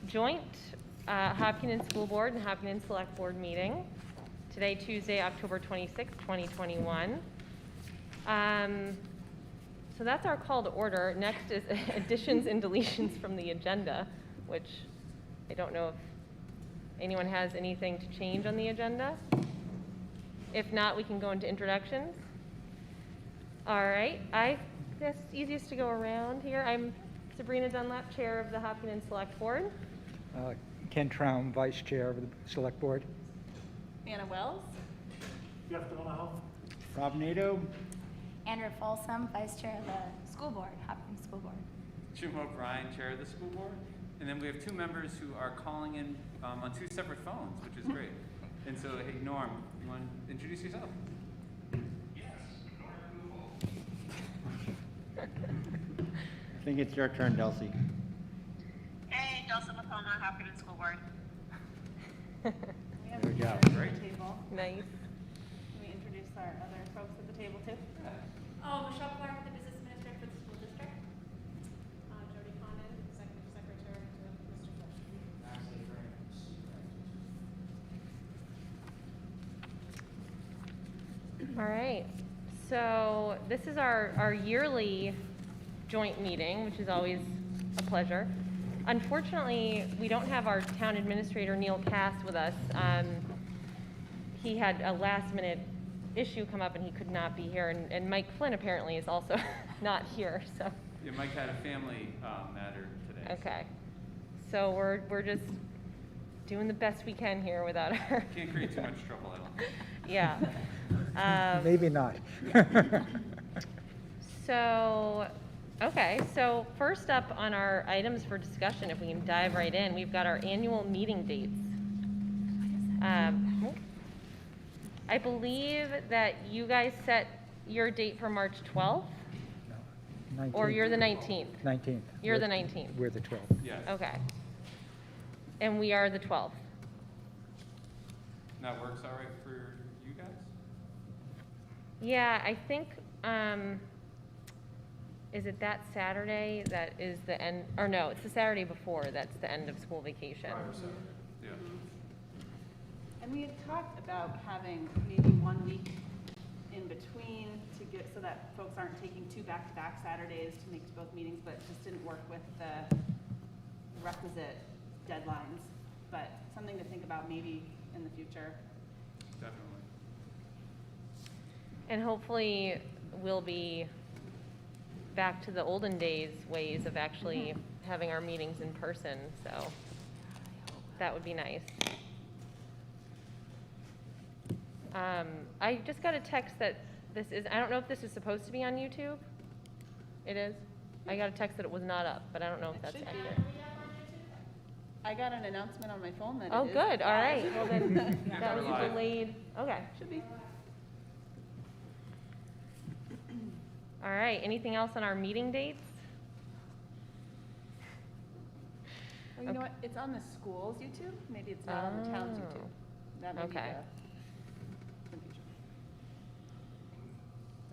Joint Hopkinton School Board and Hopkinton Select Board meeting. Today, Tuesday, October 26, 2021. So that's our call to order. Next is additions and deletions from the agenda, which I don't know if anyone has anything to change on the agenda. If not, we can go into introductions. All right, I guess it's easiest to go around here. I'm Sabrina Dunlap, Chair of the Hopkinton Select Board. Ken Traum, Vice Chair of the Select Board. Anna Wells. Jeff Donahue. Rob Nato. Andrew Folsom, Vice Chair of the School Board, Hopkinton School Board. Jim O'Brien, Chair of the School Board. And then we have two members who are calling in on two separate phones, which is great. And so, hey, Norm, you want to introduce yourself? Yes, Norm I think it's your turn, Delsey. Hey, Dulce McComa, Hopkinton School Board. We have There we go. Great. the table. Nice. Can we introduce our other folks at the table too? Michelle Clark, the Business Administrator for the school district. Jody Condon, Executive Secretary to Mr. Fletcher. All right, so this is our yearly joint meeting, which is always a pleasure. Unfortunately, we don't have our town administrator, Neil Cass, with us. He had a last-minute issue come up and he could not be here, and Mike Flynn apparently is also not here, so. Yeah, Mike had a family matter today. Okay, so we're just doing the best we can here without our. Can't create too much trouble, I don't think. Yeah. Maybe not. So, okay, so first up on our items for discussion, if we can dive right in, we've got our annual meeting dates. I believe that you guys set your date for March 12th, No. 19th. or you're the 19th? 19th. You're the We're- 19th. We're the 12th. Yes. Okay. And we are the 12th. And that works all right for you guys? Yeah, I think, is it that Saturday that is the end, or no, it's the Saturday before, that's the end of school vacation. Yeah. And we had talked about having maybe 1 week in between to get, so that folks aren't taking two back-to-back Saturdays to make both meetings, but it just didn't work with the requisite deadlines. But something to think about maybe in the future. Definitely. And hopefully we'll be back to the olden days ways of actually having our meetings in person, so that would be nice. I just got a text that this is, I don't know if this is supposed to be on YouTube. It is? I got a text that it was not up, but I don't know if It that's should be. accurate. I got an announcement on my phone that Oh, it is good, all right, well then, Yeah. that was a Live. delayed, okay. Should be. All right, anything else on our meeting dates? Well, you know what, it's on the school's YouTube, maybe it's not on the town's Oh. YouTube. That may be Okay. the confusion.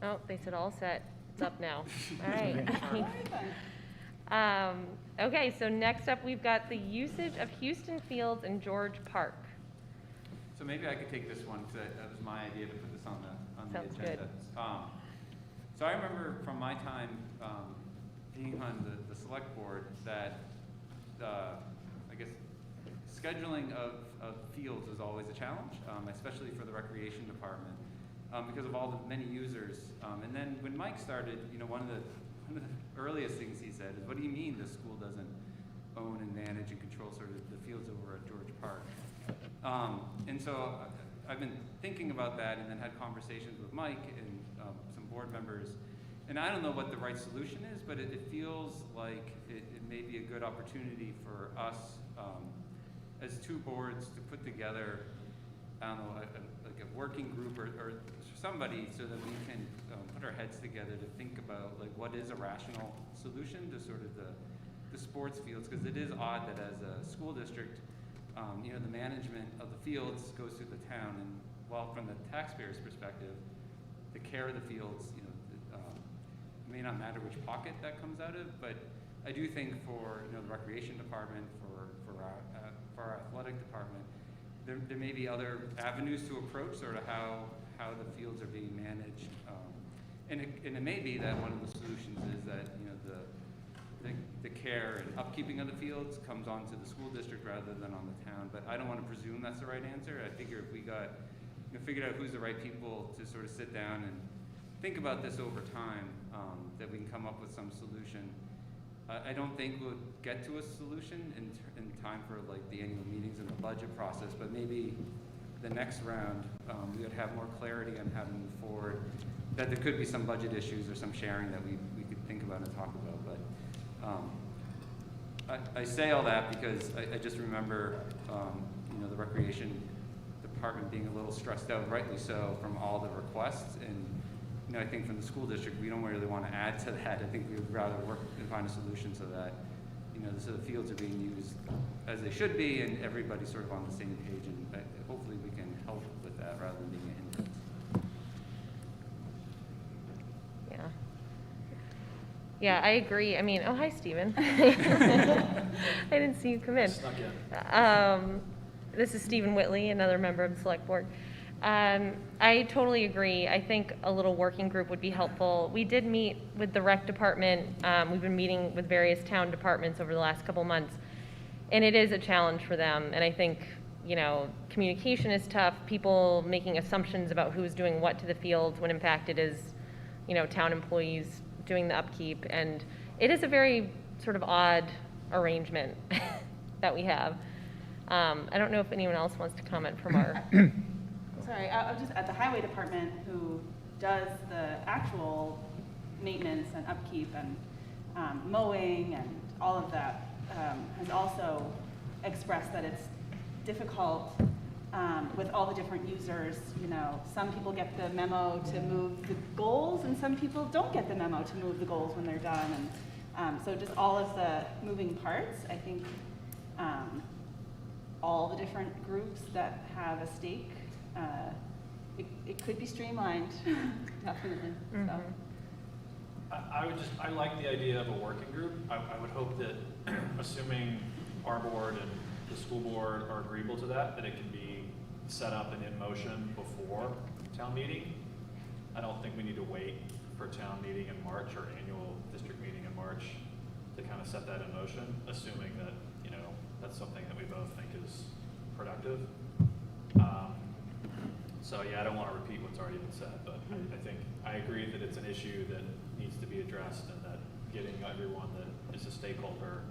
Oh, they said all set, it's up now, all right. All right then. Okay, so next up, we've got the usage of Houston Fields and George Park. So maybe I could take this one, because that was my idea to put this on the Sounds good. agenda. So I remember from my time being on the select board that I guess scheduling of fields is always a challenge, especially for the recreation department, because of all the many users. And then when Mike started, you know, one of the earliest things he said is, "What do you mean the school doesn't own and manage and control sort of the fields over at George Park?" And so I've been thinking about that, and then had conversations with Mike and some board members. And I don't know what the right solution is, but it feels like it may be a good opportunity for us as two boards to put together, I don't know, like a working group or somebody, so that we can put our heads together to think about like what is a rational solution to sort of the sports fields, because it is odd that as a school district, you know, the management of the fields goes through the town, and while from the taxpayer's perspective, the care of the fields, you know, it may not matter which pocket that comes out of, but I do think for, you know, the recreation department, for for our athletic department, there may be other avenues to approach sort of how the fields are being managed. And it may be that one of the solutions is that, you know, the care and upkeeping of the fields comes onto the school district rather than on the town. But I don't want to presume that's the right answer. I figure if we got, you know, figured out who's the right people to sort of sit down and think about this over time, that we can come up with some solution. I don't think we'll get to a solution in time for like the annual meetings and the budget process, but maybe the next round, we would have more clarity on how to move forward, that there could be some budget issues or some sharing that we could think about and talk about. But I say all that because I just remember, you know, the recreation department being a little stressed out, rightly so, from all the requests. And, you know, I think from the school district, we don't really want to add to that. I think we would rather work and find a solution so that, you know, so the fields are being used as they should be and everybody's sort of on the same page. And hopefully we can help with that rather than being a hindrance. Yeah. Yeah, I agree. I mean, oh, hi, Stephen. I didn't see you come in. Snuck in. This is Stephen Whitley, another member of the select board. I totally agree. I think a little working group would be helpful. We did meet with the rec department. We've been meeting with various town departments over the last couple months, and it is a challenge for them. And I think, you know, communication is tough. People making assumptions about who's doing what to the fields when in fact it is, you know, town employees doing the upkeep. And it is a very sort of odd arrangement that we have. I don't know if anyone else wants to comment from our. Sorry, I was just at the highway department who does the actual maintenance and upkeep and mowing and all of that, has also expressed that it's difficult with all the different users. You know, some people get the memo to move the goals and some people don't get the memo to move the goals when they're done. And so just all of the moving parts, I think all the different groups that have a stake, it could be streamlined, definitely. Mm-hmm. So. I like the idea of a working group. I would hope that, assuming our board and the school board are agreeable to that it can be set up and in motion before town meeting. I don't think we need to wait for town meeting in March or annual district meeting in March to kind of set that in motion, assuming that, you know, that's something that we both think is productive. So yeah, I don't want to repeat what's already been said, but I think I agree that it's an issue that needs to be addressed and that getting everyone that is a stakeholder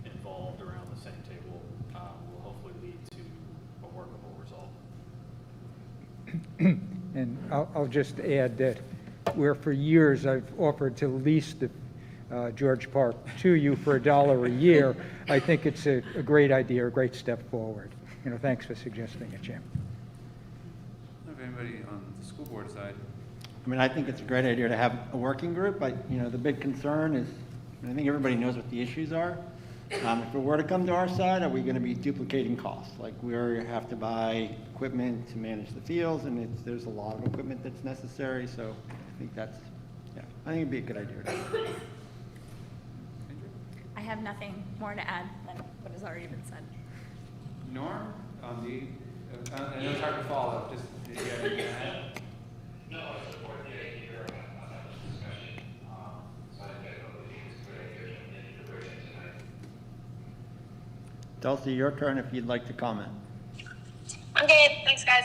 involved around the same table will hopefully lead to a workable result. And I'll just add that where for years I've offered to lease the George Park to you for $1 a year, I think it's a great idea, a great step forward. You know, thanks for suggesting it, Jim. If anybody on the school board side. I mean, I think it's a great idea to have a working group. You know, the big concern is, I think everybody knows what the issues are. If it were to come to our side, are we going to be duplicating costs? Like we have to buy equipment to manage the fields, and there's a lot of equipment that's necessary. So I think I think it'd be a good idea. I have nothing more to add than what has already been said. Norm, I know it's hard to follow, just, do you have anything to add? No, I support the idea of having this discussion. So I think it's a good idea to make the version tonight. Dulcie, your turn if you'd like to comment. Okay, thanks, guys.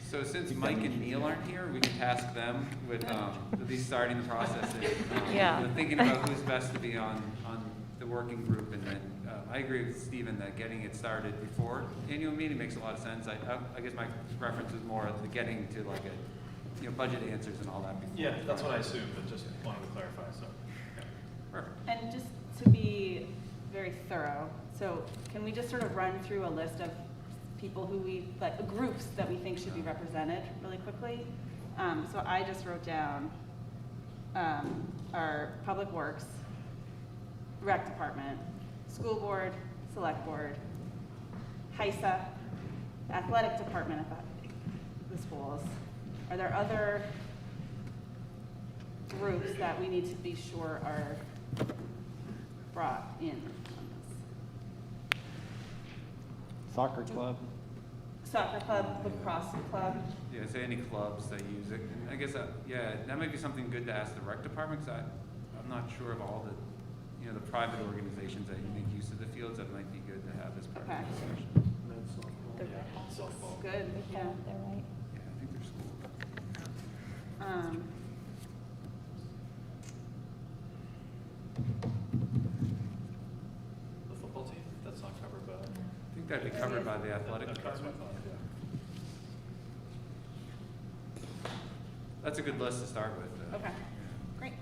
So since Mike and Neil aren't here, we can task them with at least starting the process and Yeah. you know, thinking about who's best to be on the working group. And then I agree with Stephen that getting it started before annual meeting makes a lot of sense. I guess my preference is more the getting to like a budget answers and all that before. Yeah, that's what I assumed, but just wanted to clarify. So, okay. Perfect. And just to be very thorough, so can we just sort of run through a list of people who groups that we think should be represented really quickly? So I just wrote down our Public Works, Rec Department, School Board, Select Board, HISA, Athletic Department at the schools. Are there other groups that we need to be sure are brought in on this? Soccer club. Soccer club, lacrosse club. Yeah, say any clubs that use it. And I guess, yeah, that might be something good to ask the rec department, because I'm not sure of all the, the private organizations that make use of the fields. That might be good to have as part of the discussion. The Red Hawks. Good, yeah. They're right. Yeah, I think they're school. The football team, that's not covered by. I think that'd be covered by the athletic That's what I department. thought, yeah. That's a good list to start with. Okay, great.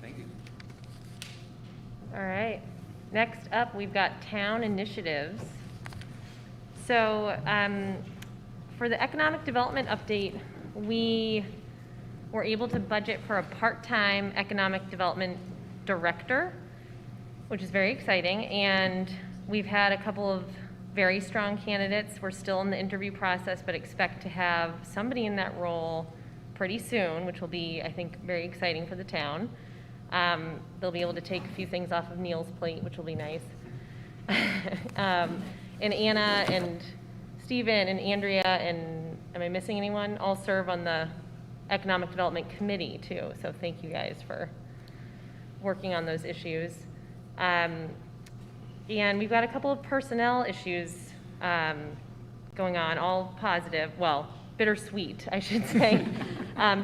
Thank you. All right. Next up, we've got town initiatives. So for the economic development update, we were able to budget for a part-time economic development director, which is very exciting. And we've had a couple of very strong candidates. We're still in the interview process, but expect to have somebody in that role pretty soon, which will be, I think, very exciting for the town. They'll be able to take a few things off of Neil's plate, which will be nice. And Anna and Stephen and Andrea and, am I missing anyone? All serve on the Economic Development Committee too. So thank you guys for working on those issues. And we've got a couple of personnel issues going on, all positive, well, bittersweet, I should say.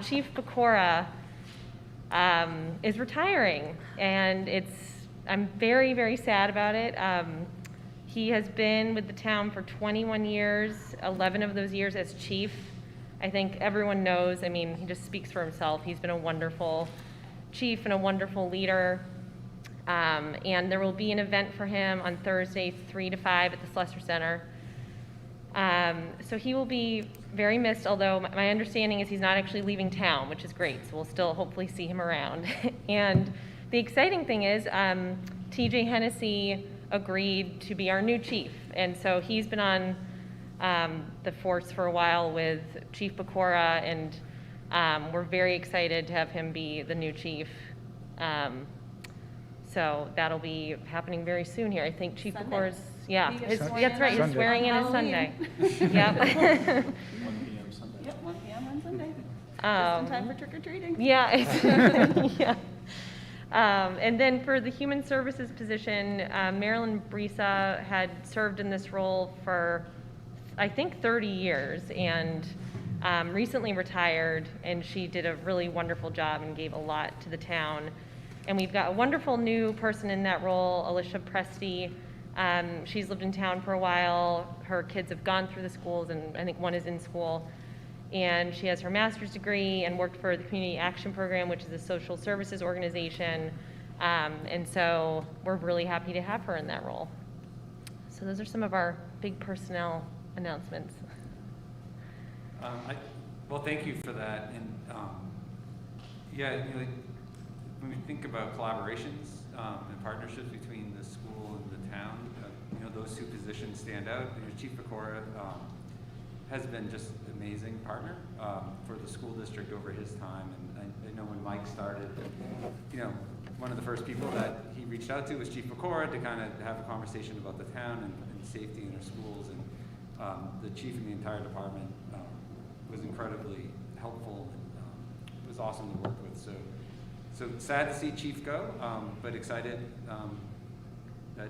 Chief Pecora is retiring, and I'm very, very sad about it. He has been with the town for 21 years, 11 of those years as chief. I think everyone knows, I mean, he just speaks for himself. He's been a wonderful chief and a wonderful leader. And there will be an event for him on Thursday, 3 to 5 at the Slessor Center. So he will be very missed, although my understanding is he's not actually leaving town, which is great. So we'll still hopefully see him around. And the exciting thing is TJ Hennessy agreed to be our new chief. And so he's been on the force for a while with Chief Pecora, and we're very excited to have him be the new chief. So that'll be happening very soon here. I think Chief Sunday. Pecora's, yeah, He gets sworn that's in right, on his swearing in is Halloween. Sunday. Yep. 1 p.m. Sunday. Yep, 1 p.m. on Sunday. Just Um, in time for trick-or-treating. Yeah, yeah. And then for the human services position, Marilyn Brisa had served in this role for, I think, 30 years, and recently retired, and she did a really wonderful job and gave a lot to the town. And we've got a wonderful new person in that role, Alicia Presti. She's lived in town for a while. Her kids have gone through the schools, and I think one is in school. And she has her master's degree and worked for the Community Action Program, which is a social services organization. And so we're really happy to have her in that role. So those are some of our big personnel announcements. Well, thank you for that. And yeah, when we think about collaborations and partnerships between the school and the town, those two positions stand out. Chief Pecora has been just an amazing partner for the school district over his time. And I know when Mike started, one of the first people that he reached out to was Chief Pecora to kind of have a conversation about the town and safety in our schools. And the chief and the entire department was incredibly helpful and it was awesome to work with. So sad to see Chief go, but excited that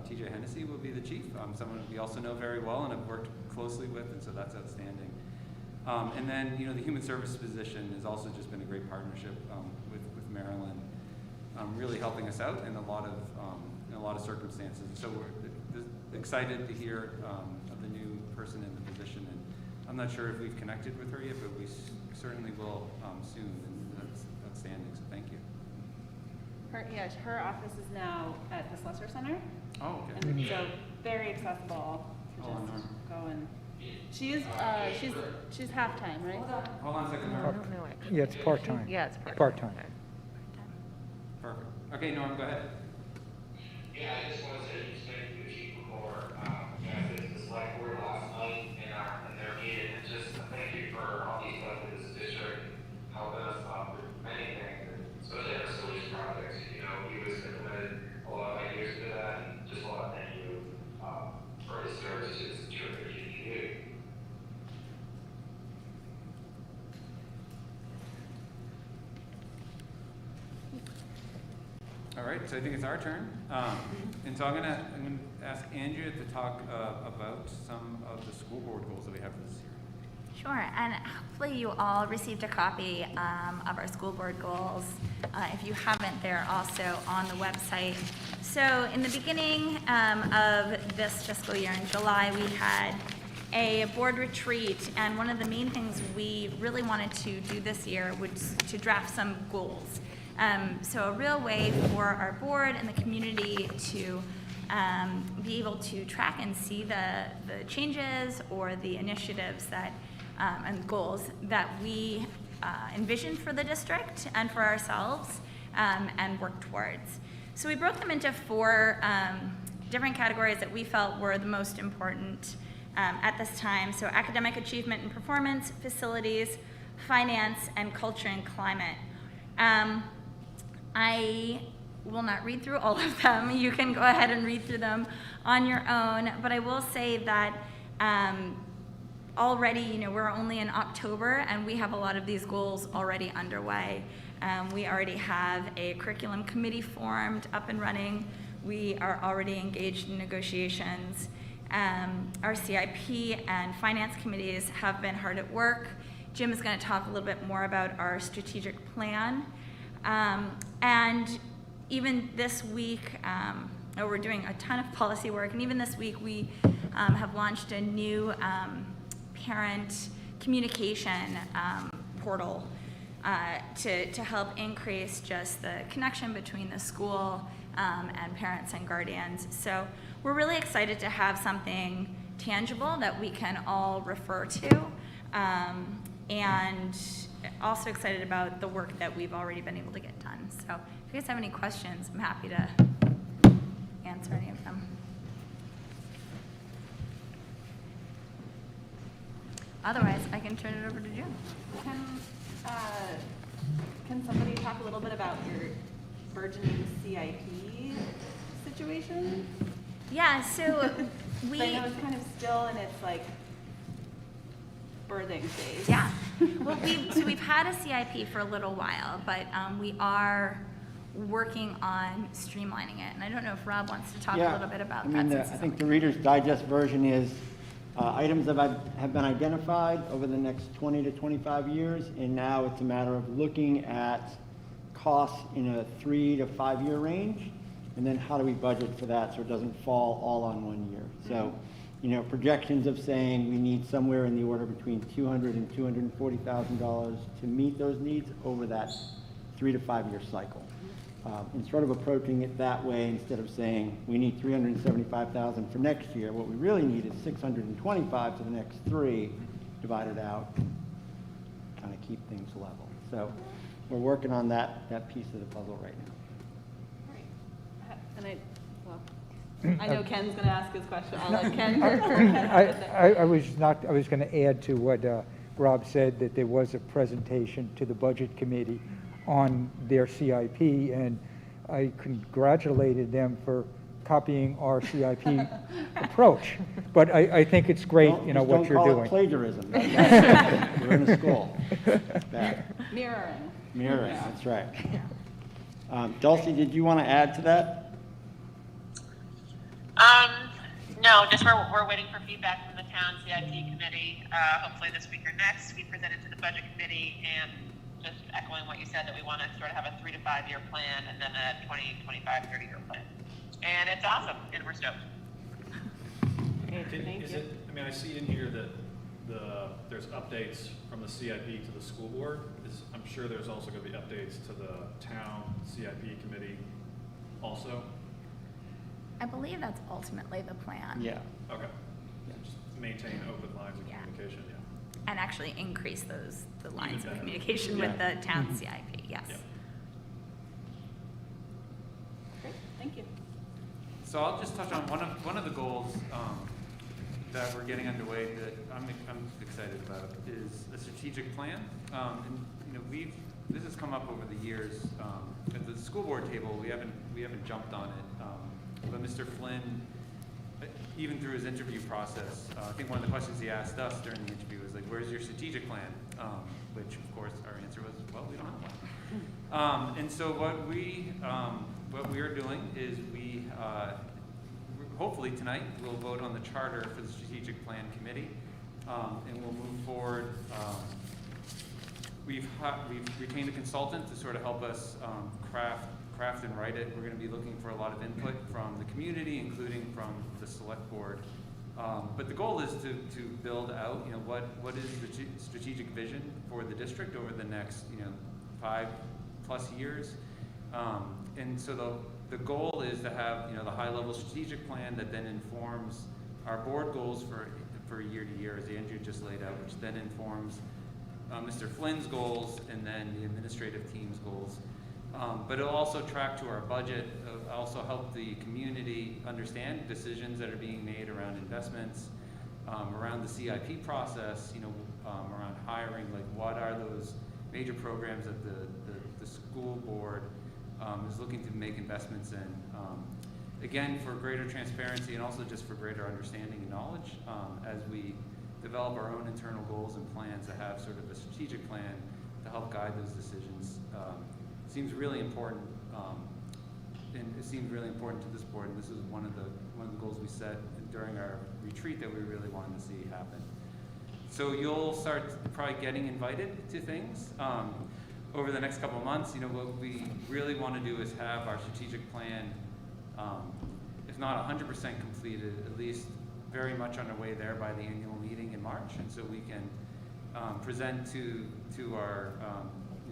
TJ Hennessy will be the chief. Someone we also know very well and have worked closely with, and so that's outstanding. And then, the human services position has also just been a great partnership with Marilyn, really helping us out in a lot of circumstances. So we're excited to hear of the new person in the position, and I'm not sure if we've connected with her yet, but we certainly will soon, and that's outstanding. So thank you. Her office is now at the Slessor Center. Oh, okay. And so very accessible to Hold on, just Norm. go and, she's half-time, right? Hold on a second, I Norm. don't know actually. Yeah, it's part-time. Yeah, it's part-time. Part-time. Okay. Perfect. Okay, Norm, go ahead. Yeah, I just wanted to thank the chief before, I did the select board last night in their meeting, and just thank you for all these stuff in this district, helping us with many things, and especially our solution projects. He was implemented a lot of ideas into that, and just All right, so I think it's our turn. And so I'm gonna ask Andrea to talk about some of the school board goals that we have for this year. Sure, and hopefully you all received a copy of our school board goals. If you haven't, they're also on the website. So in the beginning of this fiscal year in July, we had a board retreat, and one of the main things we really wanted to do this year was to draft some goals. So a real way for our board and the community to be able to track and see the changes or the initiatives that and goals that we envisioned for the district and for ourselves and work towards. So we broke them into 4 different categories that we felt were the most important at this time. So academic achievement and performance, facilities, finance, and culture and climate. I will not read through all of them. You can go ahead and read through them on your own, but I will say that already, we're only in October and we have a lot of these goals already underway. We already have a curriculum committee formed, up and running. We are already engaged in negotiations. Our CIP and finance committees have been hard at work. Jim is going to talk a little bit more about our strategic plan. And even this week, we're doing a ton of policy work, and even this week we have launched a new parent communication portal to help increase just the connection between the school and parents and guardians. So we're really excited to have something tangible that we can all refer to, and also excited about the work that we've already been able to get done. So if you guys have any questions, I'm happy to answer any of them. Otherwise, I can turn it over to Jim. Can somebody talk a little bit about your burgeoning CIP situation? Yeah, so we... I know it's kind of still in its like birthing phase. Yeah. Well, we've had a CIP for a little while, but we are working on streamlining it. And I don't know if Rob wants to talk a little bit about that. I think the Reader's Digest version is items that have been identified over the next 20 to 25 years, and now it's a matter of looking at costs in a 3 to 5 year range, and then how do we budget for that so it doesn't fall all on 1 year. So, projections of saying we need somewhere in the order between $200,000 and $240,000 to meet those needs over that 3 to 5 year cycle. And sort of approaching it that way instead of saying we need $375,000 for next year. What we really need is $625,000 for the next 3, divided out, kind of keep things level. So we're working on that piece of the puzzle right now. Right. And I know Ken's going to ask his question. I'll let Ken. I was going to add to what Rob said, that there was a presentation to the Budget Committee on their CIP, and I congratulated them for copying our CIP approach. But I think it's great, what you're doing. Don't call it plagiarism. We're in a school. It's bad. Mirroring. Mirroring, that's right. Dulcie, did you want to add to that? No, just we're waiting for feedback from the town CIP committee. Hopefully this week or next. We presented to the budget committee, and just echoing what you said, that we want to sort of have a 3 to 5 year plan and then a 20, 25, 30 year plan. And it's awesome, and we're stoked. I see in here that there's updates from the CIP to the school board. I'm sure there's also going to be updates to the town CIP committee also. I believe that's ultimately the plan. Yeah. Okay. Just maintain open lines of communication, yeah. And actually increase the lines of better. communication with the town CIP, yes. Yeah. Great, thank you. So I'll just touch on one of the goals that we're getting underway that I'm excited about is a strategic plan. And this has come up over the years. At the school board table, we haven't jumped on it. But Mr. Flynn, even through his interview process, I think one of the questions he asked us during the interview was like, "Where's your strategic plan?" Which, of course, our answer was, "Well, we don't have one." And so what what we are doing is we, hopefully tonight, we'll vote on the charter for the strategic plan committee, and we'll move forward. We've retained a consultant to sort of help us craft and write it. We're going to be looking for a lot of input from the community, including from the select board. But the goal is to build out, what is the strategic vision for the district over the next, 5+ years. And so the goal is to have, the high-level strategic plan that then informs our board goals for year to year, as Andrew just laid out, which then informs Mr. Flynn's goals and then the administrative team's goals. But it'll also track to our budget, also help the community understand decisions that are being made around investments, around the CIP process, around hiring, like what are those major programs that the school board is looking to make investments in. Again, for greater transparency and also just for greater understanding and knowledge as we develop our own internal goals and plans to have sort of a strategic plan to help guide those decisions. Seems really important, and it seems really important to this board. And this is one of the goals we set during our retreat that we really wanted to see happen. So you'll start probably getting invited to things over the next couple of months. What we really want to do is have our strategic plan, if not 100% completed, at least very much on our way there by the annual meeting in March, and so we can present to our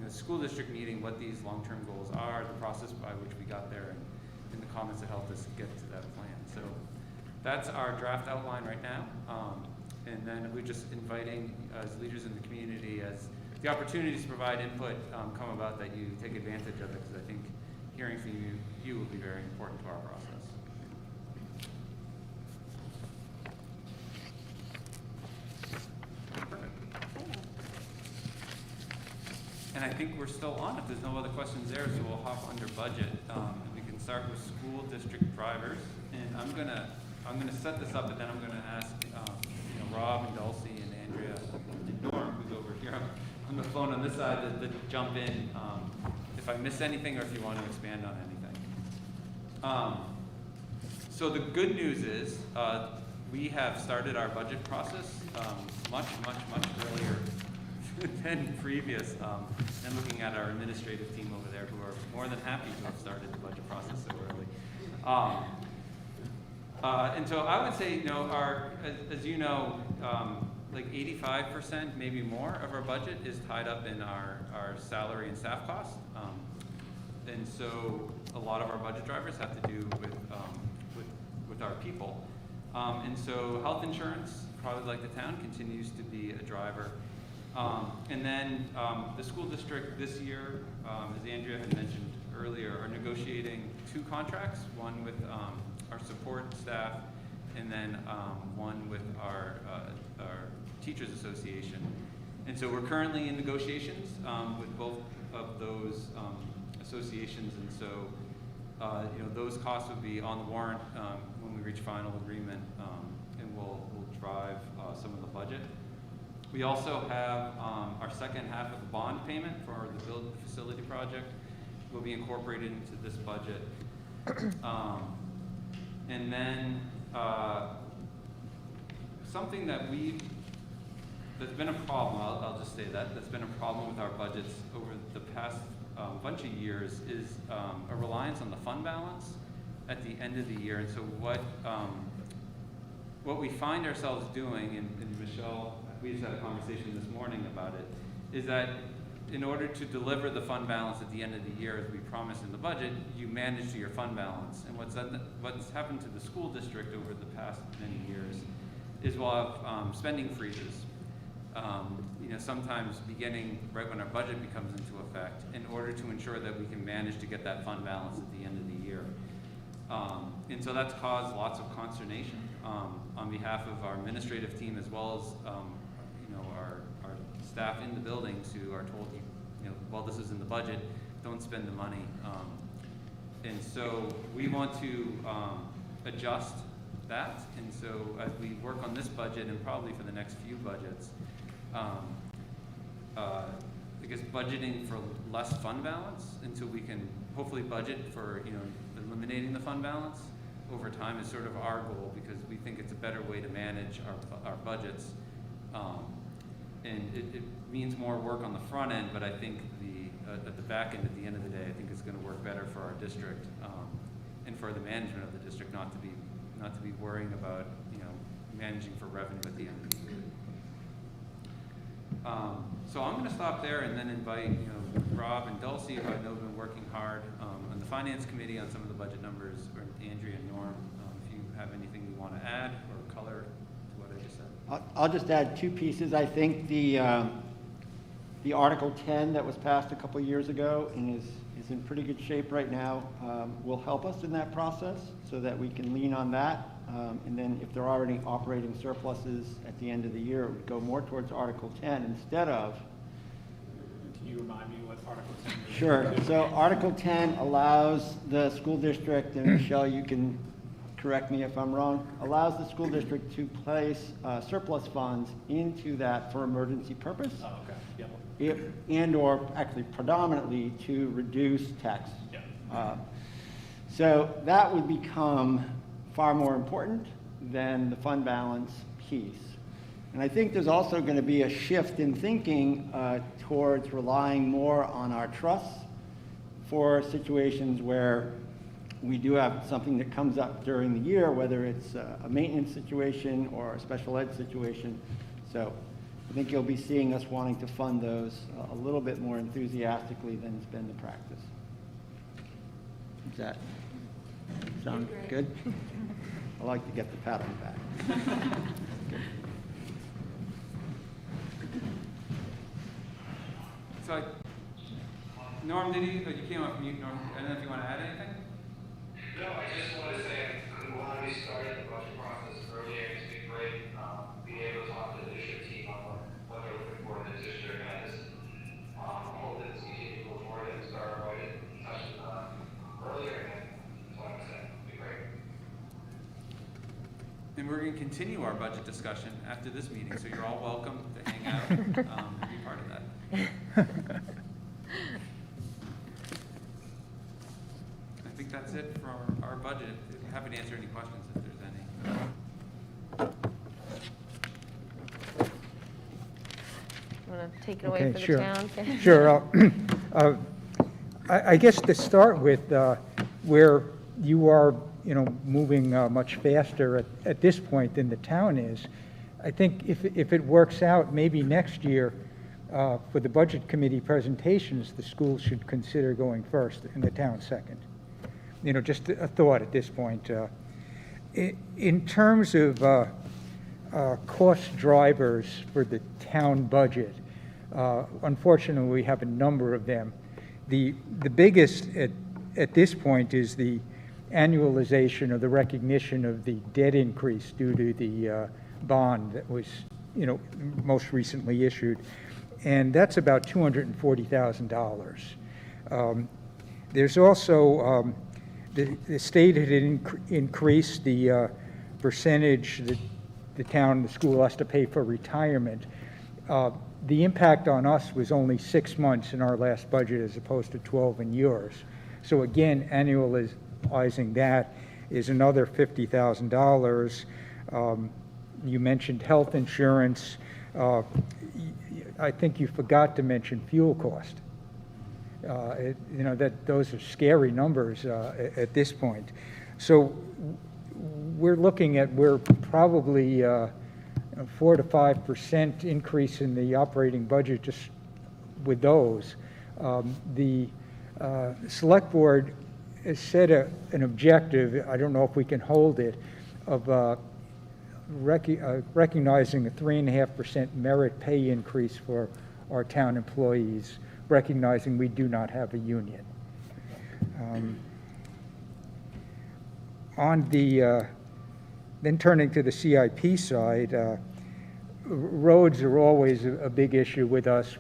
school district meeting what these long-term goals are, the process by which we got there, and the comments that helped us get to that plan. So that's our draft outline right now, and then we're just inviting as leaders in the community, as the opportunities to provide input come about, that you take advantage of it, because I think hearing from you will be very important to our process. And I think we're still on, if there's no other questions there, so we'll hop under budget. And we can start with school district drivers. And I'm gonna set this up, and then I'm gonna ask Rob and Dulcie and Andrea and Norm, who's over here on the phone on this side, to jump in if I miss anything or if you want to expand on anything. So the good news is we have started our budget process much earlier than previous, and looking at our administrative team over there, who are more than happy to have started the budget process so early. And so I would say, as you know, like 85%, maybe more of our budget is tied up in our salary and staff costs. And so a lot of our budget drivers have to do with our people. And so health insurance, probably like the town, continues to be a driver. And then the school district this year, as Andrea had mentioned earlier, are negotiating 2 contracts, one with our support staff, and then one with our Teachers Association. And so we're currently in negotiations with both of those associations, and so those costs would be on the warrant when we reach final agreement, and we'll drive some of the budget. We also have our second half of the bond payment for the build facility project will be incorporated into this budget. And then something that that's been a problem, I'll just say that's been a problem with our budgets over the past bunch of years is a reliance on the fund balance at the end of the year. And so what we find ourselves doing, and Michelle, we just had a conversation this morning about it, is that in order to deliver the fund balance at the end of the year, as we promised in the budget, you manage to your fund balance. And what's happened to the school district over the past many years is we'll have spending freezes. Sometimes beginning right when our budget becomes into effect, in order to ensure that we can manage to get that fund balance at the end of the year. And so that's caused lots of consternation on behalf of our administrative team, as well as our staff in the buildings, who are told, well, this is in the budget, don't spend the money. And so we want to adjust that. And so as we work on this budget, and probably for the next few budgets, I guess budgeting for less fund balance until we can hopefully budget for, eliminating the fund balance over time is sort of our goal, because we think it's a better way to manage our budgets. And it means more work on the front end, but I think at the back end, at the end of the day, I think it's going to work better for our district, and for the management of the district not to be worrying about, managing for revenue at the end of the year. So I'm going to stop there and then invite, Rob and Dulcie, who I know have been working hard on the finance committee on some of the budget numbers, or Andrea and Norm, if you have anything you want to add or color to what I just said. I'll just add two pieces. I think the Article 10 that was passed a couple years ago and is in pretty good shape right now will help us in that process so that we can lean on that. And then if there are any operating surpluses at the end of the year, it would go more towards Article 10 instead of. Can you remind me what Article 10 is? Sure. So Article 10 allows the school district, and Michelle, you can correct me if I'm wrong, allows the school district to place surplus funds into that for emergency purpose. Oh, okay. Yep. And/or actually predominantly to reduce tax. Yep. So that would become far more important than the fund balance piece. And I think there's also going to be a shift in thinking towards relying more on our trusts for situations where we do have something that comes up during the year, whether it's a maintenance situation or a special ed situation. So I think you'll be seeing us wanting to fund those a little bit more enthusiastically than it's been the practice. Does that sound good? I like to get the pat on the back. So, Norm, you came off mute, Norm. I don't know if you want to add anything? No, I just wanted to say, we want to be started the budget process earlier. It's been great being able to talk to the leadership team on what they're looking for in the district. And I just hope that this continue to go forward and start our budget discussion earlier. And that's what I'm saying. It'd be great. And we're going to continue our budget discussion after this meeting, so you're all welcome to hang out and be part of that. I think that's it for our budget. Happy to answer any questions if there's any. Want to take it away Okay, for the sure. town? Sure. I guess to start with, where you are, moving much faster at this point than the town is, I think if it works out, maybe next year, for the budget committee presentations, the schools should consider going first and the town second. Just a thought at this point. In terms of cost drivers for the town budget, unfortunately, we have a number of them. The biggest at this point is the annualization of the recognition of the debt increase due to the bond that was, most recently issued. And that's about $240,000. There's also, the state had increased the percentage that the town, the school has to pay for retirement. The impact on us was only 6 months in our last budget as opposed to 12 in yours. So again, annualizing that is another $50,000. You mentioned health insurance. I think you forgot to mention fuel cost. Those are scary numbers at this point. So we're looking at, we're probably 4 to 5% increase in the operating budget just with those. The select board has set an objective, I don't know if we can hold it, of recognizing a 3.5% merit pay increase for our town employees, recognizing we do not have a union. Then turning to the CIP side, roads are always a big issue with us.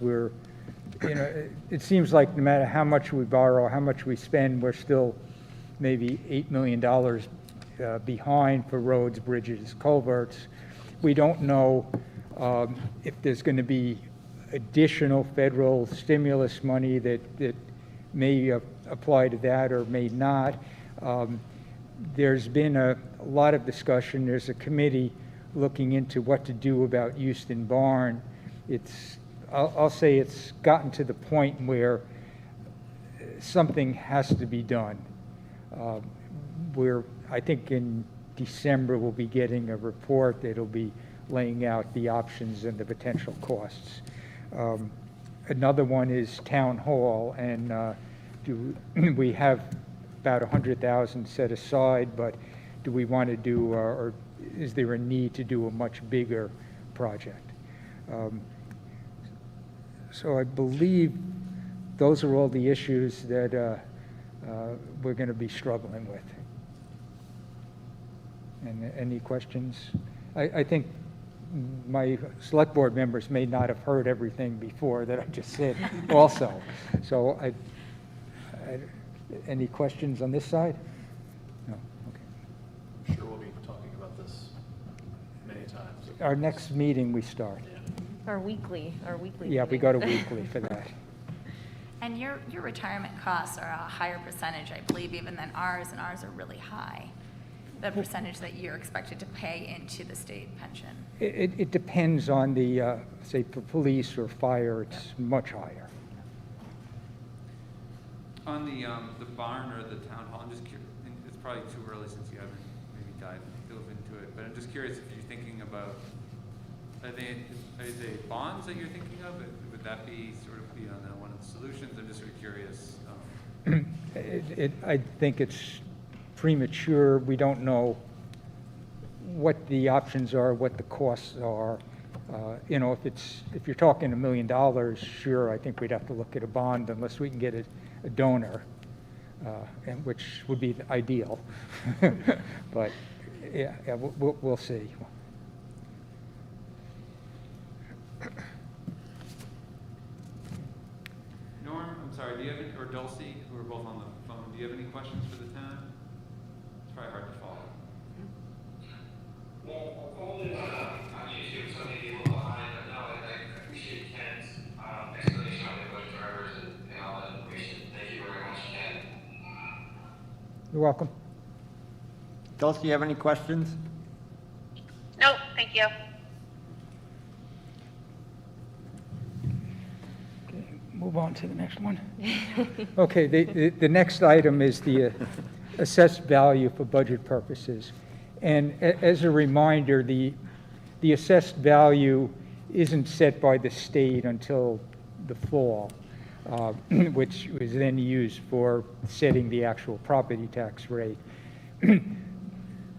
It seems like no matter how much we borrow, how much we spend, we're still maybe $8 million behind for roads, bridges, culverts. We don't know if there's going to be additional federal stimulus money that may apply to that or may not. There's been a lot of discussion. There's a committee looking into what to do about Euston Barn. I'll say it's gotten to the point where something has to be done. I think in December we'll be getting a report that'll be laying out the options and the potential costs. Another one is Town Hall, and we have about $100,000 set aside, but do we want to do, or is there a need to do a much bigger project? So I believe those are all the issues that we're going to be struggling with. And any questions? I think my select board members may not have heard everything before that I just said also. So any questions on this side? No, okay. Sure, we'll be talking about this many times. Our next meeting we start. Our weekly Yeah, we meeting. go to weekly for that. And your retirement costs are a higher percentage, I believe, even than ours, and ours are really high. The percentage that you're expected to pay into the state pension. It depends on the, say, for police or fire, it's much higher. On the barn or the town hall, I'm just curious, it's probably too early since you haven't maybe dove into it, but I'm just curious if you're thinking about, are they bonds that you're thinking of? Would that be sort of be on one of the solutions? I'm just sort of curious. I think it's premature. We don't know what the options are, what the costs are. You know, if you're talking $1 million, sure, I think we'd have to look at a bond unless we can get a donor, and which would be ideal. But yeah, we'll see. Norm, I'm sorry, do you have any, or Dulcie, who are both on the phone, do you have any questions for the town? It's probably hard to follow. Well, all is on YouTube, so maybe a little behind, but no, I appreciate Ken's explanation on the budget drivers and all that information. Thank you very much, Ken. You're welcome. Dulce, do you have any questions? No, thank you. Move on to the next one. Okay, the next item is the assessed value for budget purposes. And as a reminder, the assessed value isn't set by the state until the fall, which was then used for setting the actual property tax rate.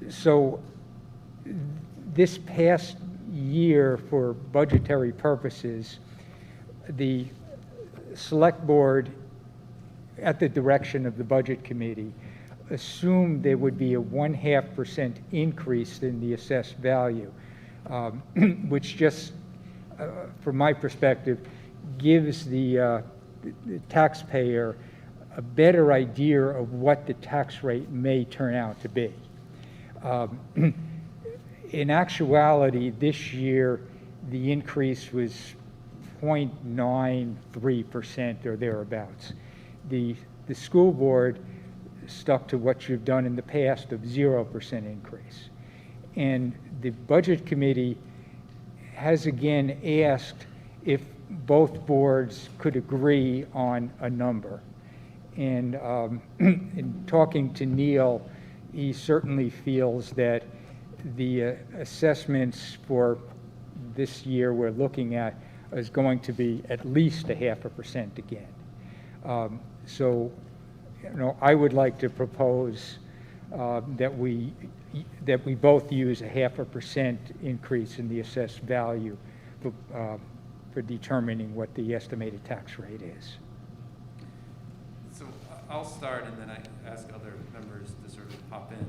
So this past year, for budgetary purposes, the Select Board, at the direction of the Budget Committee, assumed there would be a 0.5% increase in the assessed value, which just, from my perspective, gives the taxpayer a better idea of what the tax rate may turn out to be. In actuality, this year, the increase was 0.93% or thereabouts. The school board stuck to what you've done in the past of 0% increase. And the Budget Committee has again asked if both boards could agree on a number. And in talking to Neil, he certainly feels that the assessments for this year we're looking at is going to be at least 0.5% again. So, you know, I would like to propose that we both use 0.5% increase in the assessed value for determining what the estimated tax rate is. So I'll start and then I ask other members to sort of hop in.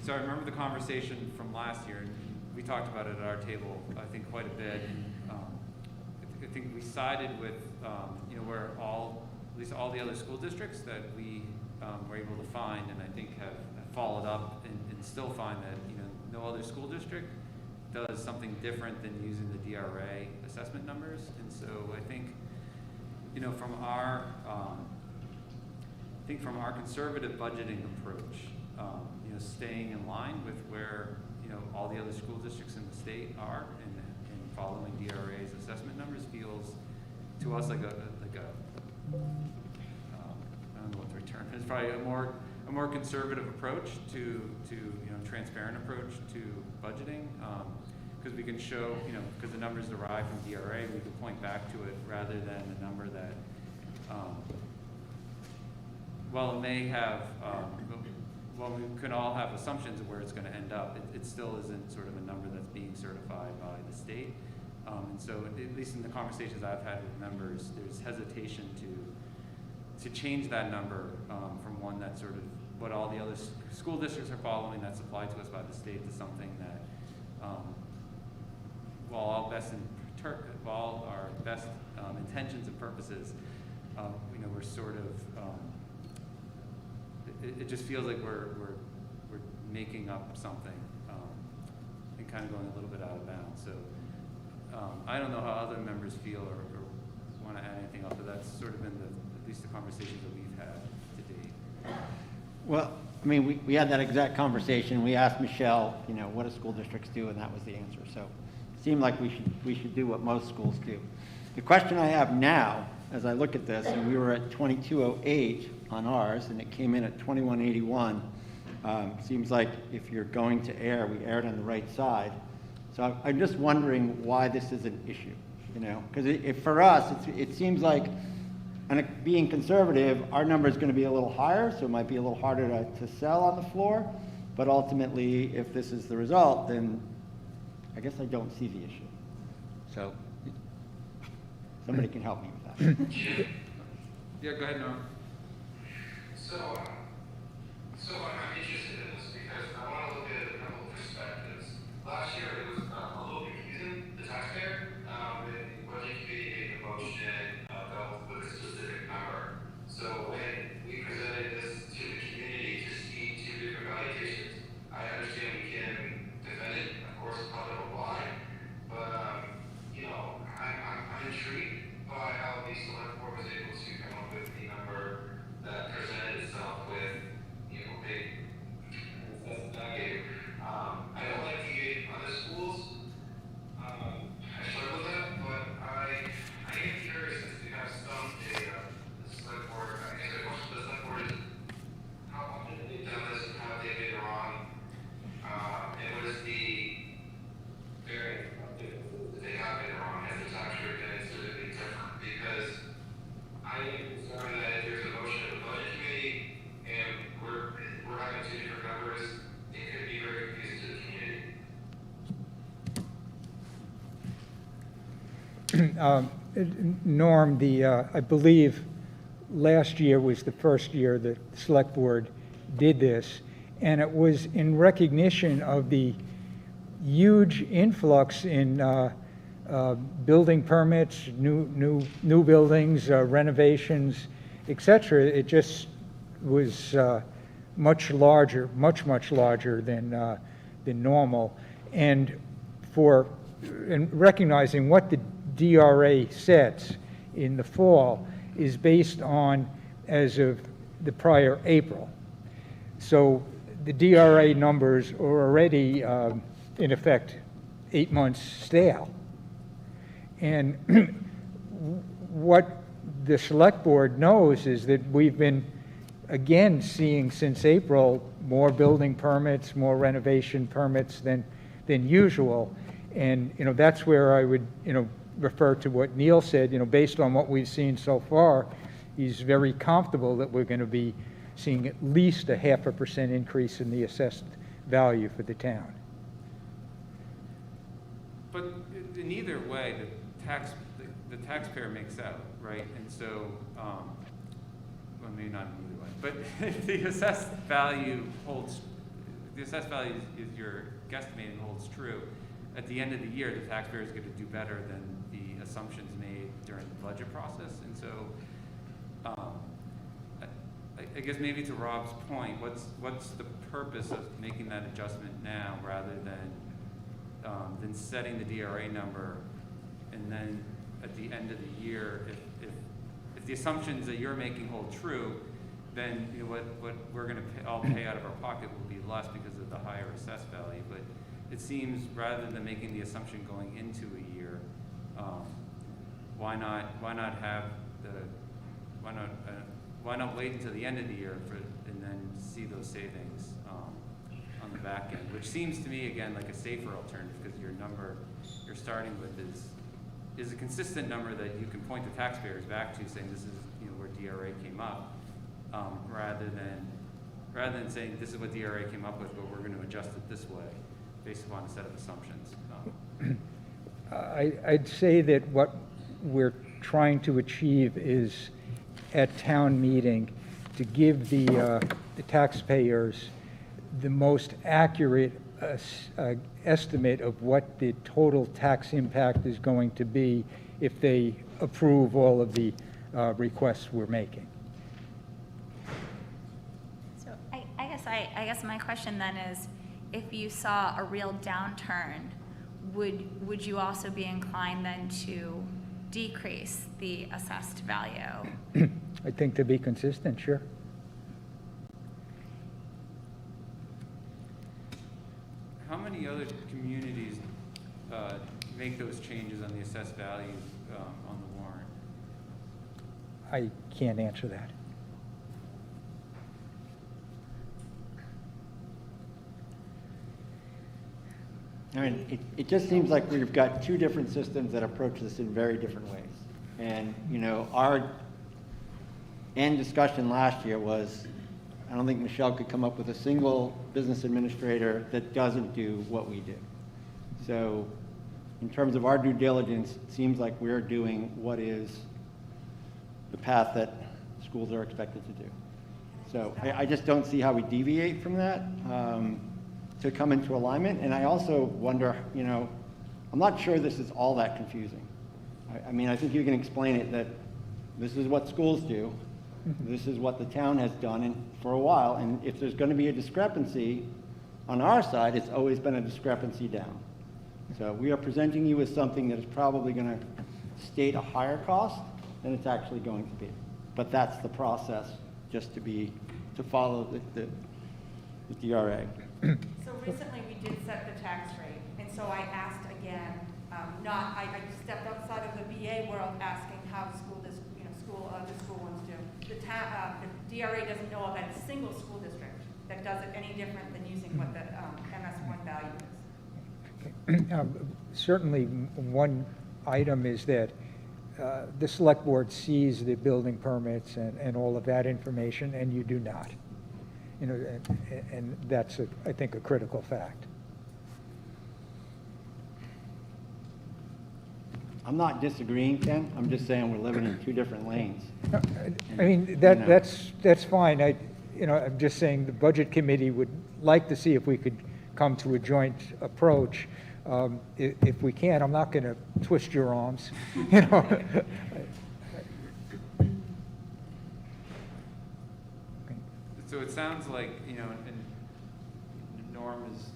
So I remember the conversation from last year, and we talked about it at our table, I think, quite a bit. I think we sided with, you know, where at least all the other school districts that we were able to find, and I think have followed up and still find that, you know, no other school district does something different than using the DRA assessment numbers. And so I think you know, from our, I think from our conservative budgeting approach, you know, staying in line with where, you know, all the other school districts in the state are and following DRA's assessment numbers feels to us like a I don't know what the term is, probably a more conservative approach to you know, transparent approach to budgeting, because we can show, you know, because the numbers derived from DRA, we can point back to it rather than a number that, well, it may have, well, we can all have assumptions of where it's going to end up. It still isn't sort of a number that's being certified by the state. And so at least in the conversations I've had with members, there's hesitation to change that number from one that's sort of what all the other school districts are following that's applied to us by the state to something that, while all our best intentions and purposes, you know, we're sort of, it just feels like we're making up something and kind of going a little bit out of bounds. So I don't know how other members feel or want to add anything else, but that's sort of been at least the conversations that we've had to date. Well, I mean, we had that exact conversation. We asked Michelle, you know, what do school districts do, and that was the answer. So it seemed like we should do what most schools do. The question I have now, as I look at this, and we were at 2208 on ours, and it came in at 2181. Seems like if you're going to err, we erred on the right side. So I'm just wondering why this is an issue, you know? Because for us, it seems like, and being conservative, our number is going to be a little higher, so it might be a little harder to sell on the floor. But ultimately, if this is the result, then I guess I don't see the issue. So somebody can help me with that. Yeah, go ahead, Norm. So I'm interested in this because I want to look at it a couple of perspectives. Last year it was a little confusing, the taxpayer, when budget committee made the motion about with a specific number. So when we presented this to the community to see two different valuations, I understand we can defend it, of course, probably why, but you know, I'm intrigued by how the select board was able to come up with the number that presented itself with, you know, big, I don't like deviating on the schools. I struggle with that, but I am curious as to have some data. The select board, I guess the question to the select board is, how often have they done this and how have they been wrong? And what is the variance of differences that they have been wrong? Has the tax rate been specifically different? Because I am concerned that if there's a motion of the budget committee and we're having two different numbers, it could be very confusing to the community. Norm, I believe last year was the first year the select board did this, and it was in recognition of the huge influx in building permits, new buildings, renovations, etc. It just was much larger than normal, and recognizing what the DRA sets in the fall is based on as of the prior April. So the DRA numbers are already, in effect, 8 months stale. And what the select board knows is that we've been, again, seeing since April more building permits, more renovation permits than usual. And, you know, that's where I would, you know, refer to what Neil said, you know, based on what we've seen so far, he's very comfortable that we're going to be seeing at least a 0.5% increase in the assessed value for the town. But in either way, the taxpayer makes out, right? And so, well, maybe not in either way, but the assessed value is your guesstimating holds true. At the end of the year, the taxpayer is going to do better than the assumptions made during the budget process. And so, I guess maybe to Rob's point, what's the purpose of making that adjustment now rather than setting the DRA number, and then at the end of the year, if if the assumptions that you're making hold true, then you know, what we're going to all pay out of our pocket will be less because of the higher assessed value. But it seems rather than making the assumption going into a year, why not have the why not wait until the end of the year and then see those savings on the back end, which seems to me again like a safer alternative because your number you're starting with is a consistent number that you can point the taxpayers back to, saying this is where DRA came up, rather than saying this is what DRA came up with, but we're going to adjust it this way based upon a set of assumptions. I'd say that what we're trying to achieve is at town meeting to give the taxpayers the most accurate estimate of what the total tax impact is going to be if they approve all of the requests we're making. So I guess my question then is, if you saw a real downturn, would you also be inclined then to decrease the assessed value? I think to be consistent, sure. How many other communities make those changes on the assessed value on the warrant? I can't answer that. I mean, it just seems like we've got two different systems that approach this in very different ways. And, our end discussion last year was, I don't think Michelle could come up with a single business administrator that doesn't do what we do. So in terms of our due diligence, it seems like we're doing what is the path that schools are expected to do. So I just don't see how we deviate from that to come into alignment. And I also wonder, I'm not sure this is all that confusing. I mean, I think you can explain it that this is what schools do. This is what the town has done for a while, and if there's going to be a discrepancy on our side, it's always been a discrepancy down. So we are presenting you with something that is probably going to state a higher cost than it's actually going to be. But that's the process, just to follow the DRA. So recently we did set the tax rate, and so I asked again, I stepped outside of the BA world asking how the school ones do. The DRA doesn't know of a single school district that does it any different than using what the MS1 value is. Certainly, one item is that the select board sees the building permits and all of that information, and you do not. And that's, I think, a critical fact. I'm not disagreeing, Ken. I'm just saying we're living in two different lanes. I mean, that's fine. I'm just saying the budget committee would like to see if we could come to a joint approach. If we can't, I'm not going to twist your arms. So it sounds like, and Norm is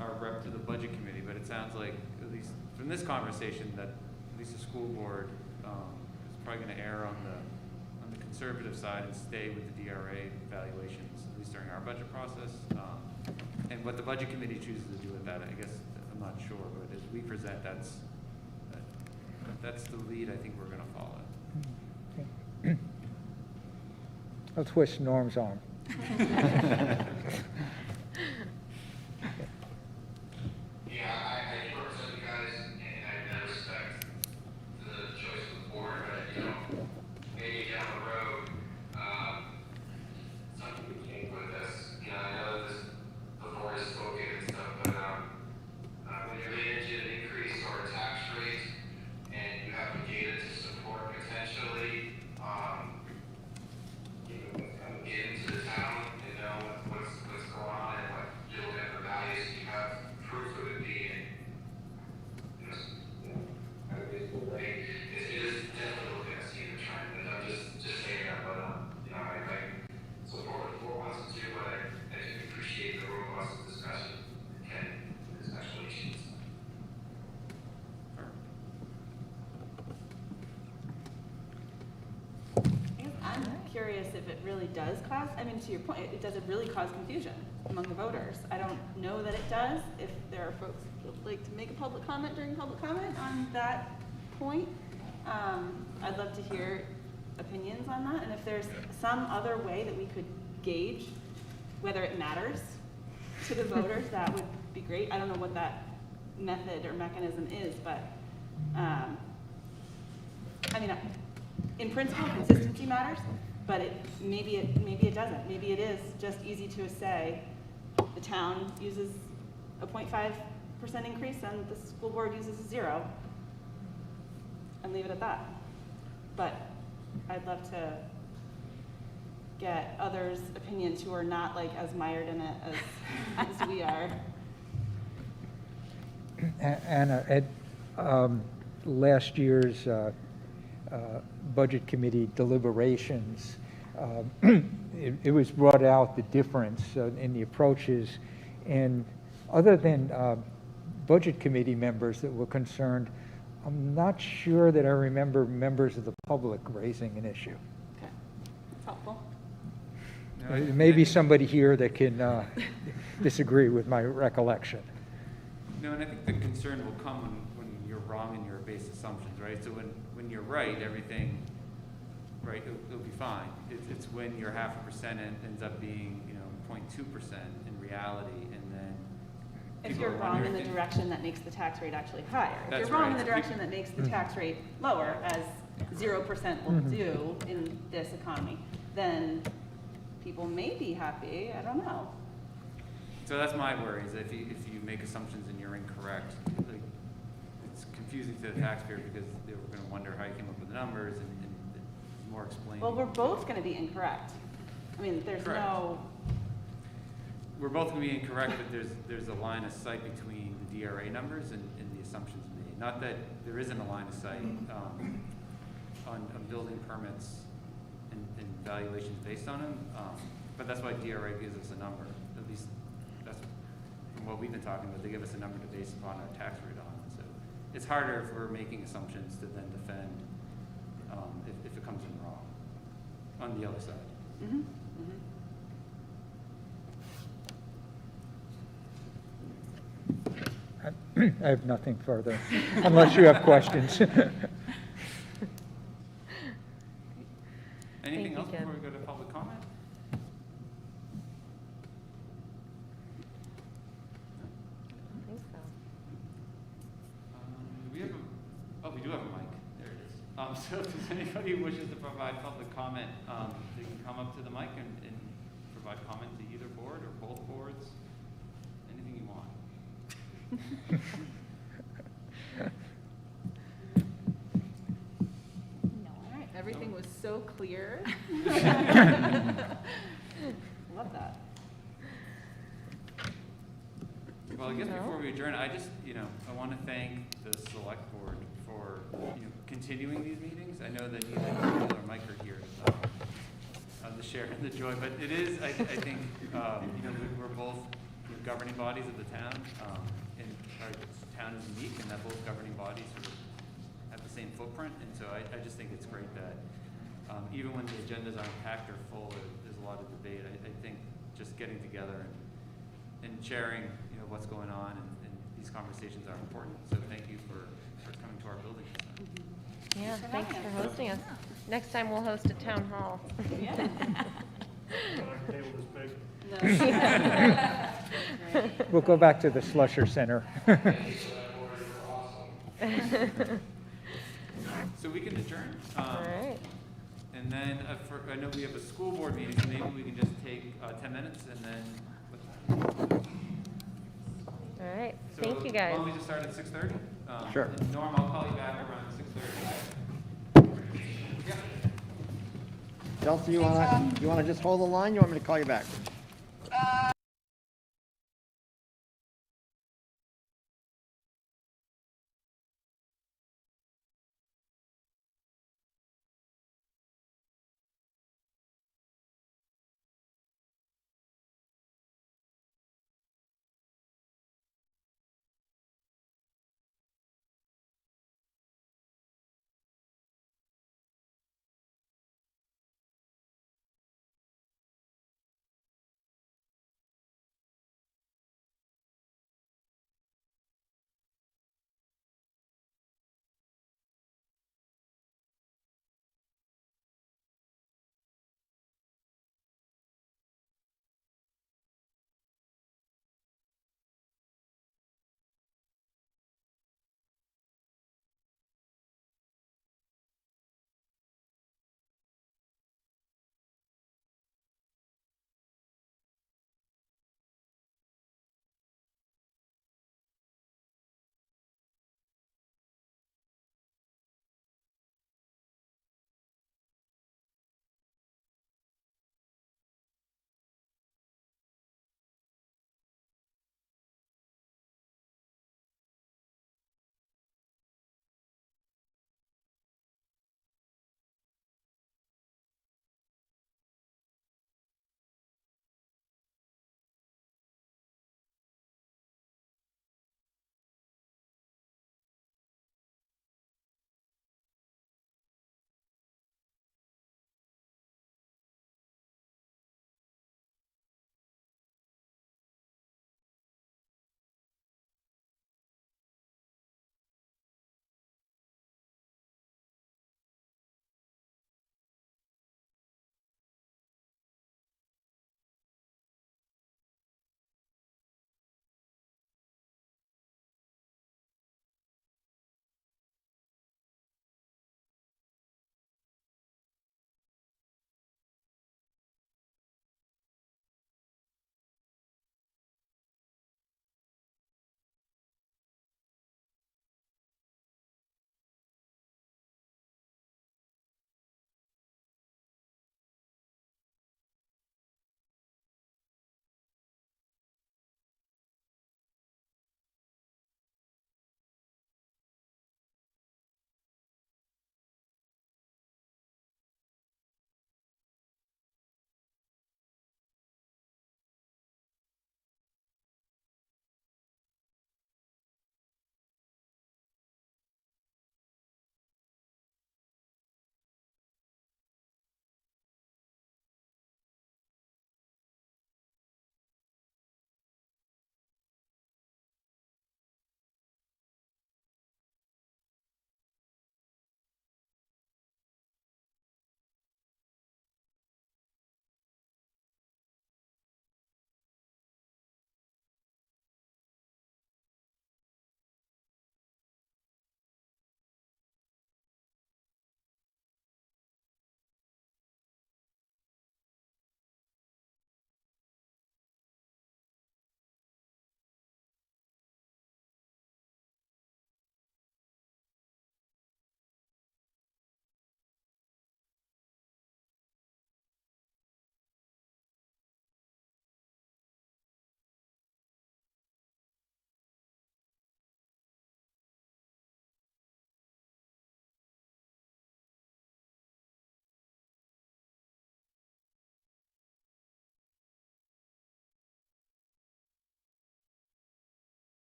our rep to the budget committee, but it sounds like, at least from this conversation, that at least the school board is probably going to err on the conservative side and stay with the DRA valuations, at least during our budget process. And what the budget committee chooses to do with that, I guess, I'm not sure, but as we present, that's the lead I think we're going to follow. Okay. I'll twist Norm's arm. Yeah, I represent you guys, and I respect the choice of the board, but, maybe down the road, something we came with this. I know this, the board has spoken and stuff, but, when you're managing an increase or a tax rate, and you have the data to support potentially, what's coming into the town, really does cause, I mean, to your point, does it really cause confusion among the voters? I don't know that it does. If there are folks that would like to make a public comment during public comment on that point, I'd love to hear opinions on that. And if there's some other way that we could gauge whether it matters to the voters, that would be great. I don't know what that method or mechanism is, but I mean, in principle, consistency matters, but maybe it doesn't. Maybe it is just easy to say the town uses a 0.5% increase and the school board uses a 0, and leave it at that. But I'd love to get others' opinions who are not like as mired in it as we are. Anna, at last year's Budget Committee deliberations, it was brought out the difference in the approaches, and other than Budget Committee members that were concerned, I'm not sure that I remember members of the public raising an issue. Okay, that's helpful. Maybe somebody here that can disagree with my recollection. No, and I think the concern will come when you're wrong in your base assumptions, right? So when you're right, everything, right, it'll be fine. It's when your 0.5% ends up being, 0.2% in reality, and then If you're wrong in the direction that makes the tax rate actually higher. If That's you're wrong in right. the direction that makes the tax rate lower, as 0% will do in this economy, then people may be happy. I don't know. So that's my worry, is if you make assumptions and you're incorrect, like, it's confusing to the taxpayer because they were going to wonder how you came up with the numbers and more explaining. Well, we're both going to be incorrect. I mean, there's Correct. no. We're both going to be incorrect, but there's a line of sight between the DRA numbers and the assumptions made. Not that there isn't a line of sight on building permits and valuations based on them, but that's why DRA gives us a number. At least that's from what we've been talking about. They give us a number to base upon our tax rate on. So it's harder if we're making assumptions to then defend if it comes in wrong on the other side. Mm-hmm. Mm-hmm. I have nothing further, unless you have questions. Anything you, else Ken. before we go to public comment? I think so. Do we have we do have a mic. There it is. So if there's anybody who wishes to provide public comment, they can come up to the mic and provide comment to either board or both boards, anything you want. All right. Everything was so clear. Love that. Well, I guess No. before we adjourn, I just, I want to thank the select board for, continuing these meetings. I know that neither Bill or Mike are here to share in the joy, but it is, I think, we're both governing bodies of the town, and our town is unique in that both governing bodies sort of have the same footprint, and so I just think it's great that even when the agendas aren't packed or full, there's a lot of debate. I think just getting together and sharing, what's going on, and these conversations are important. So thank you for coming to our building. Yeah, for thanks having for us. hosting us. Next time we'll host a town hall. Yeah. Table is big. No. Great. We'll go back to the Slusher Center. So we can adjourn. All right. And then I know we have a school board meeting, so maybe we can just take 10 minutes and then. All right. So Thank you, Why guys. don't we just start at 6:30? Sure. And Norm, I'll call you back around 6:30. Yeah. Chelsea, you wanna just hold the line? You want me to call you back?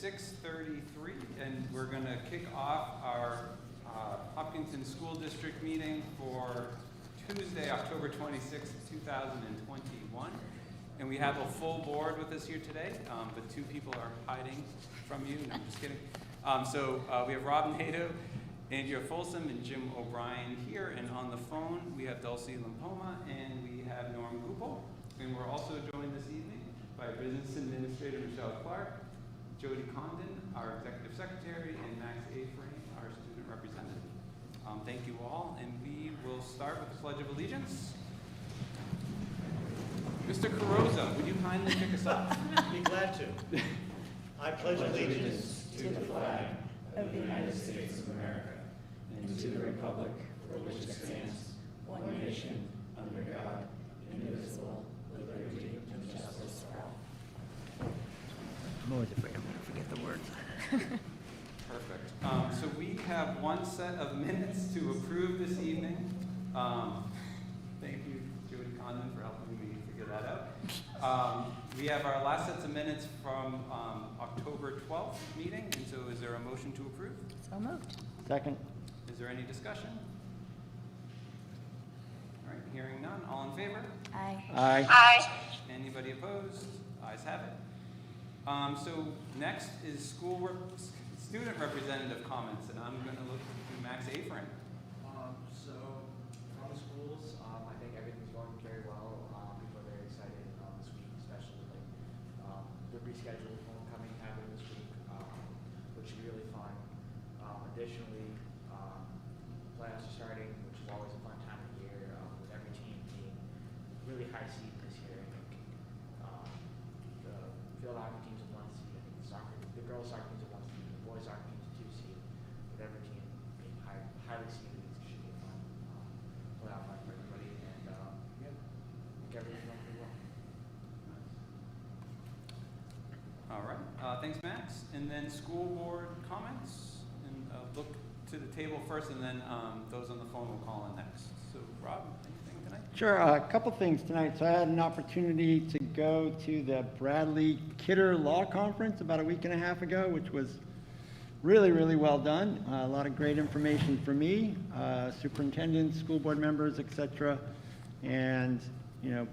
6:33, and we're going to kick off our Hopkinton School District meeting for Tuesday, October 26th, 2021. And we have a full board with us here today, but 2 people are hiding from you. No, I'm just kidding. So we have Rob Nato, Andrea Folsom, and Jim O'Brien here. And on the phone, we have Dulcie Limpoma, and we have Norm Goupel. And we're also joined this evening by Business Administrator Michelle Clark, Jody Condon, our Executive Secretary, and Max A. Frame, our Student Representative. Thank you all, and we will start with the Pledge of Allegiance. Mr. Carrozza, would you kindly kick us off? Be glad to. I pledge allegiance to the flag of the United States of America and to the republic for which it stands, one nation, under God, indivisible, with liberty and justice for all. I'm always afraid I'm going to forget the words. Perfect. So we have one set of minutes to approve this evening. Thank you, Jody Condon, for helping me figure that out. We have our last sets of minutes from October 12th meeting, and so is there a motion to approve? So moved. Second. Is there any discussion? All right, hearing none. All in favor? Aye. Aye. Aye. Anybody opposed? Ayes have it. So next is schoolwork student representative comments, and I'm going to look to Max Afrin. So from the schools, I think everything's going very well. People are very excited this week, especially the rescheduled homecoming happening this week, which should be really fun. Additionally, playoffs are starting, which is always a fun time of year, with every team being really high seed this year. I think the field hockey team's a 1 seed. I think the girls soccer team's a 1 seed. The boys soccer team's a 2 seed. With every team being highly seeded, it should be a fun playoff run for everybody. And yeah, I think everything's going pretty well. All right. Thanks, Max. And then school board comments. And look to the table first, and then those on the phone will call in next. So, Rob, anything tonight? Sure, a couple things tonight. So I had an opportunity to go to the Bradley Kidder Law Conference about a week and a half ago, which was really, really well done. A lot of great information for me, superintendents, school board members, et cetera, and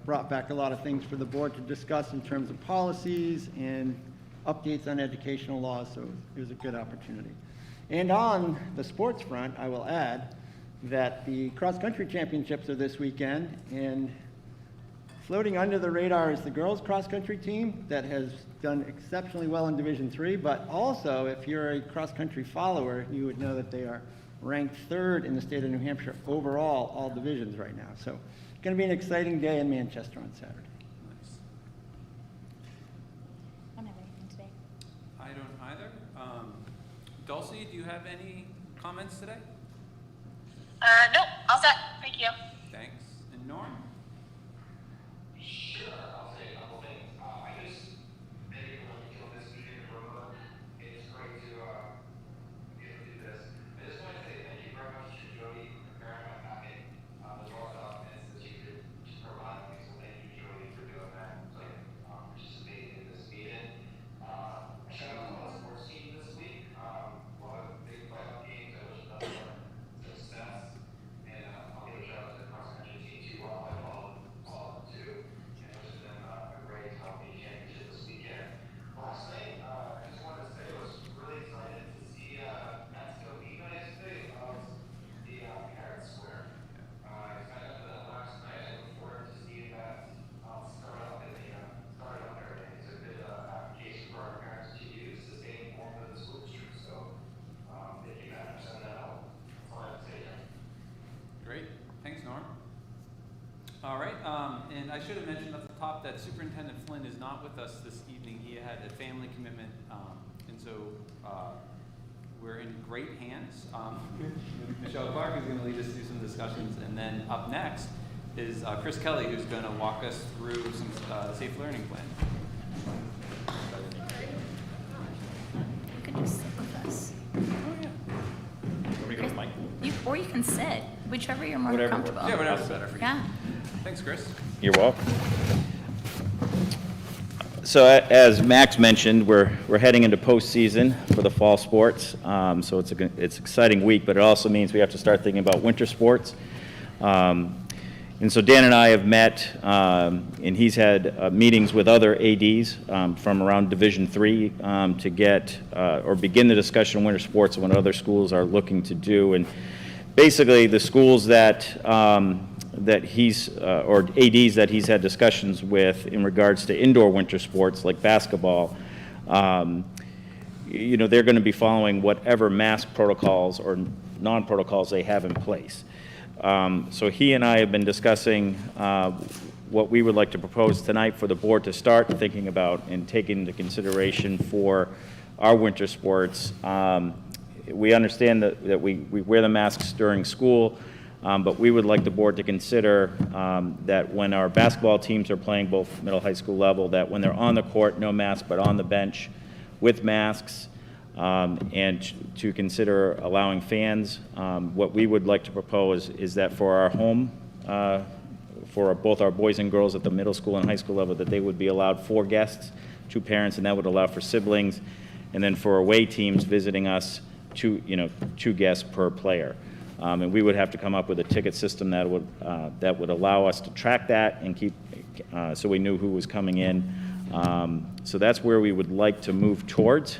brought back a lot of things for the board to discuss in terms of policies and updates on educational laws, so it was a good opportunity. And on the sports front, I will add that the cross-country championships are this weekend, and floating under the radar is the girls cross-country team that has done exceptionally well in Division III, but also, if you're a cross-country follower, you would know that they are ranked 3rd in the state of New Hampshire overall, all divisions right now. So it's going to be an exciting day in Manchester on Saturday. Nice. I don't have anything today. I don't either. Dulcie, do you have any comments today? Nope, all set. Thank you. Thanks. And Norm? Sure, I'll say a couple things. I just, maybe when we kill this meeting in remote, it's great to get to do this. I just want to say thank you very much to Jody for preparing my packet. There's a lot of documents that you could just provide me, so thank you, Jody, for doing that. So participating in this meeting. Shout out to the sports team this week. A lot of big playoff games. I wish them success. And I'll give a shout out to the cross-country team too. I followed them too. And it was been a great hockey championship this weekend. Last night, I just wanted to say I was really excited to see Matt's go beat yesterday of the Parrot Square. I signed up for that last night. I look forward to seeing that start up in the area. It's a good application for our parents to use to stay informed of the school district. So thank you, Matt, for sending that out. That's all I have to say. Great. Thanks, Norm. All right. And I should have mentioned at the top that Superintendent Flynn is not with us this evening. He had a family commitment, and so we're in great hands. Michelle Clark is going to lead us through some discussions, and then up next is Chris Kelly, who's going to walk us through some safe learning plan. You can just sit with us. Oh, yeah. Or you can sit, whichever you're more comfortable. Yeah, whatever's better for you. Yeah. Thanks, Chris. You're welcome. So as Max mentioned, we're heading into postseason for the fall sports. So it's an exciting week, but it also means we have to start thinking about winter sports. And so Dan and I have met, and he's had meetings with other ADs from around Division III to get or begin the discussion on winter sports and what other schools are looking to do. And basically, the schools that he's or ADs that he's had discussions with in regards to indoor winter sports like basketball, you know, they're going to be following whatever mask protocols or non-protocols they have in place. So he and I have been discussing what we would like to propose tonight for the board to start thinking about and taking into consideration for our winter sports. We understand that we wear the masks during school, but we would like the board to consider that when our basketball teams are playing both middle high school level, that when they're on the court, no mask, but on the bench with masks. And to consider allowing fans. What we would like to propose is that for our home, for both our boys and girls at the middle school and high school level, that they would be allowed 4 guests, 2 parents, and that would allow for siblings. And then for away teams visiting us, 2 guests per player. And we would have to come up with a ticket system that would allow us to track that and keep, so we knew who was coming in. So that's where we would like to move towards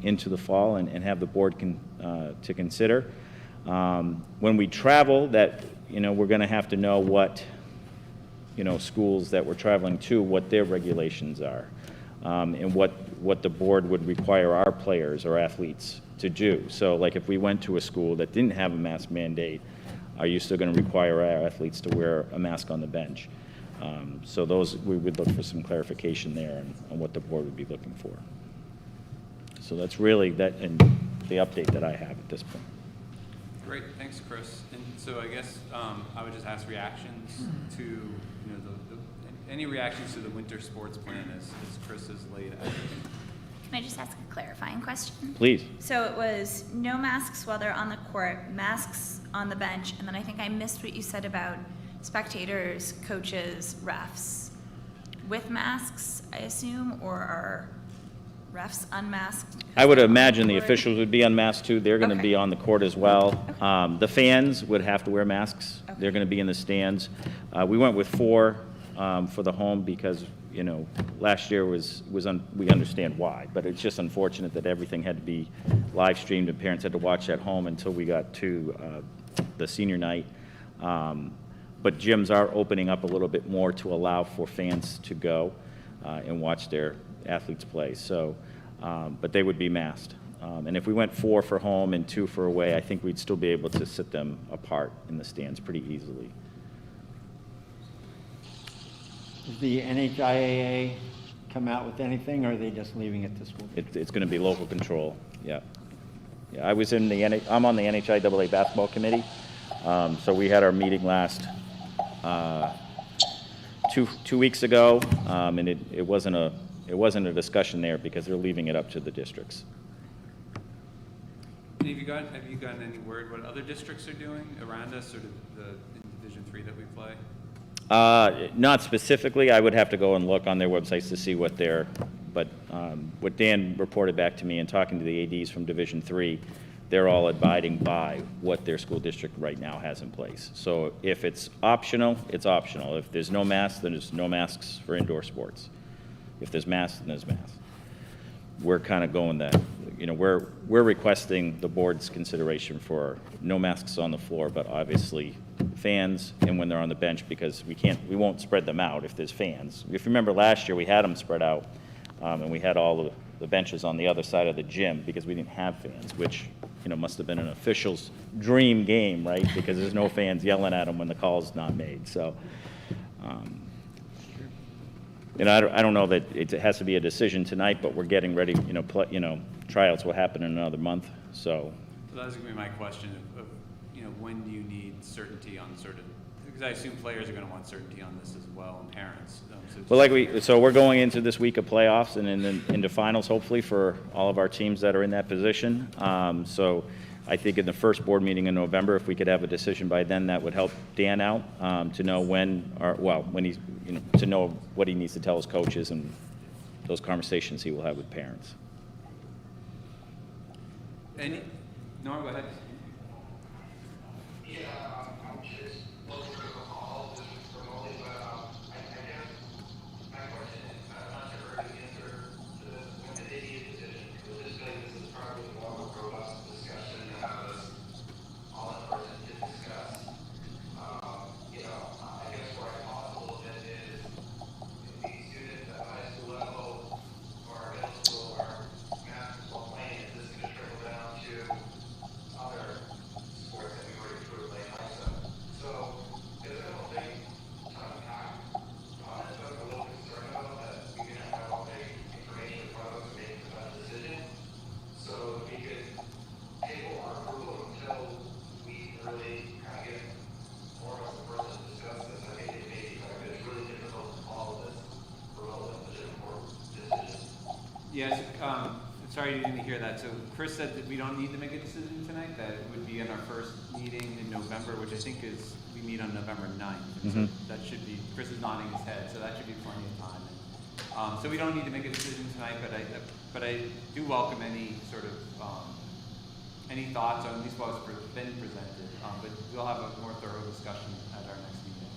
into the fall and have the board to consider. When we travel, that we're going to have to know what schools that we're traveling to, what their regulations are, and what the board would require our players or athletes to do. So, like if we went to a school that didn't have a mask mandate, are you still going to require our athletes to wear a mask on the bench? So we would look for some clarification there on what the board would be looking for. So that's really that and the update that I have at this point. Great, thanks, Chris. And so I guess I would just ask reactions to any reactions to the winter sports plan as Chris has laid out. Can I just ask a clarifying question? Please. So it was no masks while they're on the court, masks on the bench, and then I think I missed what you said about spectators, coaches, refs. With masks, I assume, or are refs unmasked? I would imagine the officials would be unmasked too. They're going to Okay. be on the court as well. Okay. The fans would have to wear masks. Okay. They're going to be in the stands. We went with 4 for the home because last year we understand why, but it's just unfortunate that everything had to be live streamed and parents had to watch at home until we got to the senior night. But gyms are opening up a little bit more to allow for fans to go and watch their athletes play. So, but they would be masked. And if we went 4 for home and 2 for away, I think we'd still be able to sit them apart in the stands pretty easily. Does the NHIAA come out with anything, or are they just leaving it to school? It's going to be local control. Yeah. I was I'm on the NHIAA basketball committee. So we had our meeting last 2 weeks ago, and it wasn't a discussion there because they're leaving it up to the districts. And have you gotten any word what other districts are doing around us, or in Division III that we play? Not specifically. I would have to go and look on their websites to see what but what Dan reported back to me and talking to the ADs from Division III, they're all abiding by what their school district right now has in place. So if it's optional, it's optional. If there's no masks, then there's no masks for indoor sports. If there's masks, then there's masks. We're kind of going that, we're requesting the board's consideration for no masks on the floor, but obviously fans and when they're on the bench, because we won't spread them out if there's fans. If you remember last year, we had them spread out, and we had all the benches on the other side of the gym because we didn't have fans, which must have been an official's dream game, right? Because there's no fans yelling at them when the call's not made. So, I don't know that it has to be a decision tonight, but we're getting ready. Tryouts will happen in another month. So that was going to be my question of when do you need certainty on because I assume players are going to want certainty on this as well, and parents. Well, we're going into this week of playoffs and into finals, hopefully, for all of our teams that are in that position. So I think in the first board meeting in November, if we could have a decision by then, that would help Dan out to know when he's, to know what he needs to tell his coaches and those conversations he will have with parents. Any, Nora, go ahead. Yeah, I'm just looking for all this remotely, but I guess my question is, I'm not sure the answer to this. When did they make a decision? Because this is probably more of a robust discussion than I was all in person to discuss. You know, I guess where I pause a little bit is if these students at high school level or middle school are basketball playing, is this going to trickle down to other sports that we already approved, like ISO? So, there's a whole thing, honest, but I'm a little concerned about that. We can have all the information in front of us to make the best decision. So, if we could table our approval until we really kind of get more of a person to discuss this, I think it may be, it's really difficult to follow this for all the important decisions. Yes, sorry you didn't hear that. So Chris said that we don't need to make a decision tonight, that it would be in our first meeting in November, which I think is, we meet on November 9th. And so that should be, Chris is nodding his head, so that should be plenty of time. So we don't need to make a decision tonight, but I do welcome any sort of, any thoughts on at least what's been presented. But we'll have a more thorough discussion at our next meeting.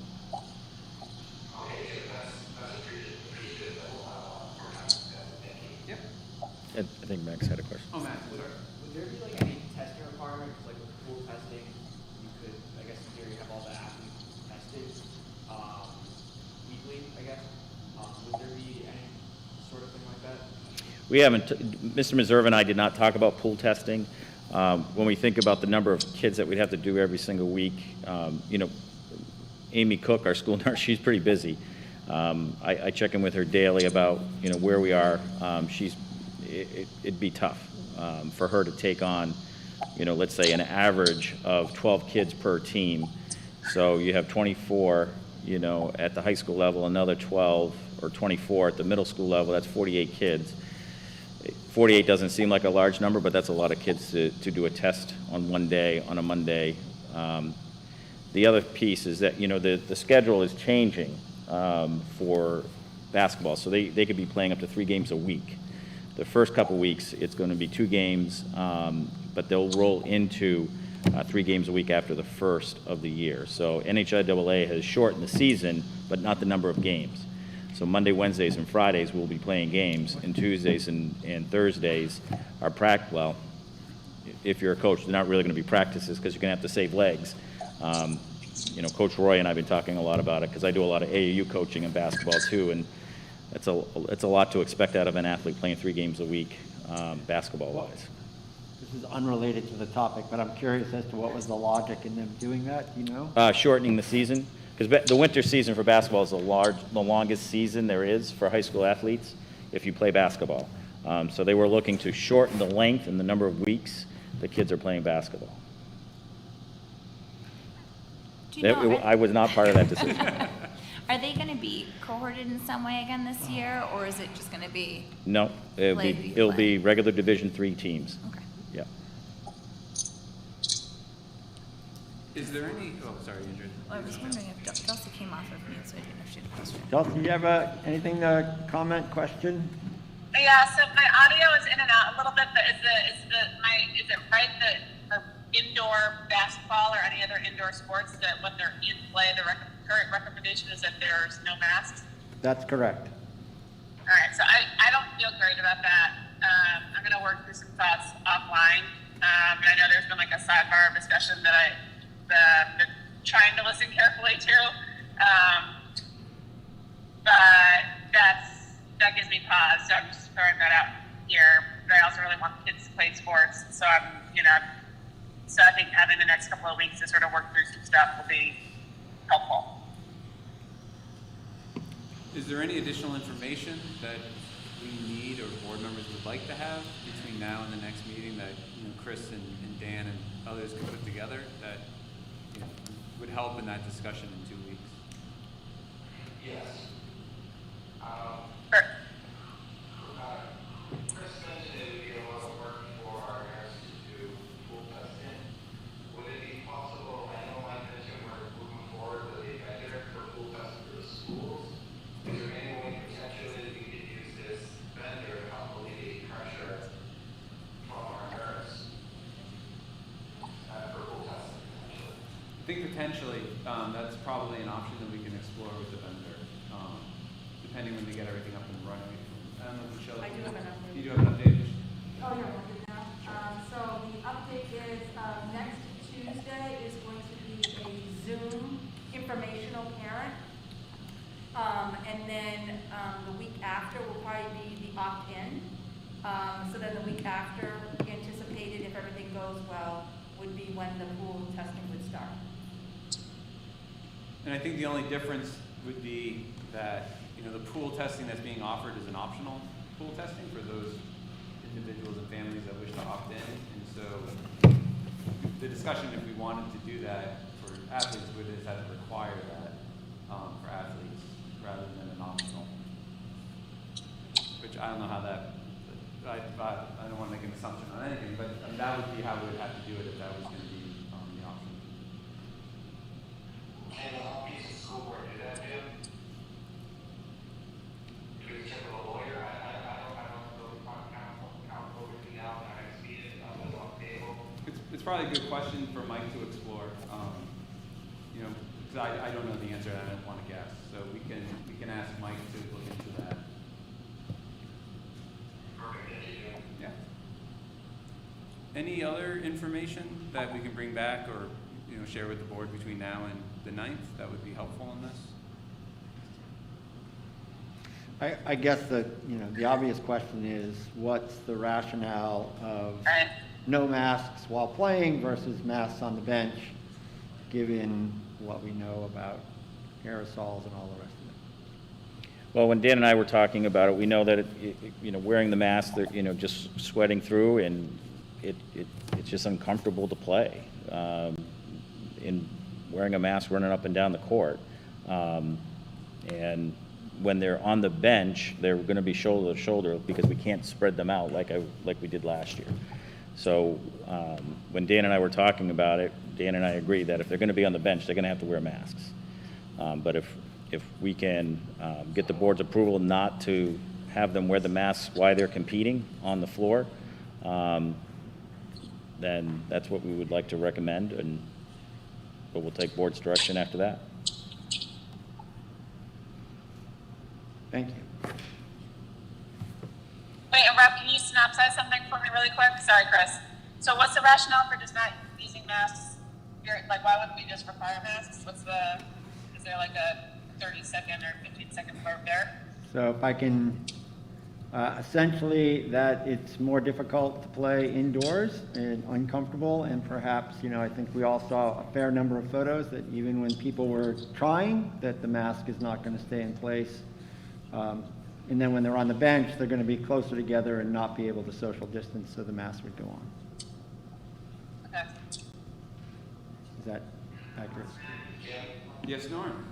Okay, that's appreciated. That will have more time. Thank you. Yep. I think Max had a question. Oh, Matt, sorry. Would there be like any testing requirements, like with pool testing? You could, I guess in theory, have all the athletes tested weekly, I guess. Would there be any sort of thing like that? We haven't, Mr. Meserve and I did not talk about pool testing. When we think about the number of kids that we'd have to do every single week, you know, Amy Cook, our school nurse, she's pretty busy. I check in with her daily about, you know, where we are. It'd be tough for her to take on, you know, let's say an average of 12 kids per team. So you have 24, you know, at the high school level, another 12 or 24 at the middle school level. That's 48 kids. 48 doesn't seem like a large number, but that's a lot of kids to do a test on one day, on a Monday. The other piece is that, you know, the schedule is changing for basketball. So they could be playing up to 3 games a week. The first couple weeks, it's going to be 2 games, but they'll roll into 3 games a week after the first of the year. So NHIAA has shortened the season, but not the number of games. So Monday, Wednesdays, and Fridays we'll be playing games, and Tuesdays and Thursdays are well, if you're a coach, they're not really going to be practices because you're going to have to save legs. You know, Coach Roy and I have been talking a lot about it because I do a lot of AAU coaching in basketball too, and it's a lot to expect out of an athlete playing 3 games a week, basketball-wise. This is unrelated to the topic, but I'm curious as to what was the logic in them doing that, do you know? Shortening the season, because the winter season for basketball is the longest season there is for high school athletes if you play basketball. So they were looking to shorten the length and the number of weeks the kids are playing basketball. Do you know, I was not part of that decision. are they going to be cohorted in some way again this year, or is it just going to be? No, it'll be regular Division III teams. Okay. Yeah. Is there any, oh, sorry, Andrew. Well, I was wondering if Dulcie came off of mute, so I didn't know if she had a question. Dulcie, do you have anything to comment, question? Yeah, so my audio is in and out a little bit, but is it right that for indoor basketball or any other indoor sports that when they're in play, the current recommendation is that there's no masks? That's correct. All right, so I don't feel great about that. I'm going to work through some thoughts offline. And I know there's been like a sidebar discussion that I've been trying to listen carefully to. But that gives me pause, so I'm just throwing that out here. But I also really want kids to play sports, so so I think having the next couple of weeks to sort of work through some stuff will be helpful. Is there any additional information that we need or board members would like to have between now and the next meeting that, you know, Chris and Dan and others could put together that, you know, would help in that discussion in 2 weeks? Yes. Sure. Chris mentioned it would be a lot of work for our nurses to do pool testing. Would it be possible, I know I mentioned we're moving forward with a vendor for pool testing for the schools. Is there any way potentially we could use this potentially, that's probably an option that we can explore with the vendor, depending when they get everything up and running. I don't know, Michelle. I do have an update. You do have an update? Oh, yeah, we'll do now. So the update is, next Tuesday is going to be a Zoom informational parent. And then, the week after will probably be the opt-in. So then the week after, anticipated, if everything goes well, would be when the pool testing would start. And I think the only difference would be that, the pool testing that's being offered is an optional pool testing for those individuals and families that wish to opt in. And so the discussion, if we wanted to do that for athletes, would is that it require that for athletes rather than an optional. Which I don't know how that, I don't want to make an assumption on anything, but that would be how we would have to do it if that was going to be the option. Can the Hopkinton School Board do that, Jim? Do we check with a lawyer? I don't know counsel would be out and I see it on the table. It's probably a good question for Mike to explore. Because I don't know the answer and I don't want to guess. So we can ask Mike to look into that. Yeah. Any other information that we can bring back or share with the board between now and the 9th that would be helpful in this? I guess the obvious question is, what's the rationale of no masks while playing versus masks on the bench, given what we know about aerosols and all the rest of it? Well, when Dan and I were talking about it, we know that wearing the mask, just sweating through, and it's just uncomfortable to play. In wearing a mask, running up and down the court, and when they're on the bench, they're going to be shoulder to shoulder because we can't spread them out like we did last year. So when Dan and I were talking about it, Dan and I agreed that if they're going to be on the bench, they're going to have to wear masks. But if we can get the board's approval not to have them wear the masks while they're competing on the floor, then that's what we would like to recommend, but we'll take board's direction after that. Thank you. Wait, and Rob, can you synopsize something for me really quick? Sorry, Chris. So what's the rationale for just not using masks? Why wouldn't we just require masks? Is there like a 30-second or 15-second blurb there? So if I can, essentially that it's more difficult to play indoors and uncomfortable, and perhaps, I think we all saw a fair number of photos that even when people were trying, that the mask is not going to stay in place. And then when they're on the bench, they're going to be closer together and not be able to social distance, so the mask would go on. Okay. Is that accurate? Yes, Norm.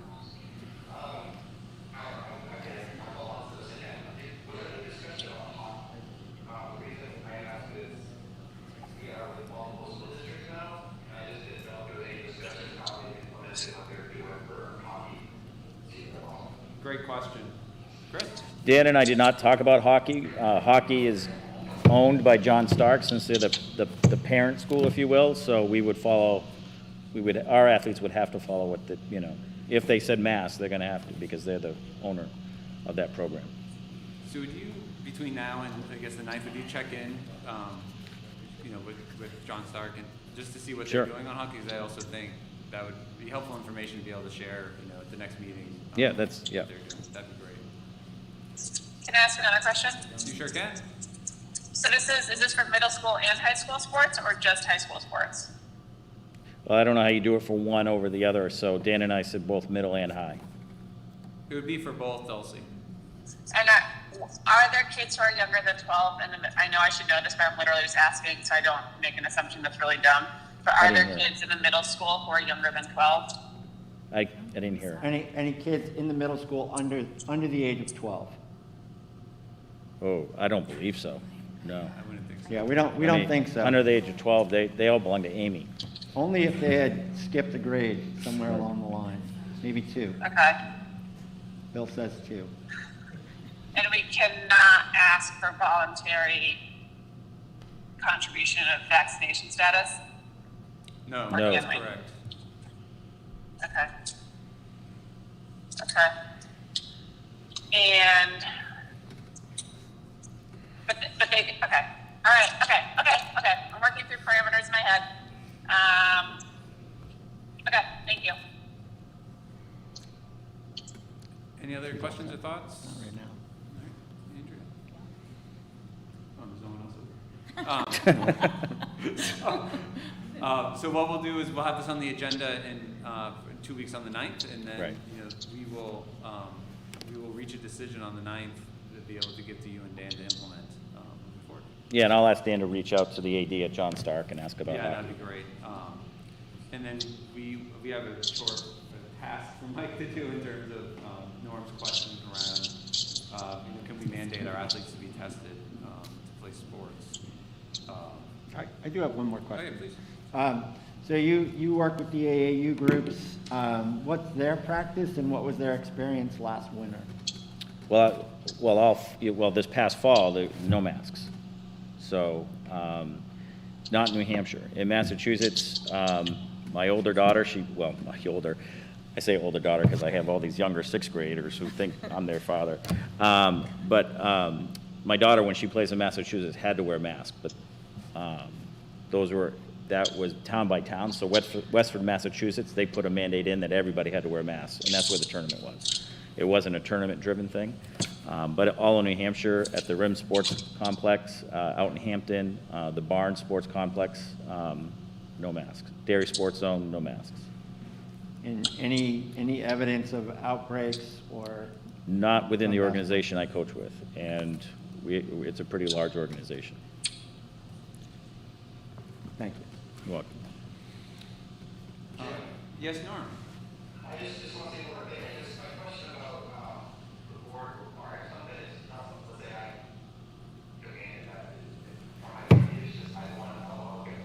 Great question. Chris? Dan and I did not talk about hockey. Hockey is owned by John Stark, since they're the parent school, if you will. So our athletes would have to follow what if they said mask, they're going to have to, because they're the owner of that program. So would you, between now and I guess the 9th, would you check in, with John Stark and just to see what Sure. they're doing on hockey? Because I also think that would be helpful information to be able to share, at the next meeting. Yeah, what that's they're doing. That'd be great. Can I ask another question? You sure can. So is this for middle school and high school sports or just high school sports? Well, I don't know how you do it for one over the other, so Dan and I said both middle and high. It would be for both, Dulcie. And are there kids who are younger than 12? And I know I should know this, but I'm literally just asking so I don't make an assumption that's really dumb. But are there kids in the middle school who are younger than 12? I didn't hear. Any kids in the middle school under the age of 12? Oh, I don't believe so. No. I wouldn't think so. Yeah, we don't think so. Under the age of 12, they all belong to Amy. Only if they had skipped a grade somewhere along the line, maybe 2. Okay. Bill says 2. And we cannot ask for voluntary contribution of vaccination status? No, No. that's correct. Okay. Okay. And, but they, okay. All right, okay. I'm working through parameters in my head. Okay, thank you. Any other questions or thoughts? Not right now. All right, Andrea? Oh, there's no one else over. So what we'll do is we'll have this on the agenda in 2 weeks on the 9th, and then Right. we will reach a decision on the 9th to be able to give to you and Dan to implement moving forward. Yeah, and I'll ask Dan to reach out to the AD at John Stark and ask about Yeah, that. that'd be great. And then we have a short task for Mike to do in terms of Norm's question around, can we mandate our athletes to be tested to play sports? I do have one more Oh, question. yeah, please. So you work with the AAU groups. What's their practice and what was their experience last winter? Well, this past fall, no masks. So, not in New Hampshire. In Massachusetts, my older daughter, I say older daughter because I have all these younger sixth graders who think I'm their father. But my daughter, when she plays in Massachusetts, had to wear a mask. But that was town by town. So Westford, Massachusetts, they put a mandate in that everybody had to wear masks, and that's where the tournament was. It wasn't a tournament-driven thing. But all in New Hampshire, at the Rim Sports Complex, out in Hampton, the Barn Sports Complex, no masks. Dairy Sports Zone, no masks. And any evidence of outbreaks or? Not within the organization I coach with, and it's a pretty large organization. Thank you. You're welcome. Yes, Norm? I just want to say one thing. My question about the board requiring something is not something that I demanded that it's just I want to know what we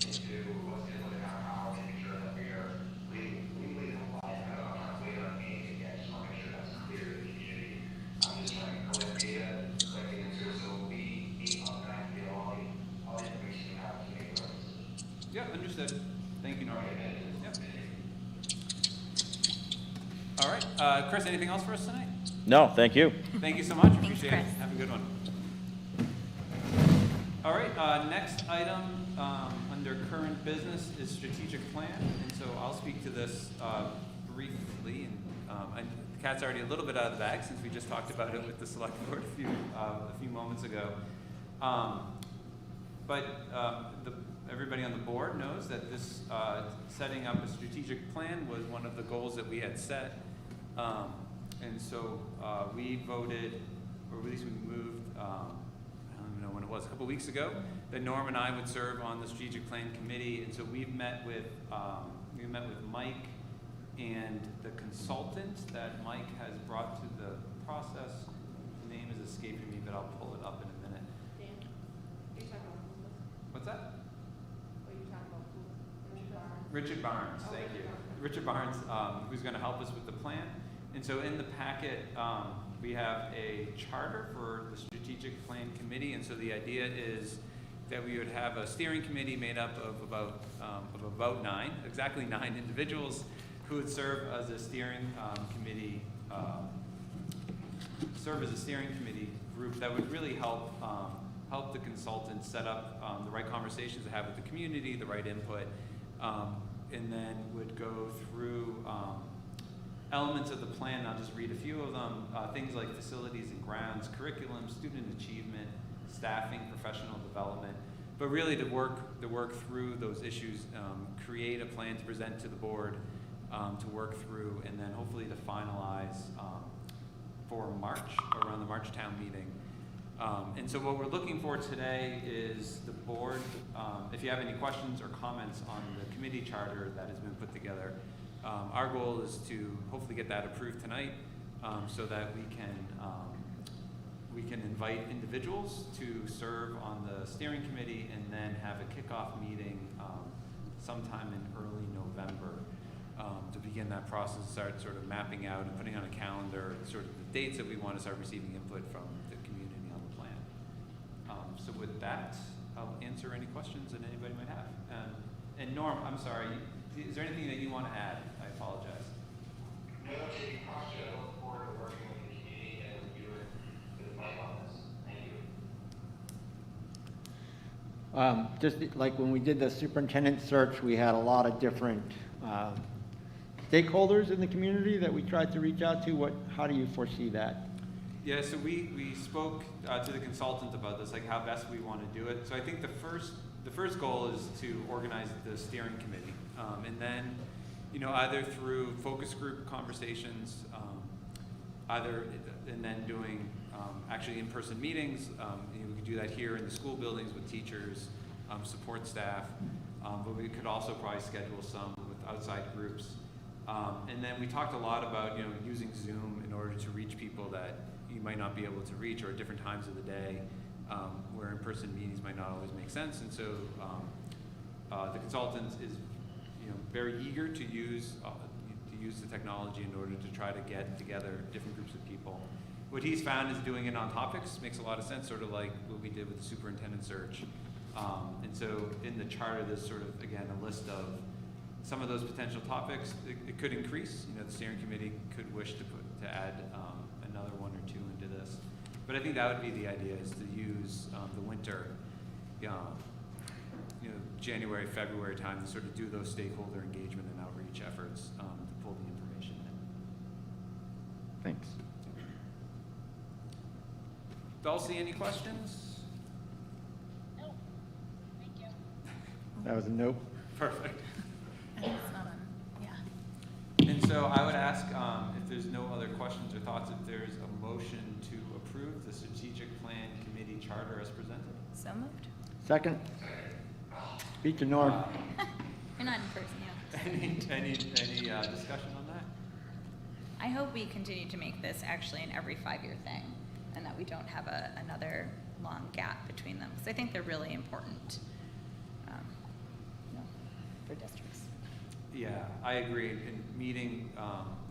can do, what's in the how, making sure that we are legally compliant. I don't want to wait on anything yet. I just want to make sure that's clear to the community. I'm just trying to collect data, collect answers, so we meet on that, get all the information we have to make the right decision. Yeah, understood. Thank you, Norm. Yep. All right, Chris, anything else for us tonight? No, thank you. Thank you so much. Thanks, Appreciate it. Chris. Have a good one. All right, next item under current business is strategic plan, and so I'll speak to this briefly. And the cat's already a little bit out of the bag since we just talked about it with the select board a few moments ago. Everybody on the board knows that this setting up a strategic plan was one of the goals that we had set. And so we voted, or at least we moved, I don't even know when it was, a couple weeks ago, that Norm and I would serve on the strategic plan committee. And so we've met with Mike and the consultant that Mike has brought to the process. The name is escaping me, but I'll pull it up in a minute. Dan, are you talking about who's What's that? Are you talking about who? Richard Barnes, thank you. Richard Barnes, who's going to help us with the plan. And so in the packet, we have a charter for the strategic plan committee. And so the idea is that we would have a steering committee made up of about exactly nine individuals who would serve as a steering committee group that would really help the consultants set up the right conversations to have with the community, the right input, and then would go through elements of the plan. I'll just read a few of them. Things like facilities and grounds, curriculum, student achievement, staffing, professional development, but really to work through those issues, create a plan to present to the board, to work through, and then hopefully to finalize for March, around the March town meeting. And so what we're looking for today is the board, if you have any questions or comments on the committee charter that has been put together, our goal is to hopefully get that approved tonight, so that we can invite individuals to serve on the steering committee and then have a kickoff meeting sometime in early November to begin that process, start sort of mapping out and putting on a calendar sort of the dates that we want to start receiving input from the community on the plan. So with that, I'll answer any questions that anybody might have. And Norm, I'm sorry, is there anything that you want to add? I apologize. Just like when we did the superintendent search, we had a lot of different stakeholders in the community that we tried to reach out to. How do you foresee that? Yeah, so we spoke to the consultant about this, like how best we want to do it. So I think the first goal is to organize the steering committee, and then, either through focus group conversations, and then doing actually in-person meetings. We could do that here in the school buildings with teachers, support staff, but we could also probably schedule some with outside groups. And then we talked a lot about using Zoom in order to reach people that you might not be able to reach, or at different times of the day, where in-person meetings might not always make sense. And so the consultant is very eager to use the technology in order to try to get together different groups of people. What he's found is doing it on topics makes a lot of sense, sort of like what we did with the superintendent search. And so in the charter, there's sort of, again, a list of some of those potential topics. It could increase. The steering committee could wish to add another one or two into this. But I think that would be the idea, is to use the winter, January, February time to sort of do those stakeholder engagement and outreach efforts to pull the information in. Thanks. Dulcie, any questions? No, thank you. That was a nope. Perfect. I think it's not on, yeah. And so I would ask if there's no other questions or thoughts, if there's a motion to approve the strategic plan committee charter as presented. So moved. Second. Speak to Norm. You're not in person, yeah. Any discussion on that? I hope we continue to make this actually an every 5-year thing, and that we don't have another long gap between them, because I think they're really important for districts. Yeah, I agree. In meeting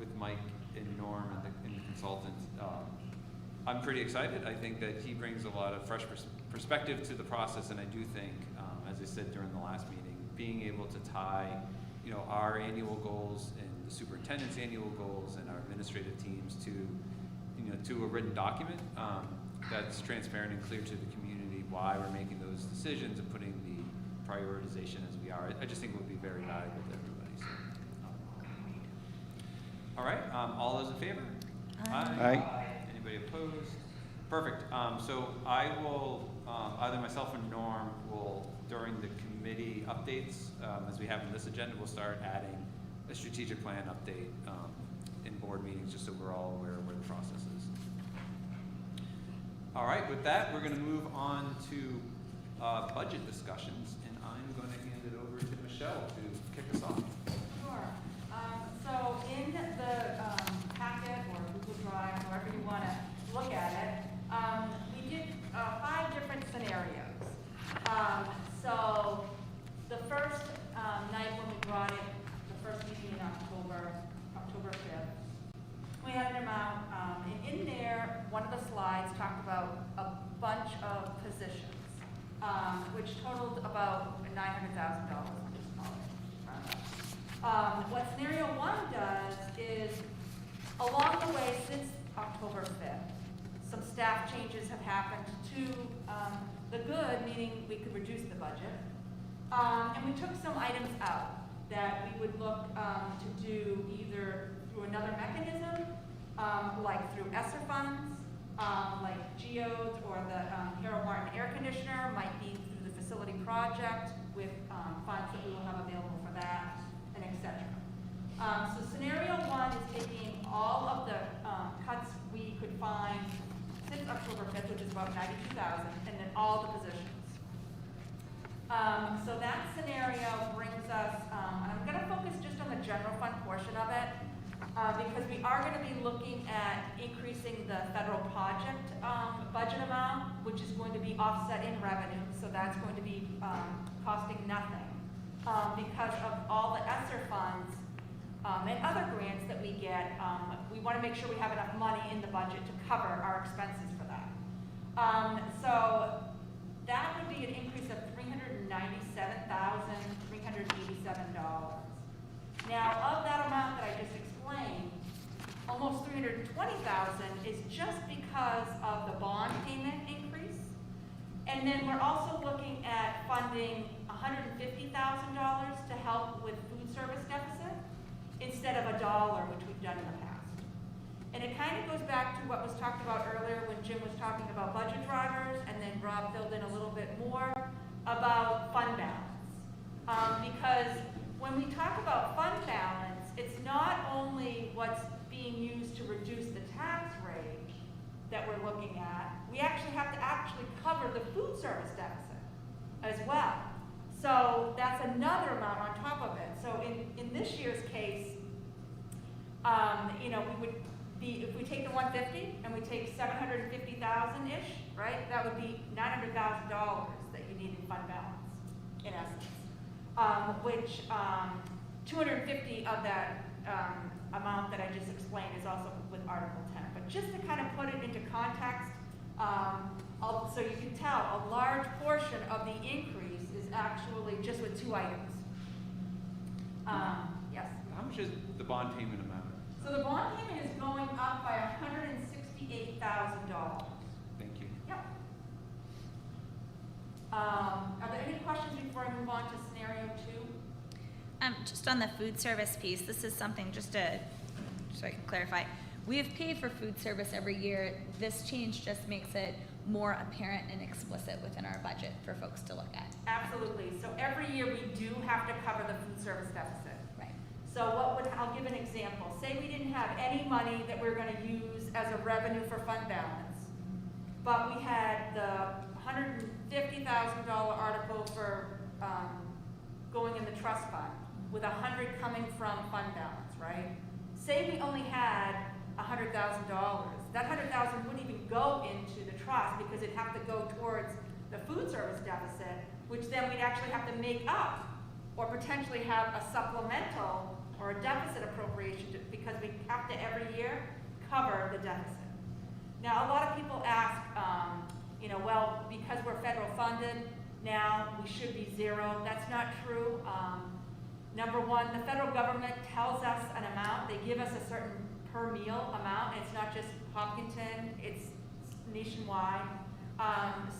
with Mike and Norm and the consultant, I'm pretty excited. I think that he brings a lot of fresh perspective to the process, and I do think, as I said during the last meeting, being able to tie, our annual goals and the superintendent's annual goals and our administrative teams to a written document that's transparent and clear to the community why we're making those decisions and putting the prioritization as we are. I just think it would be very valuable to everybody. So, all right, all those in favor? Aye. Anybody opposed? Perfect. So I will, either myself or Norm will, during the committee updates, as we have in this agenda, we'll start adding a strategic plan update in board meetings, just so we're all aware of where the process is. All right, with that, we're going to move on to budget discussions, and I'm going to hand it over to Michelle to kick us off. Sure. So in the packet or Google Drive, however you want to look at it, we did 5 different scenarios. So the first night when we brought it, the first meeting in October 5th, we had an amount, and in there, one of the slides talked about a bunch of positions, which totaled about $900,000, I'll just call it. What scenario 1 does is, along the way since October 5th, some staff changes have happened to the good, meaning we could reduce the budget. And we took some items out that we would look to do either through another mechanism, like through ESSER funds, like geodes, or the Harold Martin air conditioner, might be through the facility project with funds that we will have available for that, and etc. So scenario 1 is taking all of the cuts we could find since October 5th, which is about 92,000, and then all the positions. So that scenario brings us, and I'm going to focus just on the general fund portion of it, because we are going to be looking at increasing the federal project budget amount, which is going to be offset in revenue, so that's going to be costing nothing. Because of all the ESSER funds and other grants that we get, we want to make sure we have enough money in the budget to cover our expenses for that. So that would be an increase of $397,387. Now, of that amount that I just explained, almost $320,000 is just because of the bond payment increase. And then we're also looking at funding $150,000 to help with food service deficit instead of $1, which we've done in the past. And it kind of goes back to what was talked about earlier when Jim was talking about budget drivers, and then Rob filled in a little bit more about fund balance. Because when we talk about fund balance, it's not only what's being used to reduce the tax rate that we're looking at, we actually have to actually cover the food service deficit as well. So that's another amount on top of it. So in this year's case, you know, we would be, if we take the 150 and we take 750,000-ish, right, that would be $900,000 that you need in fund balance, in essence. Which 250 of that amount that I just explained is also with Article 10. But just to kind of put it into context, so you can tell, a large portion of the increase is actually just with two items. Yes? How much is the bond payment amount? So the bond payment is going up by $168,000. Thank you. Yep. Are there any questions before I move on to scenario 2? Just on the food service piece, this is something just so I can clarify. We have paid for food service every year. This change just makes it more apparent and explicit within our budget for folks to look at. Absolutely. So every year we do have to cover the food service deficit. Right. So I'll give an example. Say we didn't have any money that we're going to use as a revenue for fund balance, but we had the $150,000 article for going in the trust fund with $100 coming from fund balance, right? Say we only had $100,000. That $100,000 wouldn't even go into the trust because it'd have to go towards the food service deficit, which then we'd actually have to make up or potentially have a supplemental or a deficit appropriation because we have to every year cover the deficit. Now, a lot of people ask, you know, well, because we're federal funded, now we should be zero. That's not true. Number one, the federal government tells us an amount. They give us a certain per meal amount. It's not just Hopkinton, it's nationwide.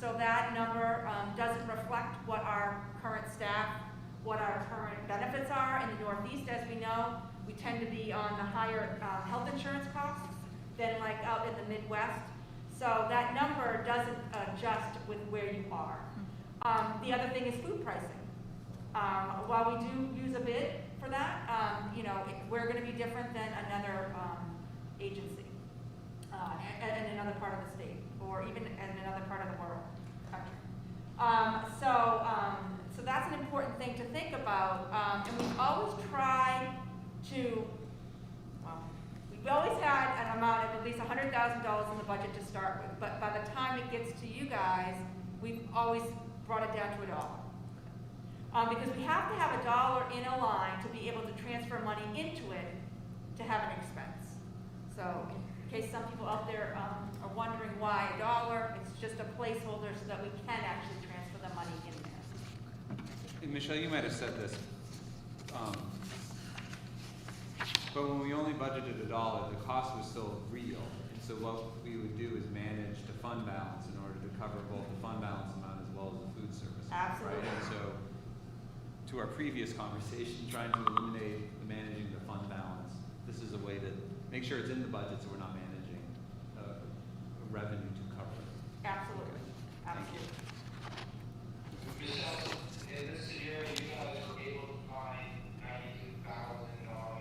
So that number doesn't reflect what our current staff, what our current benefits are. In the Northeast, as we know, we tend to be on the higher health insurance costs than like out in the Midwest. So that number doesn't adjust with where you are. The other thing is food pricing. While we do use a bid for that, you know, we're going to be different than another agency in another part of the state or even in another part of the world, country. So that's an important thing to think about. And we've always tried to, we've always had an amount of at least $100,000 in the budget to start with. But by the time it gets to you guys, we've always brought it down to $1. Because we have to have $1 in a line to be able to transfer money into it to have an expense. So in case some people out there are wondering why $1, it's just a placeholder so that we can actually transfer the money in there. And Michelle, you might have said this, but when we only budgeted $1, the cost was still real. And so what we would do is manage the fund balance in order to cover both the fund balance amount as well as the food service. Absolutely. Right? And so to our previous conversation, trying to eliminate the managing the fund balance, this is a way to make sure it's in the budget so we're not managing revenue to cover it. Absolutely. Absolutely. Michelle, in this scenario, you guys were able to find $92,000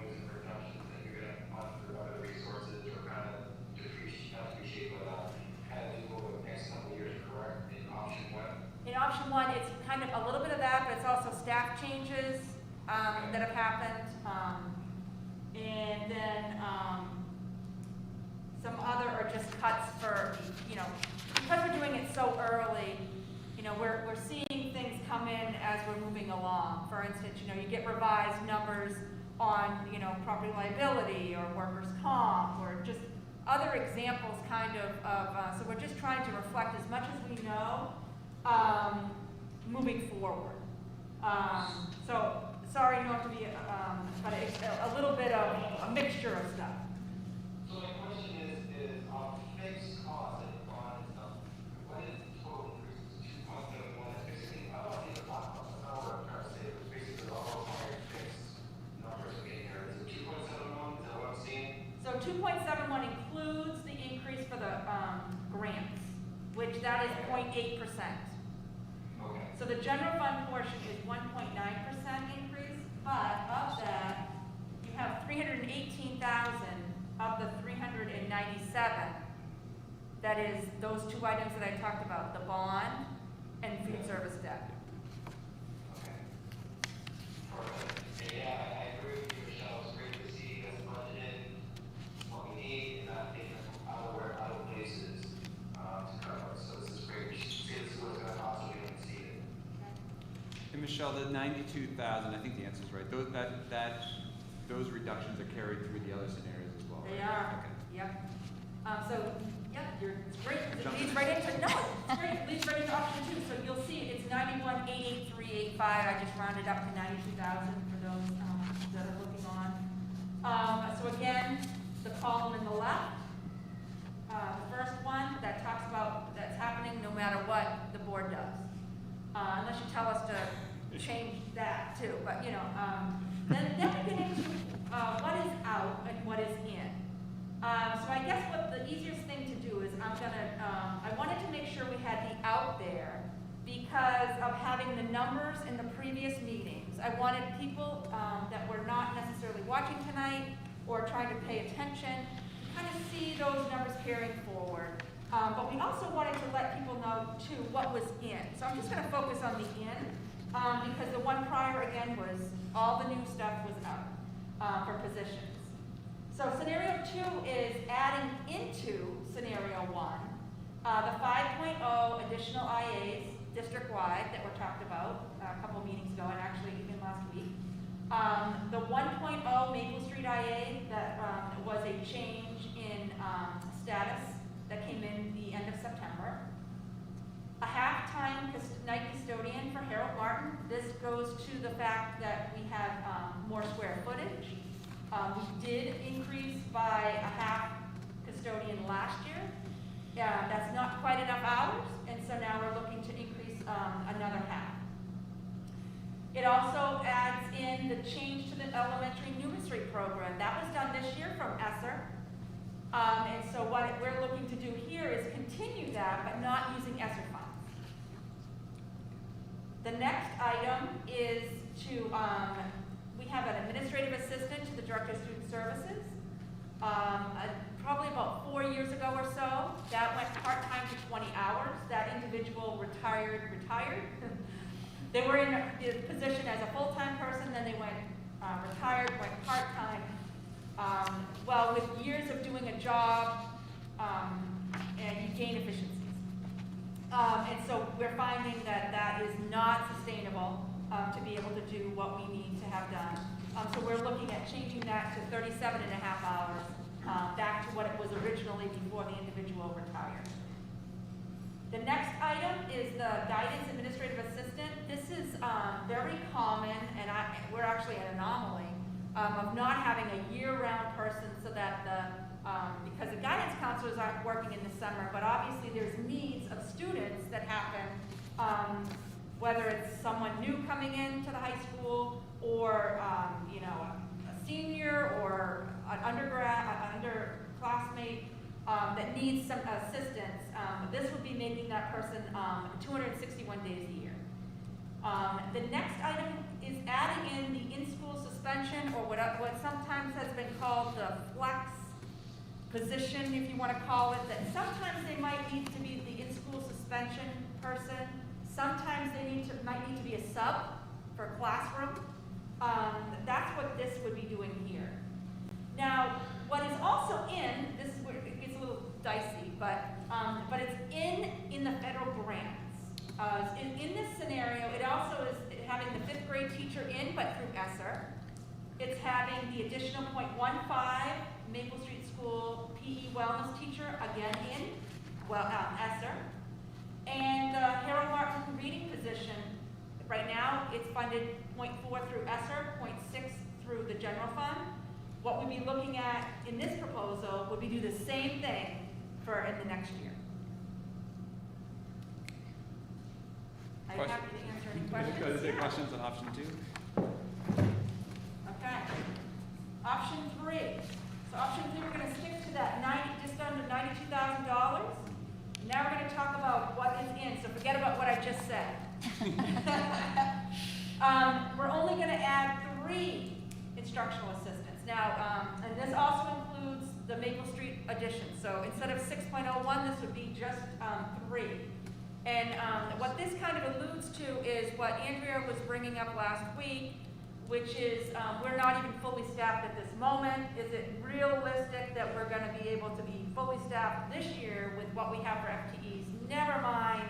in reductions that you're going to fund through other resources or kind of depreciate without having to go over the next couple of years, correct? In option 1? In option 1, it's kind of a little bit of that, but it's also staff changes that have happened. And then some other are just cuts for, you know, because we're doing it so early, you know, we're seeing things come in as we're moving along. For instance, you know, you get revised numbers on, you know, property liability or workers' comp or just other examples kind of so we're just trying to reflect as much as we know moving forward. So sorry not to be, but it's a little bit of a mixture of stuff. So my question is on fixed costs and bond and stuff, what is the total increase? 2.71, that's basically, I don't think a lot So 2.71 includes the increase for the grants, which that is 0.8%. Okay. So the general fund portion is 1.9% increase, but of that, you have 318,000 of the 397. That is those two items that I talked about, the bond and food service debt. Okay. Perfect. And yeah, I agree with you, Michelle. It's great to see us budgeted what we need and not taking out of places to cover it. So this is great. We should see this is what's going to cost. We haven't seen it. And Michelle, the 92,000, I think the answer is right. Those reductions are carried through the other scenarios as well. They right? are, Okay. yep. It's great, it leads right into, no, it's great, it leads right into option 2, so you'll see it's 91,88385, I just rounded up to 92,000 for those that are looking on. So again, the column in the left, the first one that talks about that's happening no matter what the board does. Unless you tell us to change that too, but you know, then we get into what is out and what is in. So I guess what the easiest thing to do is I wanted to make sure we had the out there because of having the numbers in the previous meetings. I wanted people that were not necessarily watching tonight or trying to pay attention to kind of see those numbers carrying forward. But we also wanted to let people know too what was in. So I'm just going to focus on the in because the one prior again was all the new stuff was out for positions. So scenario 2 is adding into scenario 1, the 5.0 additional IAs district-wide that were talked about a couple meetings ago and actually even last week. The 1.0 Maple Street IA that was a change in status that came in the end of September. A half-time night custodian for Harold Martin. This goes to the fact that we have more square footage. We did increase by a half custodian last year. That's not quite enough hours, and so now we're looking to increase another half. It also adds in the change to the elementary numeracy program. That was done this year from ESSER. And so what we're looking to do here is continue that, but not using ESSER funds. The next item is to, we have an administrative assistant to the Director of Student Services. Probably about 4 years ago or so, that went part-time to 20 hours. That individual retired. They were in the position as a full-time person, then they went retired, went part-time. Well, with years of doing a job, and you gain efficiencies. And so we're finding that that is not sustainable to be able to do what we need to have done. So we're looking at changing that to 37.5 hours, back to what it was originally before the individual retired. The next item is the guidance administrative assistant. This is very common, and we're actually an anomaly of not having a year-round person so that because the guidance counselors aren't working in the summer, but obviously there's needs of students that happen, whether it's someone new coming into the high school or you know, a senior or an underclassmate that needs some assistance. This would be making that person 261 days a year. The next item is adding in the in-school suspension, or what sometimes has been called the flex position, if you want to call it, that sometimes they might need to be the in-school suspension person. Sometimes they might need to be a sub for a classroom. That's what this would be doing here. Now, what is also in, this is where it gets a little dicey, but it's in the federal grants. In this scenario, it also is having the 5th grade teacher in, but through ESSER. It's having the additional 0.15 Maple Street School PE wellness teacher, again in ESSER. And the Harold Martin reading position, right now it's funded 0.4 through ESSER, 0.6 through the general fund. What we'd be looking at in this proposal would be do the same thing for in the next year. I'm happy to answer any questions. Go to take questions on option 2. Okay. Option 3. So option 3, we're going to instructional assistants. Now, and this also includes the Maple Street addition. So instead of 6.01, this would be just 3. And what this kind of alludes to is what Andrea was bringing up last week, which is we're not even fully staffed at this moment. Is it realistic that we're going to be able to be fully staffed this year with what we have for FTEs? Never mind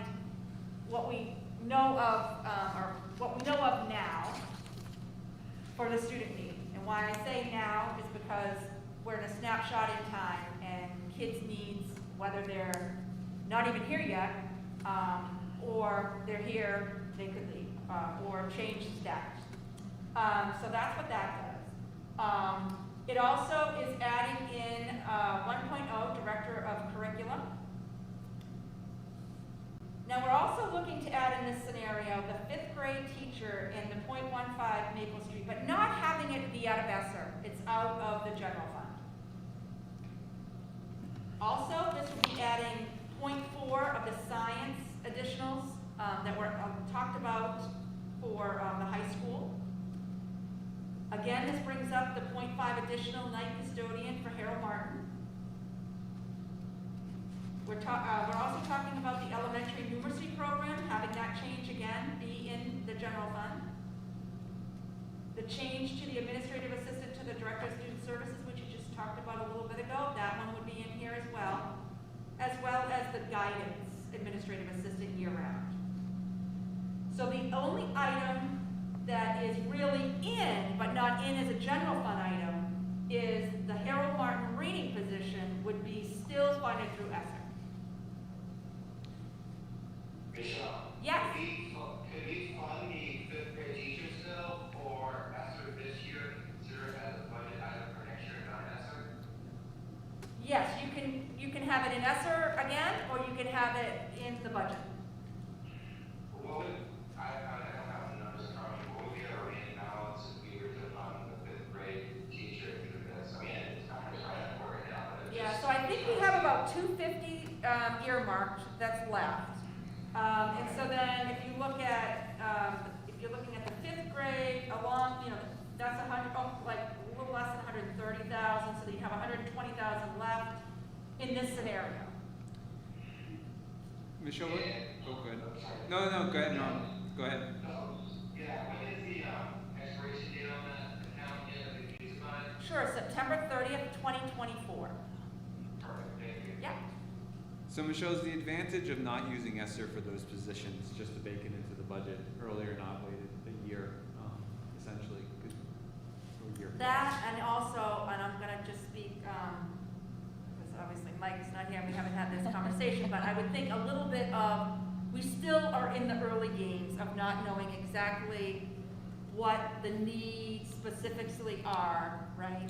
what we know of, or what we know of now for the student need. And why I say now is because we're in a snapshot in time, and kids' needs, whether they're not even here yet, or they're here, they could leave, or change status. So that's what that does. It also is adding in 1.0, Director of Curriculum. Now we're also looking to add in this scenario the 5th grade teacher in the .15 Maple Street, but not having it be out of ESSER. It's out of the general fund. Also, this will be adding .4 of the science additionals that were talked about for the high school. Again, this brings up the .5 additional night custodian for Harold Martin. We're also talking about the elementary numeracy program, having that change again be in the general fund. The change to the administrative assistant to the director of student services, which you just talked about a little bit ago, that one would be in here as well as the guidance administrative assistant year-round. So the only item that is really in, but not in as a general fund item, is the Harold Martin reading position would be still funded through ESSER. Michelle? Yes? Could we fund the 5th grade teacher still for ESSER this year and consider it as a budget item for next year, not ESSER? Yes, you can have it in ESSER again, or you can have it in the budget. What would, I don't have the numbers in front of me, what would be our remaining balance if we were to fund the 5th grade teacher through this? I mean, it's not much right for it now, but it's Yeah, just. so I think we have about 250 earmarked that's left. And so then if you look at, if you're looking at the 5th grade along, that's like a little less than 130,000, so you have 120,000 left in this scenario. Michelle, what? Oh, go ahead. No, go ahead, Norm. Go ahead. Yeah, when is the expiration date on that account again that we use by? Sure, September 30th, 2024. Perfect, thank you. Yeah. So Michelle's the advantage of not using ESSER for those positions, just to bake it into the budget earlier, not waited a year, essentially. A year. That, and also, and I'm gonna just speak, because obviously Mike's not here, and we haven't had this conversation, but I would think a little bit of, we still are in the early games of not knowing exactly what the needs specifically are, right?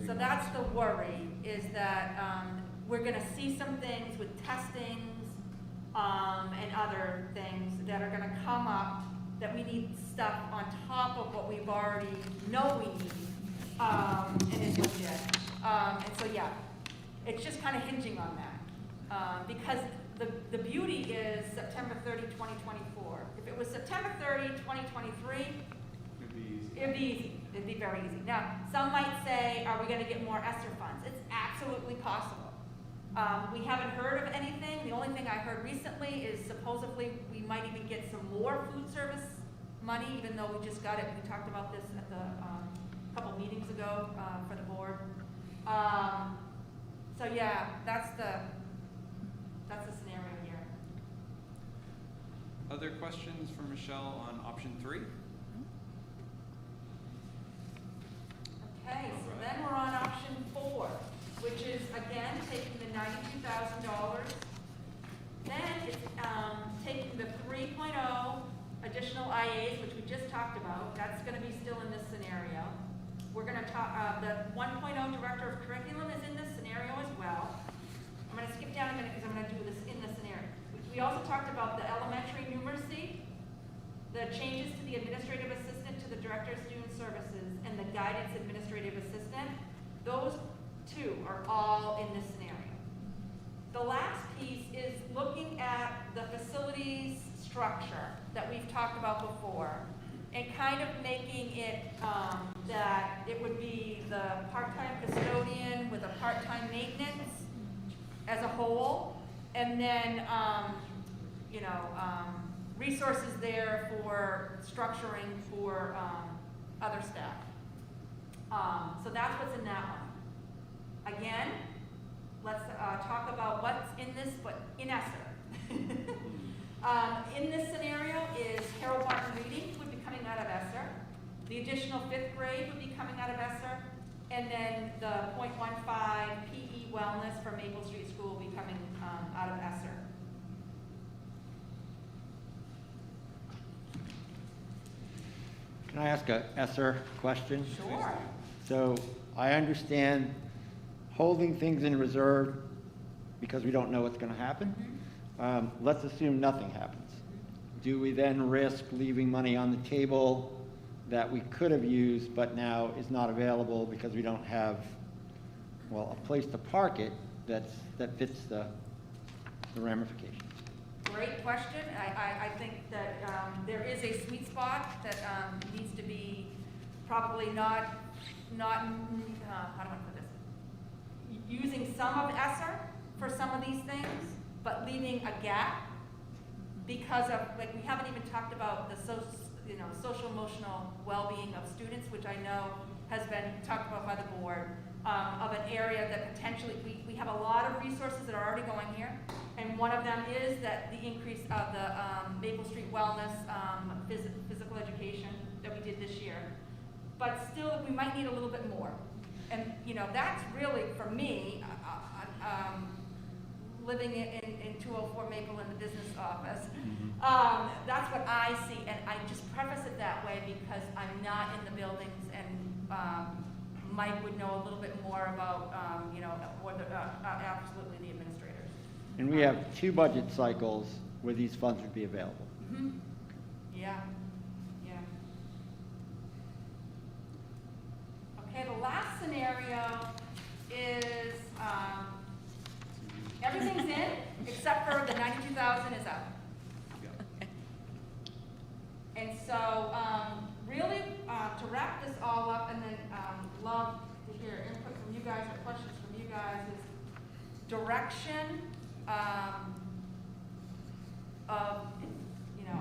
So that's the worry, is that we're gonna see some things with testings and other things that are gonna come up that we need stuff on top of what we've already know we need, and it's legit. And so, yeah, it's just kind of hinging on that. Because the beauty is September 30, 2024. If it was September 30, 2023, It'd be easy. it'd be easy. It'd be very easy. Now, some might say, are we gonna get more ESSER funds? It's absolutely possible. We haven't heard of anything. The only thing I heard recently is supposedly we might even get some more food service money, even though we just got it. We talked about this at the couple meetings ago for the board. So yeah, that's the scenario here. Other questions for Michelle on option 3? Okay, so then we're on option 4, which is again taking the $92,000. Then it's taking the 3.0 additional IAs, which we just talked about. That's going to be still in this scenario. We're going to talk, the 1.0 director of curriculum is in this scenario as well. I'm going to skip down a minute because I'm going to do this in this scenario. We also talked about the elementary numeracy, the changes to the administrative assistant to the director of student services, and the guidance administrative assistant. Those two are all in this scenario. The last piece is looking at the facilities structure that we've talked about before and kind of making it that it would be the part-time custodian with a part-time maintenance as a whole, and then, resources there for structuring for, other staff. So that's what's in that one. Again, let's, talk about what's in this, but in ESSER. In this scenario is Harold Martin reading would be coming out of ESSER. The additional 5th grade would be coming out of ESSER. And then the .15 PE wellness for Maple Street School will be coming out of ESSER. Can I ask a ESSER question? Sure. So I understand holding things in reserve because we don't know what's going to happen. Let's assume nothing happens. Do we then risk leaving money on the table that we could have used but now is not available because we don't have, well, a place to park it that fits the ramifications? Great question. I think that there is a sweet spot that needs to be probably not how do I put this? Using some of ESSER for some of these things, but leaving a gap because of, like, we haven't even talked about the social emotional well-being of students, which I know has been talked about by the board, of an area that potentially, we have a lot of resources that are already going here, and one of them is that the increase of the Maple Street Wellness physical education that we did this year. But still, we might need a little bit more. And, that's really, for me, living in 204 Maple in the business office, that's what I see. And I just preface it that way because I'm not in the buildings, and Mike would know a little bit more about, absolutely the administrators. And we have 2 budget cycles where these funds would be available. Mm-hmm. Yeah. Okay, the last scenario is everything's in except for the 92,000 is out. And so, really, to wrap this all up, and then love to hear input from you guys or questions from you guys, is direction of,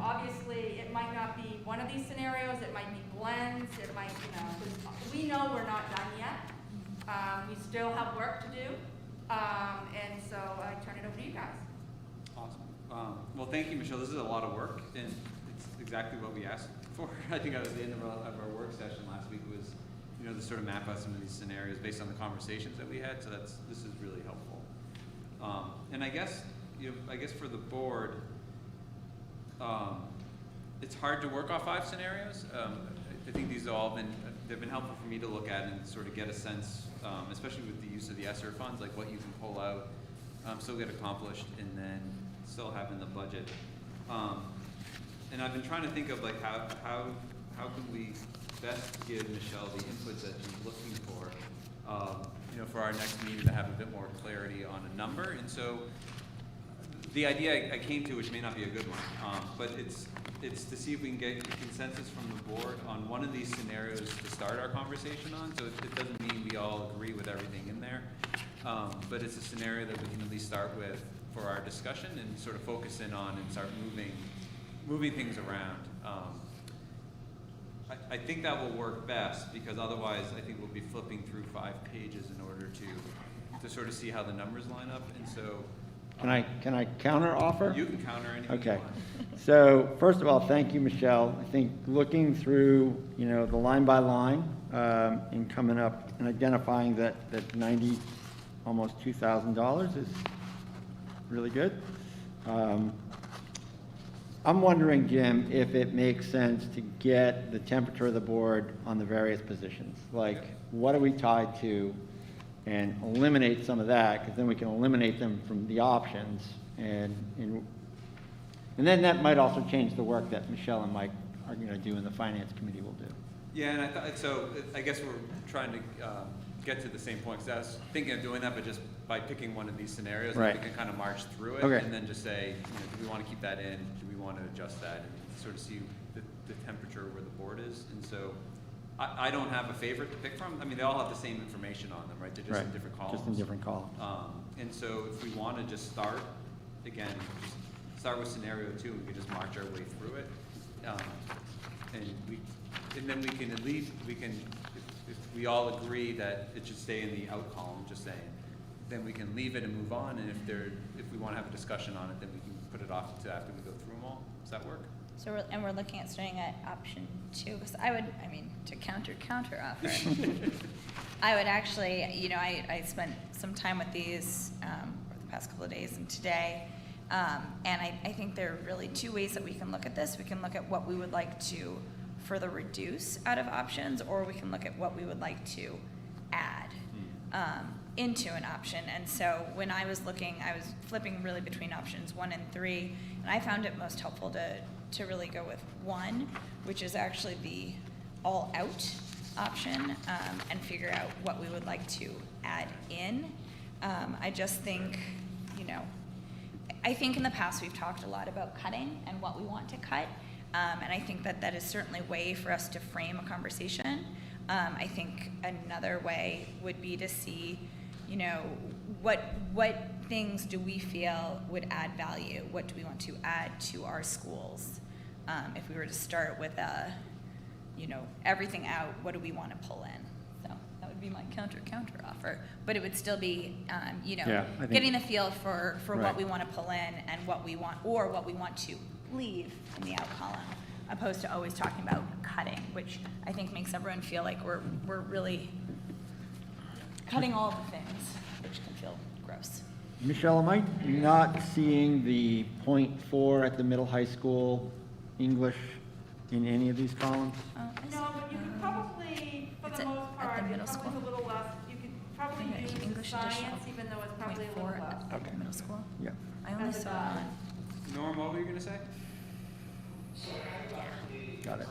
obviously it might not be one of these scenarios, it might be blends, it might, 'cause we know we're not done yet. We still have work to do, and so I turn it over to you guys. Awesome. Well, thank you, Michelle. This is a lot of work, and it's exactly what we asked for. I think at the end of our work session last week was, to sort of map out some of these scenarios based on the conversations that we had. So this is really helpful. And I guess for the board, it's hard to work off 5 scenarios. I think these have all they've been helpful for me to look at and sort of get a sense, especially with the use of the ESSER funds, like what you can pull out, still get accomplished, and then still have in the budget. And I've been trying to think of like how can we best give Michelle the inputs that she's looking for, for our next meeting to have a bit more clarity on a number. And so the idea I came to, which may not be a good one, but it's to see if we can get consensus from the board on one of these scenarios to start our conversation on. So it doesn't mean we all agree with everything in there, but it's a scenario that we can at least start with for our discussion and sort of focus in on and start moving things around. I think that will work best because otherwise I think we'll be flipping through 5 pages in order to sort of see how the numbers line up. And so Can I counter offer? you can counter anything Okay. you want. So first of all, thank you, Michelle. I think looking through, the line by line, and coming up and identifying that 90, almost $2,000 is really good. I'm wondering, Jim, if it makes sense to get the temperature of the board on the various positions. Like, what are we tied to? And eliminate some of that, because then we can eliminate them from the options. And then that might also change the work that Michelle and Mike are going to do and the finance committee will do. Yeah, and I guess we're trying to get to the same point, because I was thinking of doing that, but just by picking one of these scenarios, Right. we can kind of march through it, Okay. and then just say, do we want to keep that in? Do we want to adjust that? And sort of see the temperature where the board is. And so I don't have a favorite to pick from. I mean, they all have the same information on them, right? They're just in different columns. Just in different columns. And so if we want to just start, again, just start with scenario 2, we can just march our way through it. And then we can at least, if we all agree that it should stay in the out column, just saying, then we can leave it and move on. And if we want to have a discussion on it, then we can put it off to after we go through them all. Does that work? So we're looking at starting at option 2, because to counter offer. I would actually, I spent some time with these over the past couple of days and today, and I think there are really 2 ways that we can look at this. We can look at what we would like to further reduce out of options, or we can look at what we would like to add into an option. And so when I was looking, I was flipping really between options 1 and 3, and I found it most helpful to really go with 1, which is actually the all-out option, and figure out what we would like to add in. I just think, I think in the past we've talked a lot about cutting and what we want to cut, and I think that is certainly a way for us to frame a conversation. I think another way would be to see, what things do we feel would add value? What do we want to add to our schools? If we were to start with everything out, what do we want to pull in? So that would be my counter offer, but it would still be, getting the feel for Right. what we want to pull in and what we want, or what we want to leave in the out column, opposed to always talking about cutting, which I think makes everyone feel like we're really cutting all the things, which can feel gross. Michelle, am I not seeing the .4 at the middle high school English in any of these columns? No, but you could probably, for It's the at- most at part, the it's middle probably school? a little less, you could probably Okay, use English science, additional even though it's probably a little 0.4 less. at the middle school. Yeah. I only As a saw guide. Norm, what were you going to say? Got it.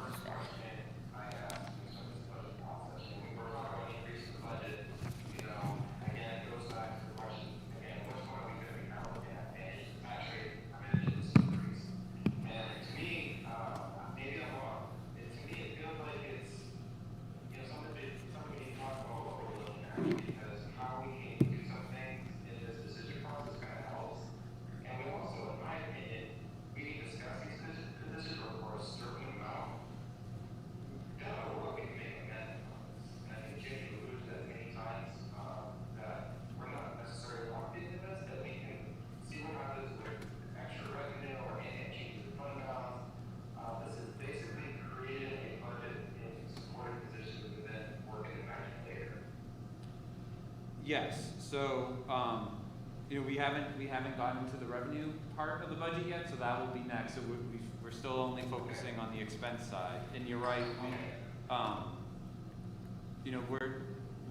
Yes, so, we haven't gotten to the revenue part of the budget yet, so that will be next. So we're still only focusing on the expense side. And you're right,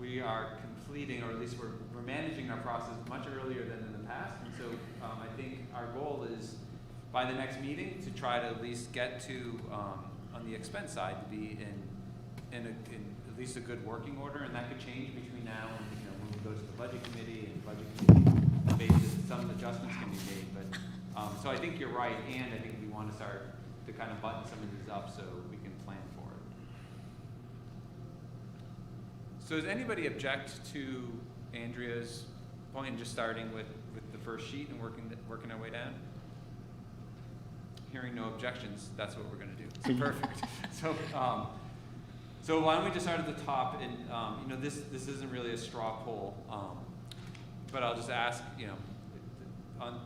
we are completing, or at least we're managing our process much earlier than in the past. And so I think our goal is by the next meeting to try to at least get to, on the expense side, to be in at least a good working order, and that could change between now and, when we go to the budget committee, and budget committee basis, some adjustments can be made, but, so I think you're right, and I think we want to start to kind of button some of these up so we can plan for it. So does anybody object to Andrea's point and just starting with the first sheet and working our way down? Hearing no objections, that's what we're gonna do. Perfect. So why don't we just start at the top, and this isn't really a straw poll, but I'll just ask,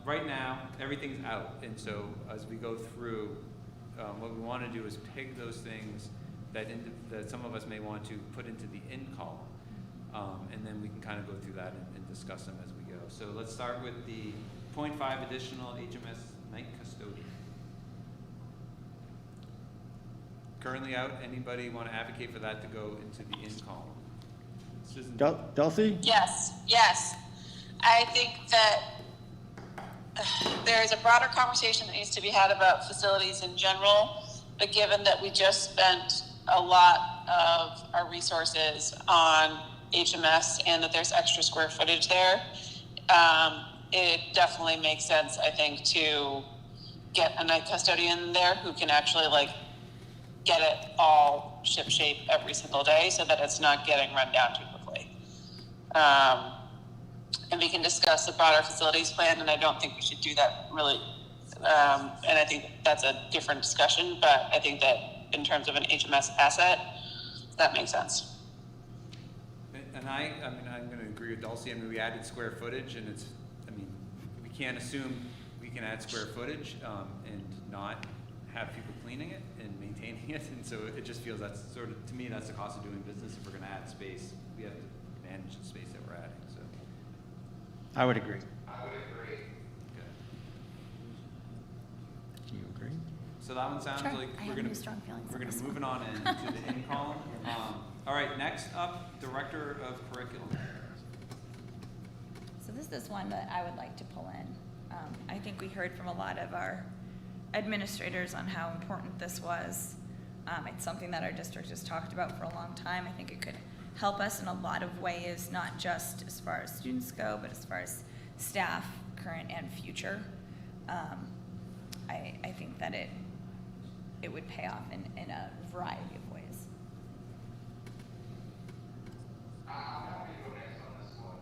right now everything's out, and so as we go through, what we want to do is pick those things that some of us may want to put into the in column, and then we can kind of go through that and discuss them as we go. So let's start with the 0.5 additional HMS night custodian. Currently out. Anybody want to advocate for that to go into the in column? Susan? Dulcie? Yes. I think that there is a broader conversation that needs to be had about facilities in general, but given that we just spent a lot of our resources on HMS and that there's extra square footage there, it definitely makes sense, I think, to get a night custodian there who can actually get it all shipshape every single day so that it's not getting run down too quickly. And we can discuss the broader facilities plan, and I don't think we should do that really. And I think that's a different discussion, but I think that in terms of an HMS asset, that makes sense. And I mean, I'm going to agree with Dulcie. I mean, we added square footage, and it's, I mean, we can't assume we can add square footage and not have people cleaning it and maintaining it. And so it just feels that's sort of, to me, that's the cost of doing business. If we're going to add space, we have to manage the space that we're adding. So I would agree. I would agree. okay. Do you agree? So that one sounds Sure. like I we're have going no strong feelings we're on going to this move it one. on into the in column. All right, next up, Director of Curriculum. So this is one that I would like to pull in. I think we heard from a lot of our administrators on how important this was. It's something that our district has talked about for a long time. I think it could help us in a lot of ways, not just as far as students go, but as far as staff, current and future. I think that it would pay off in a variety of ways. I'm happy to go next on this one.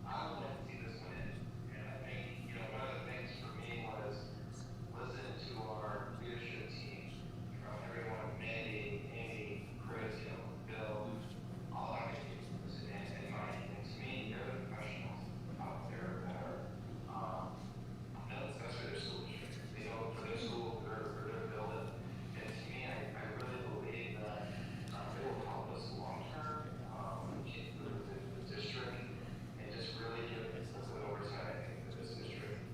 I would like to see this one in, and I think, you know, one of the things for me was listening to our leadership team, from everyone, Mandy, Amy, Chris, you know, Bill, all our teams, and Mike, and to me, they're the professionals out there that are, especially their school districts. They know for their school, for their building, and to me, I really believe that it will help us long term, the district, and just really give a sense of oversight, I think, for this district.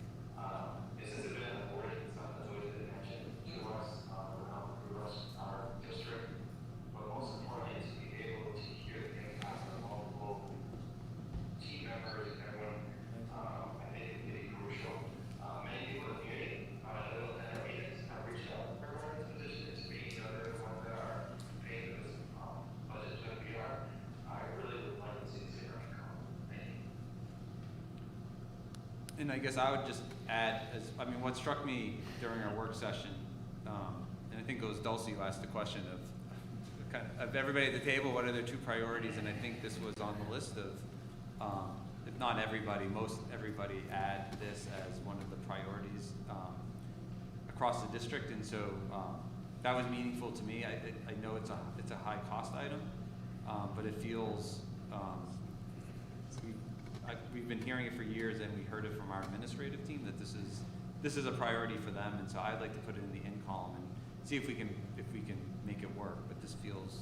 This has been an award, it's something that's always been mentioned to us, our district, but most importantly is to be able to hear the impact of multiple team members and everyone. I think it's really crucial. Many people in the community, at our meetings, have reached out for everyone's position to be, you know, they're the ones that are paying for this budget that we are. I really would like to see this here come. Thank you. And I guess I would just add, what struck me during our work session, and I think it was Dulcie who asked the question of everybody at the table, what are their two priorities? And I think this was on the list of, if not everybody, most everybody add this as one of the priorities across the district. And so that was meaningful to me. I know it's a high cost item, but it feels, we've been hearing it for years, and we heard it from our administrative team that this is a priority for them, and so I'd like to put it in the in column and see if we can make it work. But this feels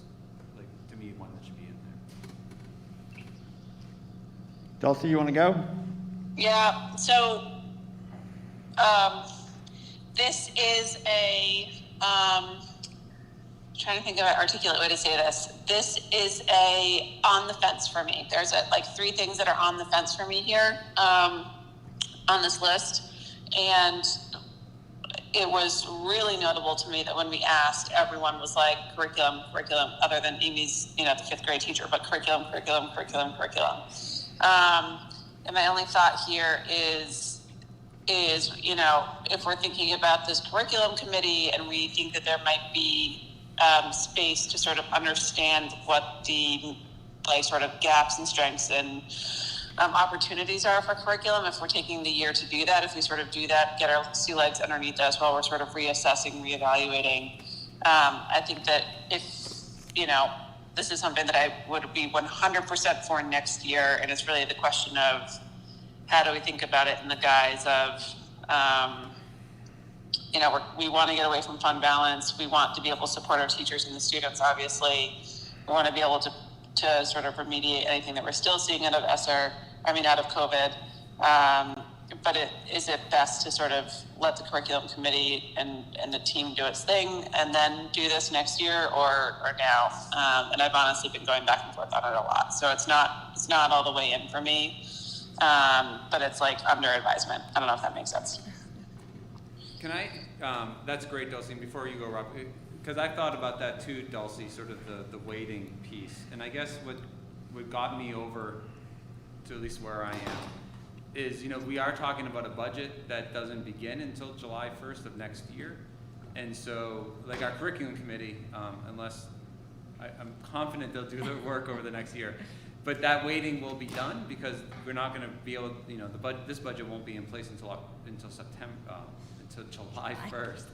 like, to me, one that should be in there. Dulcie, you want to go? Yeah, so this is trying to think of an articulate way to say this. This is on the fence for me. There's like three things that are on the fence for me here on this list. And it was really notable to me that when we asked, everyone was like, curriculum, other than Amy's, the fifth grade teacher, but curriculum. And my only thought here is, if we're thinking about this curriculum committee and we think that there might be space to sort of understand what the sort of gaps and strengths and opportunities are for curriculum, if we're taking the year to do that, if we sort of do that, get our sea legs underneath us while we're sort of reassessing, reevaluating, I think that if, this is something that I would be 100% for next year, and it's really the question of how do we think about it in the guise of, we want to get away from fund balance. We want to be able to support our teachers and the students, obviously. We want to be able to sort of remediate anything that we're still seeing out of COVID. But is it best to sort of let the curriculum committee and the team do its thing and then do this next year or now? And I've honestly been going back and forth on it a lot. So it's not all the way in for me, but it's like under advisement. I don't know if that makes sense. Can I, that's great, Dulcie, and before you go, Rob, because I thought about that too, Dulcie, sort of the weighting piece. And I guess what got me over to at least where I am is, we are talking about a budget that doesn't begin until July 1st of next year. And so, like our curriculum committee, unless, I'm confident they'll do their work over the next year, but that weighting will be done because we're not gonna be able, this budget won't be in place until September, until July 1st.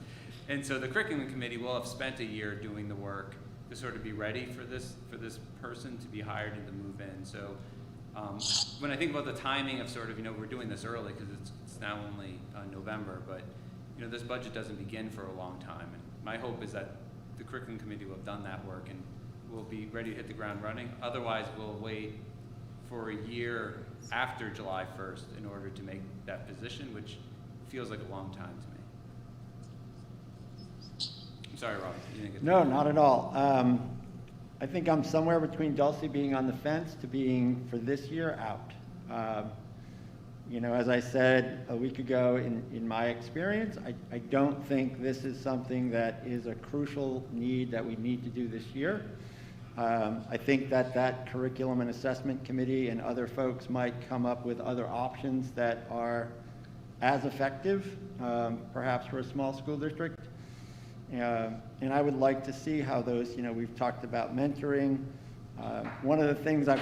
And so the curriculum committee will have spent a year doing the work to sort of be ready for this person to be hired and to move in. So when I think about the timing of sort of, we're doing this early because it's now only November, but this budget doesn't begin for a long time. And my hope is that the curriculum committee will have done that work and we'll be ready to hit the ground running. Otherwise, we'll wait for a year after July 1st in order to make that position, which feels like a long time to me. I'm sorry, Rob. You didn't get No, not at all. I think I'm somewhere between Dulcie being on the fence to being, for this year, out. As I said a week ago, in my experience, I don't think this is something that is a crucial need that we need to do this year. I think that curriculum and assessment committee and other folks might come up with other options that are as effective, perhaps for a small school district. And I would like to see how those, we've talked about mentoring. One of the things I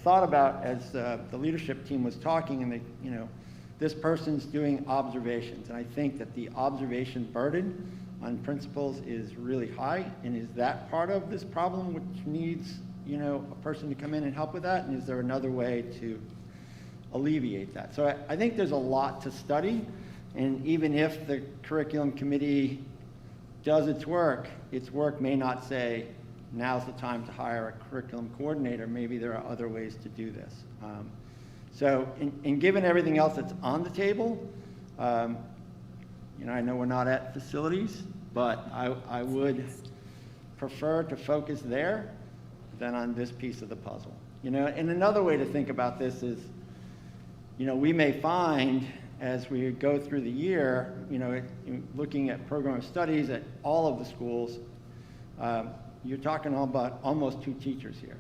thought about as the leadership team was talking, and this person's doing observations, and I think that the observation burden on principals is really high. And is that part of this problem, which needs a person to come in and help with that? And is there another way to alleviate that? So I think there's a lot to study, and even if the curriculum committee does its work may not say, now's the time to hire a curriculum coordinator. Maybe there are other ways to do this. So given everything else that's on the table, I know we're not at facilities, but I would prefer to focus there than on this piece of the puzzle. And another way to think about this is, we may find as we go through the year, looking at program of studies at all of the schools, you're talking about almost 2 teachers here.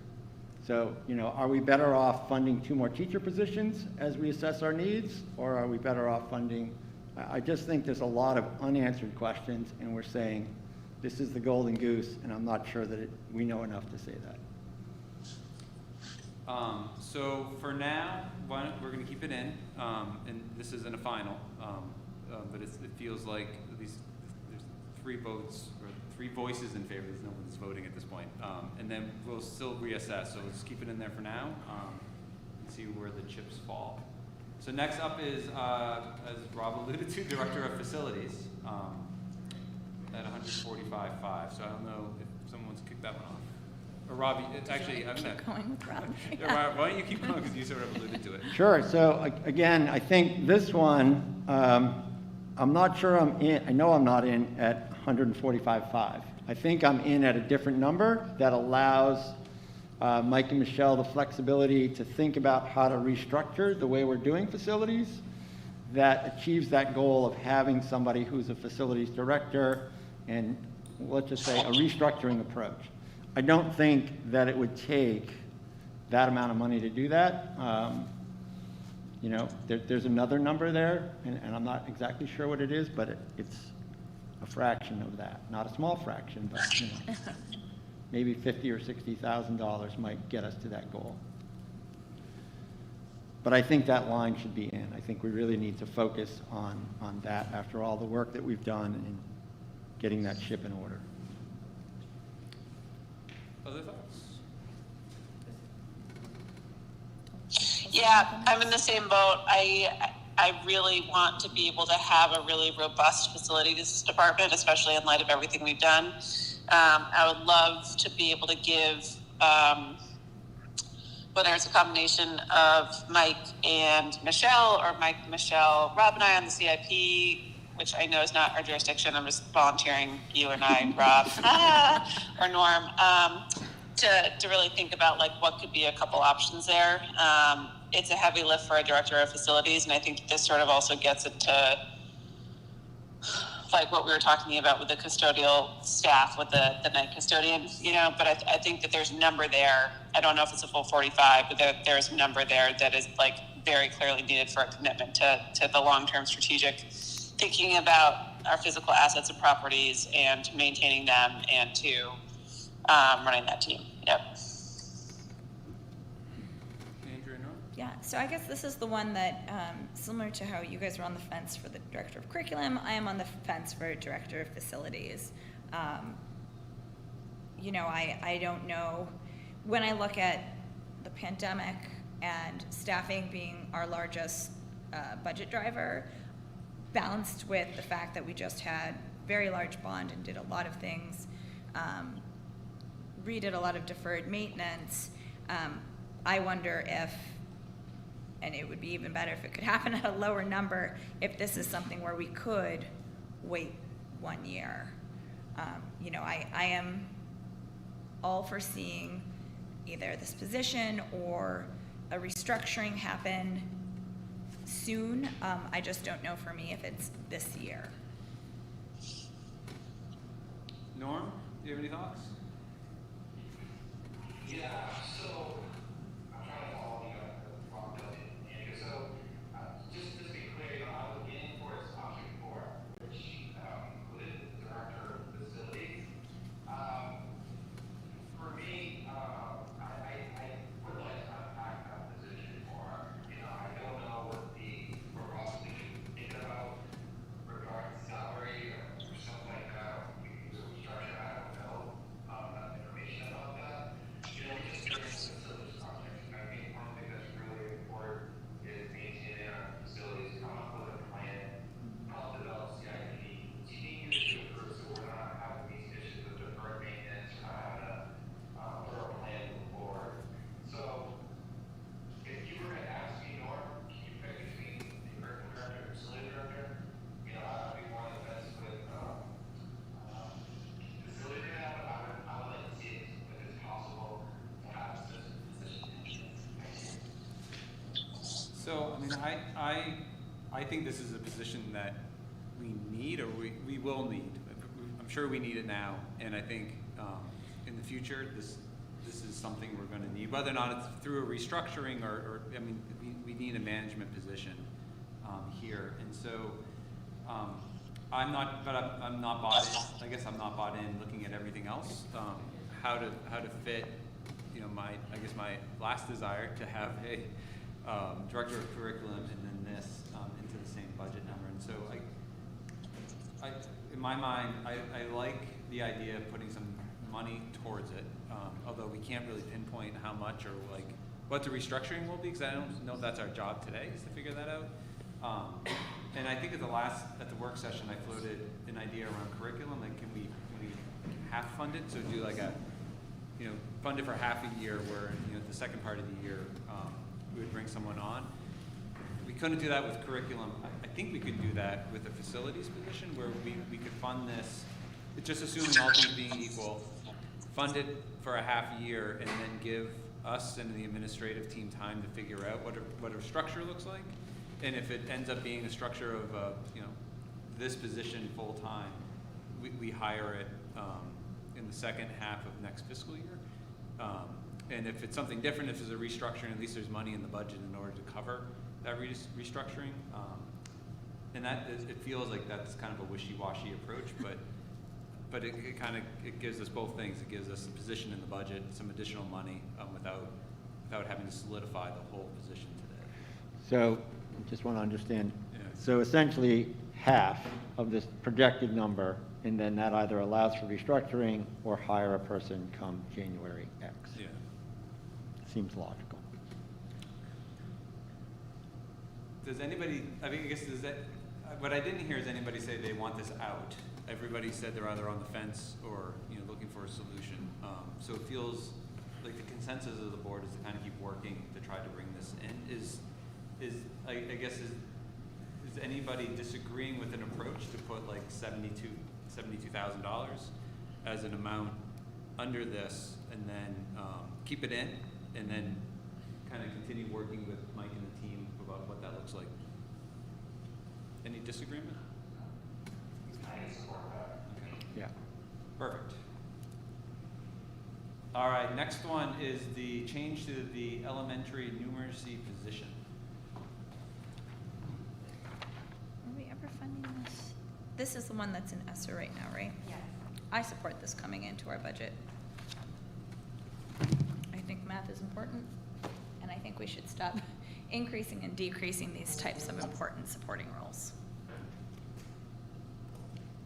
So, are we better off funding 2 more teacher positions as we assess our needs, or are we better off funding? I just think there's a lot of unanswered questions, and we're saying this is the golden goose, and I'm not sure that we know enough to say that. So for now, we're going to keep it in, and this isn't a final, but it feels like there's 3 votes, or 3 voices in favor. There's no one's voting at this point, and then we'll still reassess. So let's keep it in there for now, and see where the chips fall. So next up is, as Rob alluded to, Director of Facilities at 145.5. So I don't know if someone wants to kick that one off. Or Rob, it's actually, I'm going to... Going with Rob. Yeah, Rob, why don't you keep going, because you sort of alluded to it. Sure. So again, I think this one, I'm not sure I'm in, I know I'm not in at 145.5. I think I'm in at a different number that allows Mike and Michelle the flexibility to think about how to restructure the way we're doing facilities that achieves that goal of having somebody who's a facilities director and, let's just say, a restructuring approach. I don't think that it would take that amount of money to do that. There's another number there, and I'm not exactly sure what it is, but it's a fraction of that. Not a small fraction, but maybe $50,000 or $60,000 might get us to that goal. But I think that line should be in. I think we really need to focus on that after all the work that we've done in getting that ship in order. Other thoughts? Yeah, I'm in the same boat. I really want to be able to have a really robust facilities department, especially in light of everything we've done. I would love to be able to give, whether it's a combination of Mike and Michelle, or Mike, Michelle, Rob, and I on the CIP, which I know is not our jurisdiction. I'm just volunteering you and I, Rob, or Norm, to really think about like what could be a couple options there. It's a heavy lift for a director of facilities, and I think this sort of also gets into like what we were talking about with the custodial staff, with the night custodian, but I think that there's a number there. I don't know if it's a full 45, but there's a number there that is like very clearly needed for a commitment to the long-term strategic thinking about our physical assets and properties and maintaining them and to running that team. Yep. Andrew, no? Yeah, so I guess this is the one that, similar to how you guys were on the fence for the director of curriculum, I am on the fence for director of facilities. You know, I don't know, when I look at the pandemic and staffing being our largest budget driver, balanced with the fact that we just had very large bond and did a lot of things, redid a lot of deferred maintenance, I wonder if, and it would be even better if it could happen at a lower number, if this is something where we could wait 1 year. You know, I am all for seeing either this position or a restructuring happen soon. I just don't know for me if it's this year. Norm, do you have any thoughts? Yeah, so I'm trying to follow you on the wrong building, Andrew. So just to be clear, I was leaning towards option 4, which included the director of facilities. For me, I would like to unpack that position more. You know, I don't know what we're also thinking about regarding salary or something like that. We can do a structure, I don't know enough information about that. You know, just during the facilities project, I think one thing that's really important is maintaining our facilities, come up with a plan, help develop CIP, team to improve so we're not having these issues of deferred maintenance, we're not having a thorough plan moving forward. So if you were to ask me, Norm, can you pick between the curriculum director and facility director? You know, I would be more on the fence with facility director, but I would like to see it if it's possible to have this position. So, I mean, I think this is a position that we need, or we will need. I'm sure we need it now, and I think in the future, this is something we're going to need, whether or not it's through a restructuring or I mean, we need a management position here, and so I'm not bought in. I guess I'm not bought in looking at everything else, how to fit, you know, my last desire to have a director of curriculum and then this into the same budget number. And so I in my mind, I like the idea of putting some money towards it, although we can't really pinpoint how much or like what the restructuring will be, because I don't know if that's our job today, is to figure that out. And I think at the work session, I floated an idea around curriculum, like can we half fund it, so do like a, you know, fund it for half a year, where, you know, the second part of the year we would bring someone on. We couldn't do that with curriculum. I think we could do that with a facilities position, where we could fund this, just assuming all things being equal, fund it for a half a year, and then give us and the administrative team time to figure out what a structure looks like. And if it ends up being a structure of, you know, this position full-time, we hire it in the second half of next fiscal year. And if it's something different, if there's a restructuring, at least there's money in the budget in order to cover that restructuring. And it feels like that's kind of a wishy-washy approach, but it kind of gives us both things. It gives us a position in the budget, some additional money without having to solidify the whole position today. So, I just want to understand, Yeah. so essentially half of this projected number, and then that either allows for restructuring or hire a person come January X. Yeah. Seems logical. Does anybody, I mean, I guess, what I didn't hear is anybody say they want this out. Everybody said they're either on the fence or, you know, looking for a solution. So it feels like the consensus of the board is to kind of keep working to try to bring this in. I guess is anybody disagreeing with an approach to put like $72,000 as an amount under this, and then keep it in, and then kind of continue working with Mike and the team about what that looks like? Any disagreement? Okay. Yeah. Perfect. All right, next one is the change to the elementary numeracy position. Are we ever funding this? this is the one that's in ESSER right now, right? Yes. I support this coming into our budget. I think math is important, and I think we should stop increasing and decreasing these types of important supporting roles.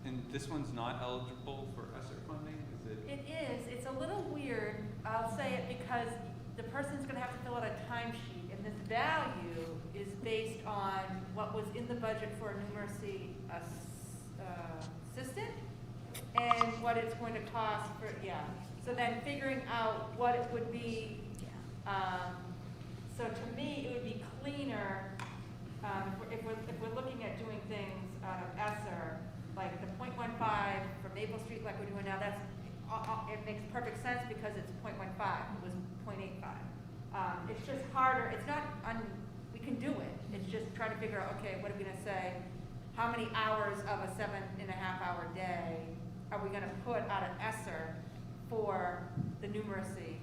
And this one's not eligible for ESSER funding, is it? It is. It's a little weird. I'll say it because the person's going to have to fill out a timesheet, and this value is based on what was in the budget for a numeracy assistant and what it's going to cost for, So then figuring out what it would be. So to me, it would be cleaner if we're looking at doing things out of ESSER, like the 0.15 for Maple Street, like we're doing now. It makes perfect sense because it's 0.15. It was 0.85. It's just harder. It's not. We can do it. It's just trying to figure out. Okay, what are we going to say? How many hours of a 7.5-hour day are we going to put out of ESSER for the numeracy?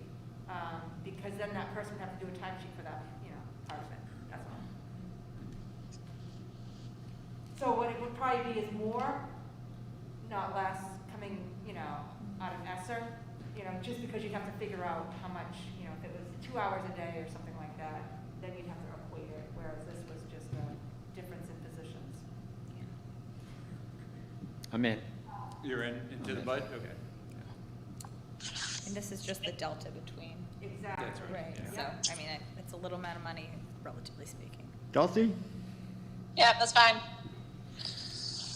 Because then that person would have to do a timesheet for that, part of it. That's all. So what it would probably be is more, not less, coming, out of ESSER, just because you have to figure out how much, if it was 2 hours a day or something like that, then you'd have to equate it, whereas this was just a difference in positions. I'm in. You're into the budget? Okay. And this is just the delta between. Exactly. That's right. Right, Yeah. so, I mean, it's a little amount of money, relatively speaking. Dulcie? Yeah, that's fine.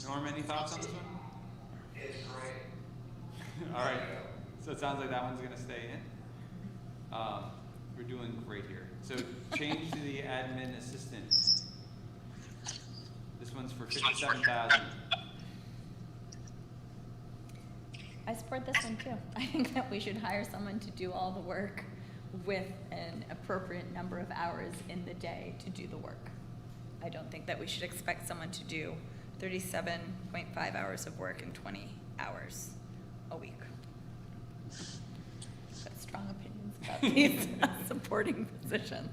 Norm, any thoughts on this one? It's great. All right, so it sounds like that one's gonna stay in. We're doing great here. So change to the admin assistant. This one's for $57,000. I support this one too. I think that we should hire someone to do all the work with an appropriate number of hours in the day to do the work. I don't think that we should expect someone to do 37.5 hours of work in 20 hours a week. Got strong opinions about these supporting positions.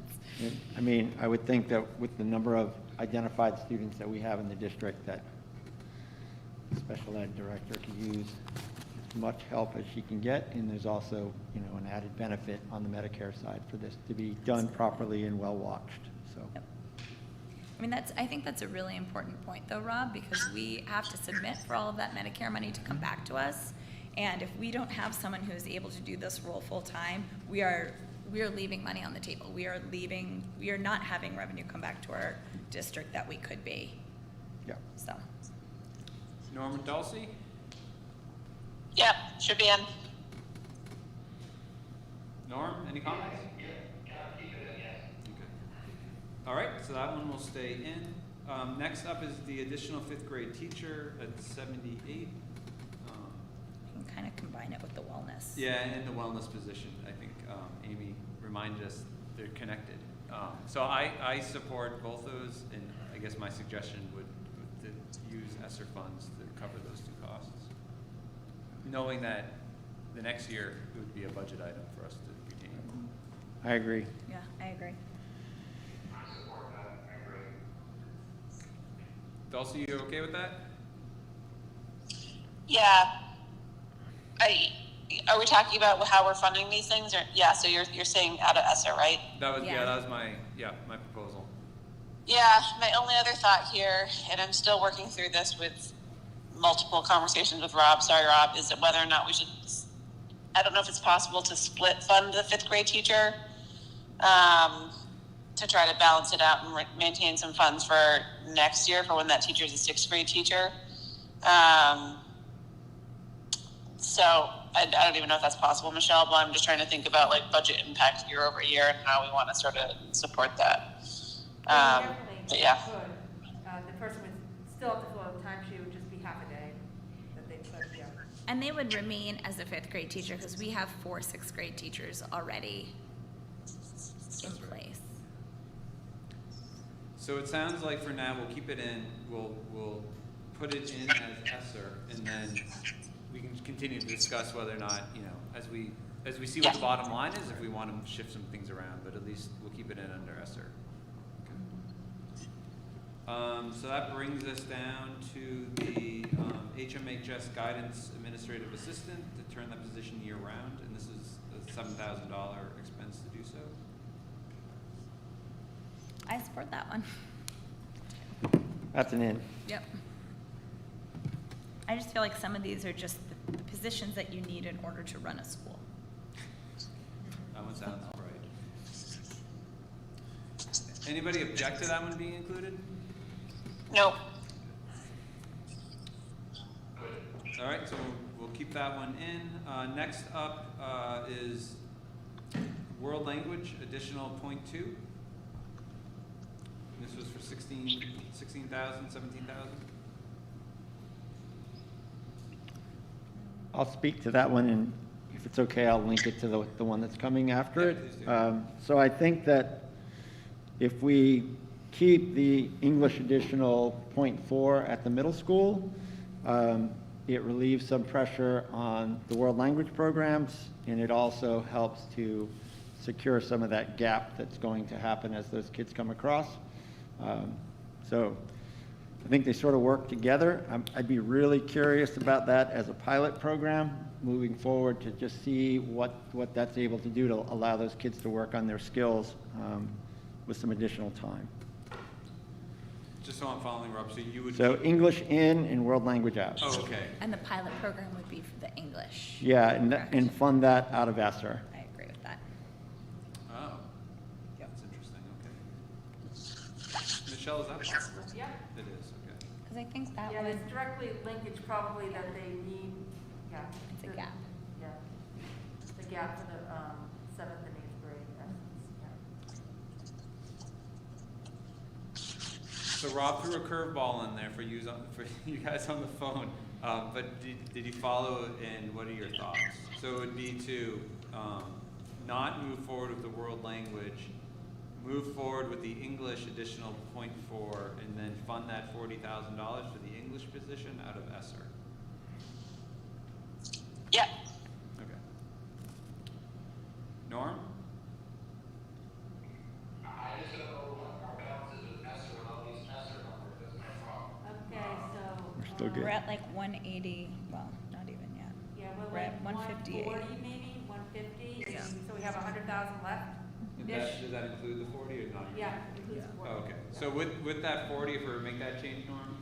I mean, I would think that with the number of identified students that we have in the district, that the special ed director could use as much help as she can get, and there's also, an added benefit on the Medicare side for this to be done properly and well-watched, so. Yep. I mean, I think that's a really important point though, Rob, because we have to submit for all of that Medicare money to come back to us. And if we don't have someone who is able to do this role full-time, we are leaving money on the table. We are not having revenue come back to our district that we could be. Yeah. So. Norm and Dulcie? Yep, should be in. Norm, any comments? Okay. All right, so that one will stay in. Next up is the additional 5th grade teacher at 78. You can kind of combine it with the wellness. Yeah, and in the wellness position, I think Amy reminded us they're connected. So I support both those, and I guess my suggestion would to use ESSER funds to cover those two costs, knowing that the next year it would be a budget item for us to retain. I agree. Yeah, I agree. I support that. I agree. Dulcie, you okay with that? Yeah. Are we talking about how we're funding these things, or yeah? So you're saying out of ESSER, right? That was Yeah. that was my proposal. Yeah. My only other thought here, and I'm still working through this with multiple conversations with Rob. Sorry, Rob, is that whether or not we should. I don't know if it's possible to split fund the 5th grade teacher to try to balance it out and maintain some funds for next year for when that teacher is a 6th grade teacher. So I don't even know if that's possible, Michelle, but I'm just trying to think about like budget impact year over year and how we want to sort of support that. But yeah. Could. The person would still have to fill out the timesheet. It would just be half a day that they put here. And they would remain as a 5th grade teacher because we have 4 6th grade teachers already in place. So it sounds like for now we'll keep it in. We'll put it in as ESSER, and then we can continue to discuss whether or not, as we see what the bottom line is, if we want to shift some things around. But at least we'll keep it in under ESSER. Okay. So that brings us down to the HMHS Guidance Administrative Assistant to turn that position year-round, and this is a $7,000 expense to do so. I support that one. That's an in. Yep. I just feel like some of these are just the positions that you need in order to run a school. That one sounds right. Anybody object to that one being included? Nope. All right, so we'll keep that one in. Next up is world language, additional .2. This was for 16,000, 17,000. I'll speak to that one, and if it's okay, I'll link it to the one that's coming after Yeah, it. please do. So I think that if we keep the English additional .4 at the middle school, it relieves some pressure on the world language programs, and it also helps to secure some of that gap that's going to happen as those kids come across. So I think they sort of work together. I'd be really curious about that as a pilot program moving forward to just see what that's able to do to allow those kids to work on their skills with some additional time. Just so I'm following, Rob, so you would. So English in and world language out. Oh, okay. And the pilot program would be for the English. Yeah, and fund that out of ESSER. I agree with that. Oh, that's interesting, okay. Michelle, is that possible? Yeah. It is, okay. Because I think that Yeah, would, there's directly linkage probably that they need, yeah. it's a the- gap. Yeah. The gap for the 7th and 8th grade lessons, yeah. So Rob threw a curveball in there for you guys on the phone, but did you follow, and what are your thoughts? So it would be to not move forward with the world language, move forward with the English additional .4, and then fund that $40,000 for the English position out of ESSER. Yeah. Okay. Norm? I just don't know what our balances with ESSER and all these ESSER numbers, that's my problem. Okay, so. We're still good. We're at like 180, well, not even yet. Yeah, we're We're like at 158. 140 maybe, 150, Yeah. so we have 100,000 left. Does that include the 40 or not? Yeah, includes Oh, 40. okay, so with that 40, if we were to make that change, Norm,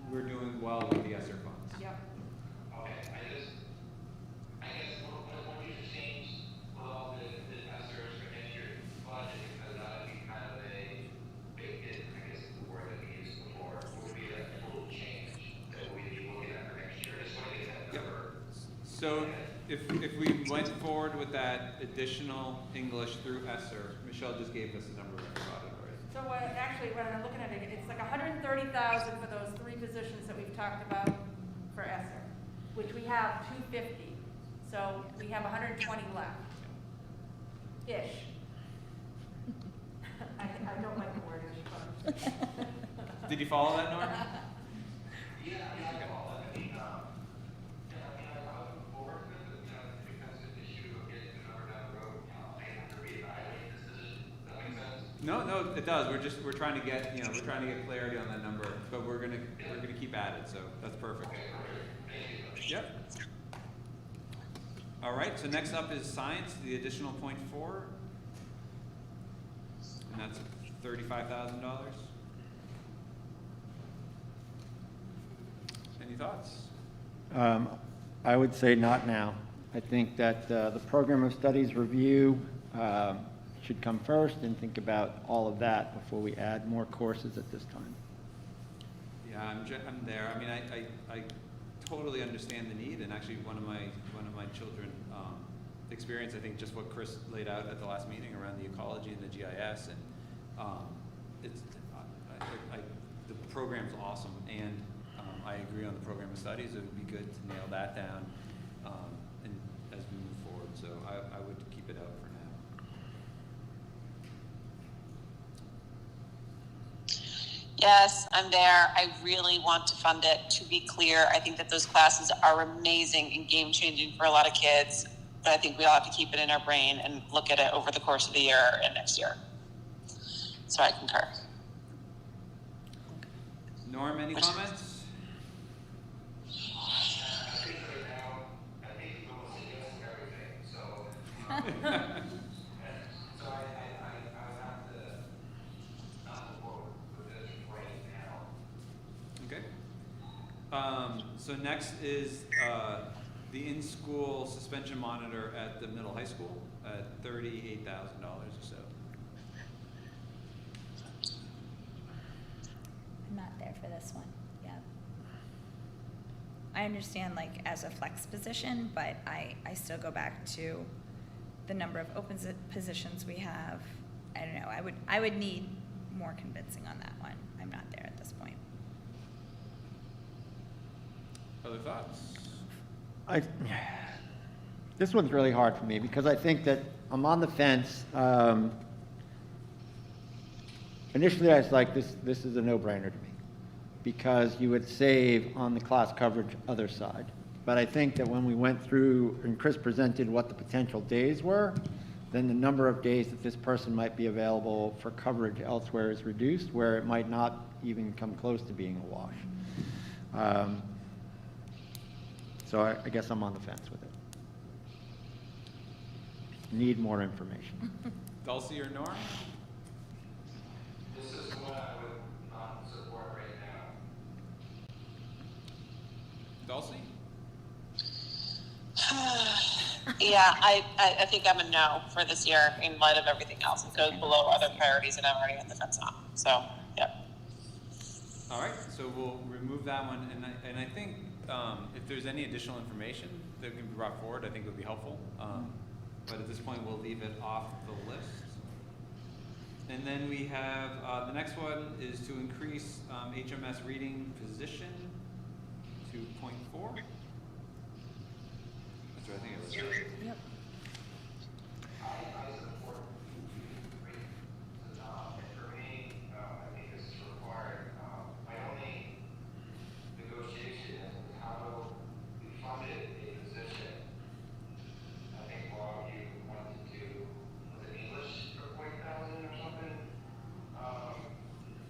we're doing well with the ESSER funds. Yep. Okay, I guess what you just changed with all the ESSERs for next year's budget, because that would be kind of a big, I guess the word that we used before, would be a total change that we'd be looking at for next year, just want to get that Yep. number. So if we went forward with that additional English through ESSER, Michelle just gave us a number about it already. So actually, when I'm looking at it, it's like 130,000 for those 3 positions that we've talked about for ESSER, which we have 250. So we have 120 left. Ish. I don't like the word ish, but. Did you follow that, Norm? Yeah, I follow that. I mean, I was forward with it, it becomes an issue of getting the number down the road, I have to reevaluate this decision. Does that make sense? No, it does. We're trying to get, we're trying to get clarity on that number, but we're gonna keep at it, so that's perfect. Yep. All right, so next up is science, the additional .4, and that's $35,000. Any thoughts? I would say not now. I think that the program of studies review should come first and think about all of that before we add more courses at this time. Yeah, I'm there. I mean, I totally understand the need, and actually one of my children experienced, I think, just what Chris laid out at the last meeting around the ecology and the GIS, and the program's awesome, and I agree on the program of studies. It would be good to nail that down, and as we move forward. So I would keep it out for now. Yes, I'm there. I really want to fund it. To be clear, I think that those classes are amazing and game-changing for a lot of kids, but I think we all have to keep it in our brain and look at it over the course of the year and next year. So I concur. Norm, any comments? I think right now, I think you almost said yes to everything, so, so I would have to not move forward with this right now. Okay. So next is the in-school suspension monitor at the middle high school at $38,000 or so. I'm not there for this one, yeah. I understand like as a flex position, but I still go back to the number of open positions we have. I don't know, I would need more convincing on that one. I'm not there at this point. Other thoughts? This one's really hard for me because I think that I'm on the fence. Initially, I was like, this is a no-brainer to me because you would save on the class coverage other side. But I think that when we went through and Chris presented what the potential days were, then the number of days that this person might be available for coverage elsewhere is reduced, where it might not even come close to being a wash. So I guess I'm on the fence with it. Need more information. Dulcie or Norm? This is what I would not support right now. Dulcie? Yeah, I think I'm a no for this year in light of everything else. It goes below other priorities and I'm already on the fence on. So, yeah. All right, so we'll remove that one, and I think if there's any additional information that can be brought forward, I think it would be helpful. But at this point, we'll leave it off the list. And then we have, the next one is to increase HMS reading position to 0.4. That's what I think it was. Yep. I support for me, I think this is required. My only negotiation is how we funded a position. I think while you wanted to do, was it English for 40,000 or something?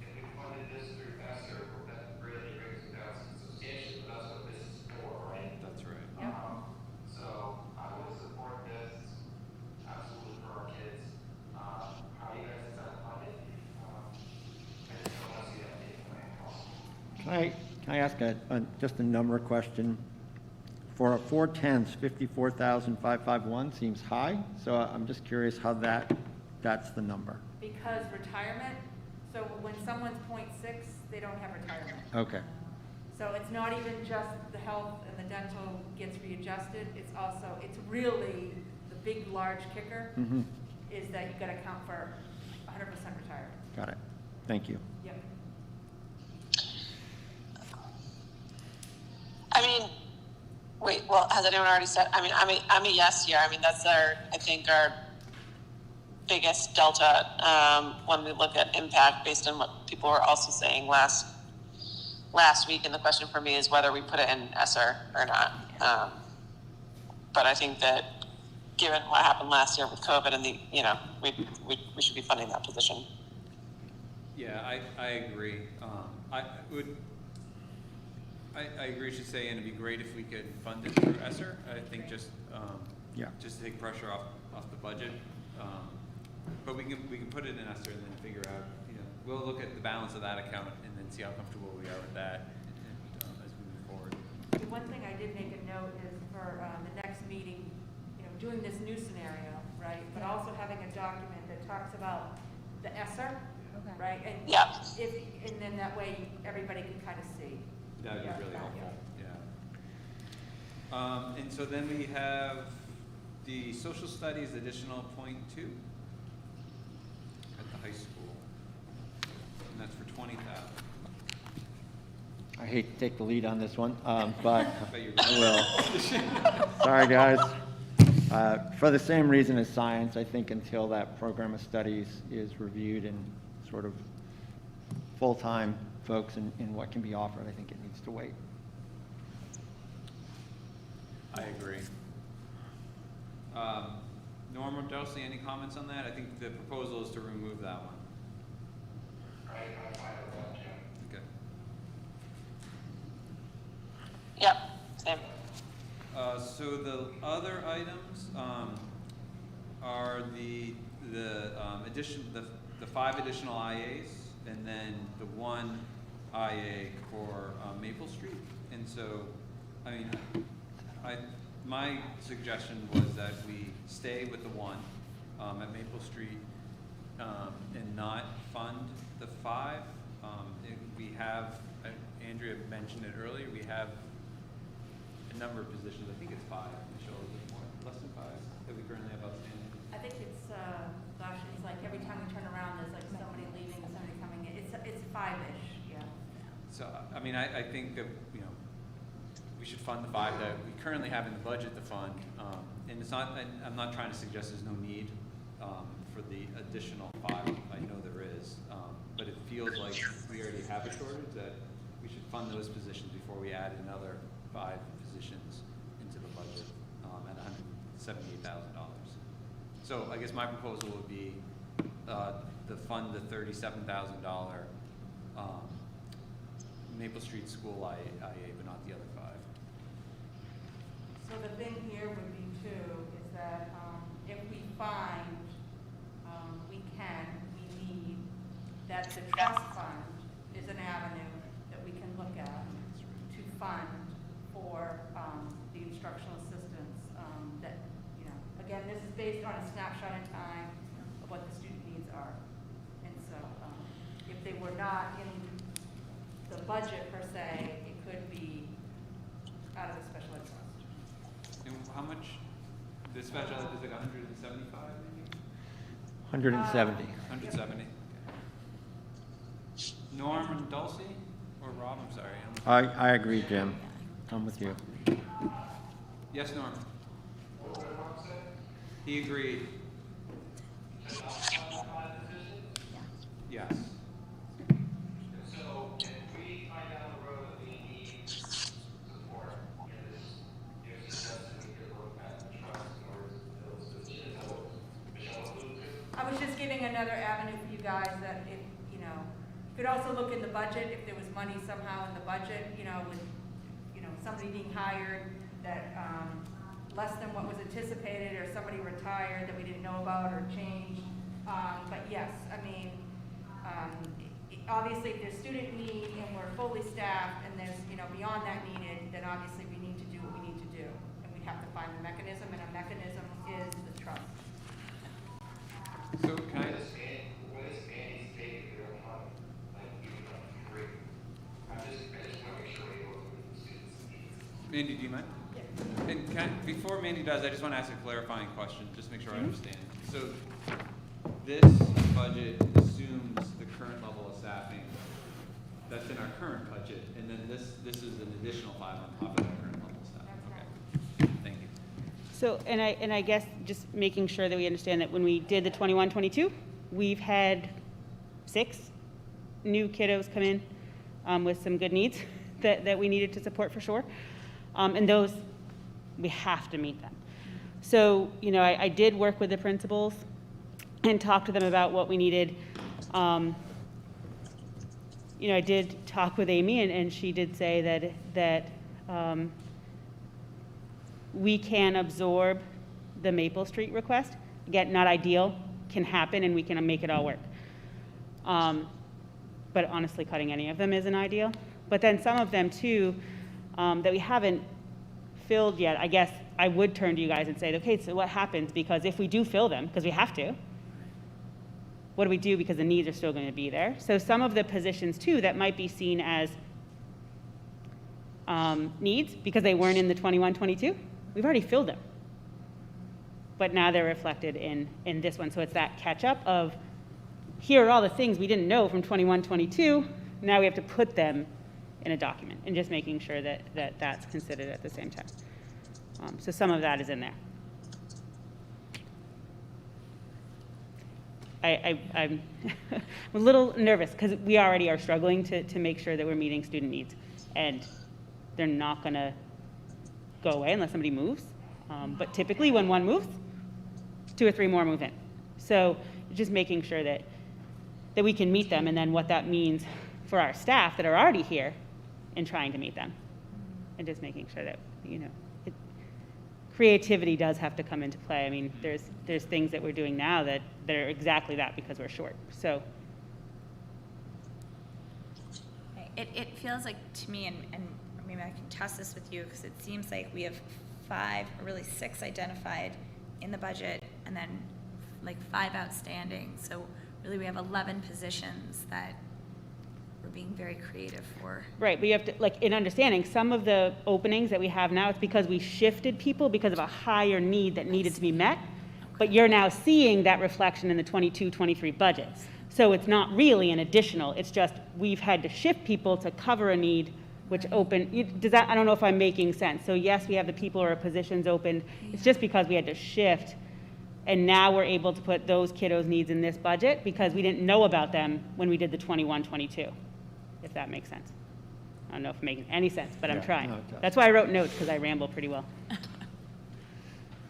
If we funded this through ESSER, that really brings it down substantially, but that's what this is for, right? That's right. So I would support this absolutely for our kids. How you guys decide to fund it? I just don't want to see that taken away. Can I ask just a number question? For a 410s, 54,551 seems high, so I'm just curious how that's the number. Because retirement, so when someone's .6, they don't have retirement. Okay, So it's not even just the health and the dental gets readjusted, it's also, it's really the big, large kicker is that you've got to account for 100% retirement. got it. Thank you. Yep. I mean, wait, well, has anyone already said, I'm a yes here. I mean, that's I think our biggest delta when we look at impact based on what people were also saying last week. And the question for me is whether we put it in ESSER or not. But I think that given what happened last year with COVID and we should be funding that position. Yeah, I agree. I agree, I should say, and it'd be great if we could fund it through ESSER. I think just to take pressure off the budget. But we can put it in ESSER and then figure out, we'll look at the balance of that account and then see how comfortable we are with that as we move forward. The one thing I did make a note is for the next meeting, doing this new scenario, right? But also having a document that talks about the ESSER, right? And and then that way everybody can kind of see. That would be really helpful, yeah. And so then we have the social studies additional .2 at the high school, and that's for 20,000. I hate to take the lead on this one, but Bet I will. Sorry, guys. For the same reason as science, I think until that program of studies is reviewed and sort of full-time folks in what can be offered, I think it needs to wait. I agree. Norm or Dulcie, any comments on that? I think the proposal is to remove that one. I'm fine with that, Jim. Okay. So the other items are the 5 additional IAs, and then the 1 IA for Maple Street. And so, I mean, my suggestion was that we stay with the 1 at Maple Street and not fund the 5. We have, Andrea mentioned it earlier, we have a number of positions. I think it's 5. Michelle, is it more, less than 5 that we currently have outstanding? I think it's, gosh, it's like every time we turn around, there's like somebody leaving, somebody coming in. It's 5-ish, yeah. So, I mean, I think that, you know, we should fund the 5 that we currently have in the budget to fund. And it's not, I'm not trying to suggest there's no need for the additional 5. I know there is. But it feels like we already have a shortage, that we should fund those positions before we add another 5 positions into the budget at $178,000. So I guess my proposal would be to fund the $37,000 Maple Street School IA, but not the other 5. So the thing here would be too, is that if we find we need, that the trust fund is an avenue that we can look at to fund for the instructional assistants that, you know, again, this is based on a snapshot in time of what the student needs are. And so if they were not in the budget per se, it could be out of the special ed trust. And how much, the special ed is like 175 maybe? 170. 170. Norm and Dulcie, or Rob, I'm sorry. I agree, Jim. I'm with you. Yes, Norm? He agreed. Yes. So, if we find down the road that we need support, and there's suggestion we could look at the trust or those positions, is that what Michelle alluded to? I was just giving another avenue for you guys that if, you know, you could also look in the budget, if there was money somehow in the budget, you know, with, you know, somebody being hired that, less than what was anticipated, or somebody retired that we didn't know about or changed. But yes, I mean, obviously if there's student need and we're fully staffed and there's, you know, beyond that needed, then obviously we need to do what we need to do. And we have to find the mechanism, and a mechanism is the trust. So can I just, What is Mandy's take if they don't fund, like, even up to 3? I just want to make sure we go through the students' needs. Mandy, do you mind? And before Mandy does, I just want to ask a clarifying question, just to make sure I understand. So this budget assumes the current level of staffing that's in our current budget, and then this is an additional 5 on top of that current level of staffing. Okay. Thank you. So, and I guess just making sure that we understand that when we did the 21-22, we've had 6 new kiddos come in with some good needs that we needed to support for sure. And those, we have to meet them. So, you know, I did work with the principals and talk to them about what we needed. You know, I did talk with Amy, and she did say that we can absorb the Maple Street request. Again, not ideal, can happen, and we can make it all work. But honestly, cutting any of them isn't ideal. But then some of them too, that we haven't filled yet, I guess I would turn to you guys and say, okay, so what happens? Because if we do fill them, because we have to, what do we do? Because the needs are still going to be there. So some of the positions too that might be seen as needs because they weren't in the 21-22, we've already filled them. But now they're reflected in this one. So it's that catch up of, here are all the things we didn't know from 21-22, now we have to put them in a document, and just making sure that that's considered at the same time. So some of that is in there. I'm a little nervous because we already are struggling to make sure that we're meeting student needs, and they're not going to go away unless somebody moves. But typically when one moves, 2 or 3 more move in. So just making sure that we can meet them, and then what that means for our staff that are already here and trying to meet them, and just making sure that, you know, creativity does have to come into play. I mean, there's things that we're doing now that are exactly that because we're short. So It feels like to me, and maybe I can test this with you, because it seems like we have 5, or really 6 identified in the budget, and then like 5 outstanding. So really we have 11 positions that we're being very creative for. right, but you have to, like, in understanding, some of the openings that we have now, it's because we shifted people because of a higher need that needed to be met, but you're now seeing that reflection in the 22-23 budgets. So it's not really an additional, it's just we've had to shift people to cover a need which does that, I don't know if I'm making sense. So yes, we have the people or positions opened, it's just because we had to shift, and now we're able to put those kiddos' needs in this budget because we didn't know about them when we did the 21-22, if that makes sense. I don't know if it's making any sense, but I'm Yeah, trying. no, it does. That's why I wrote notes, because I ramble pretty well.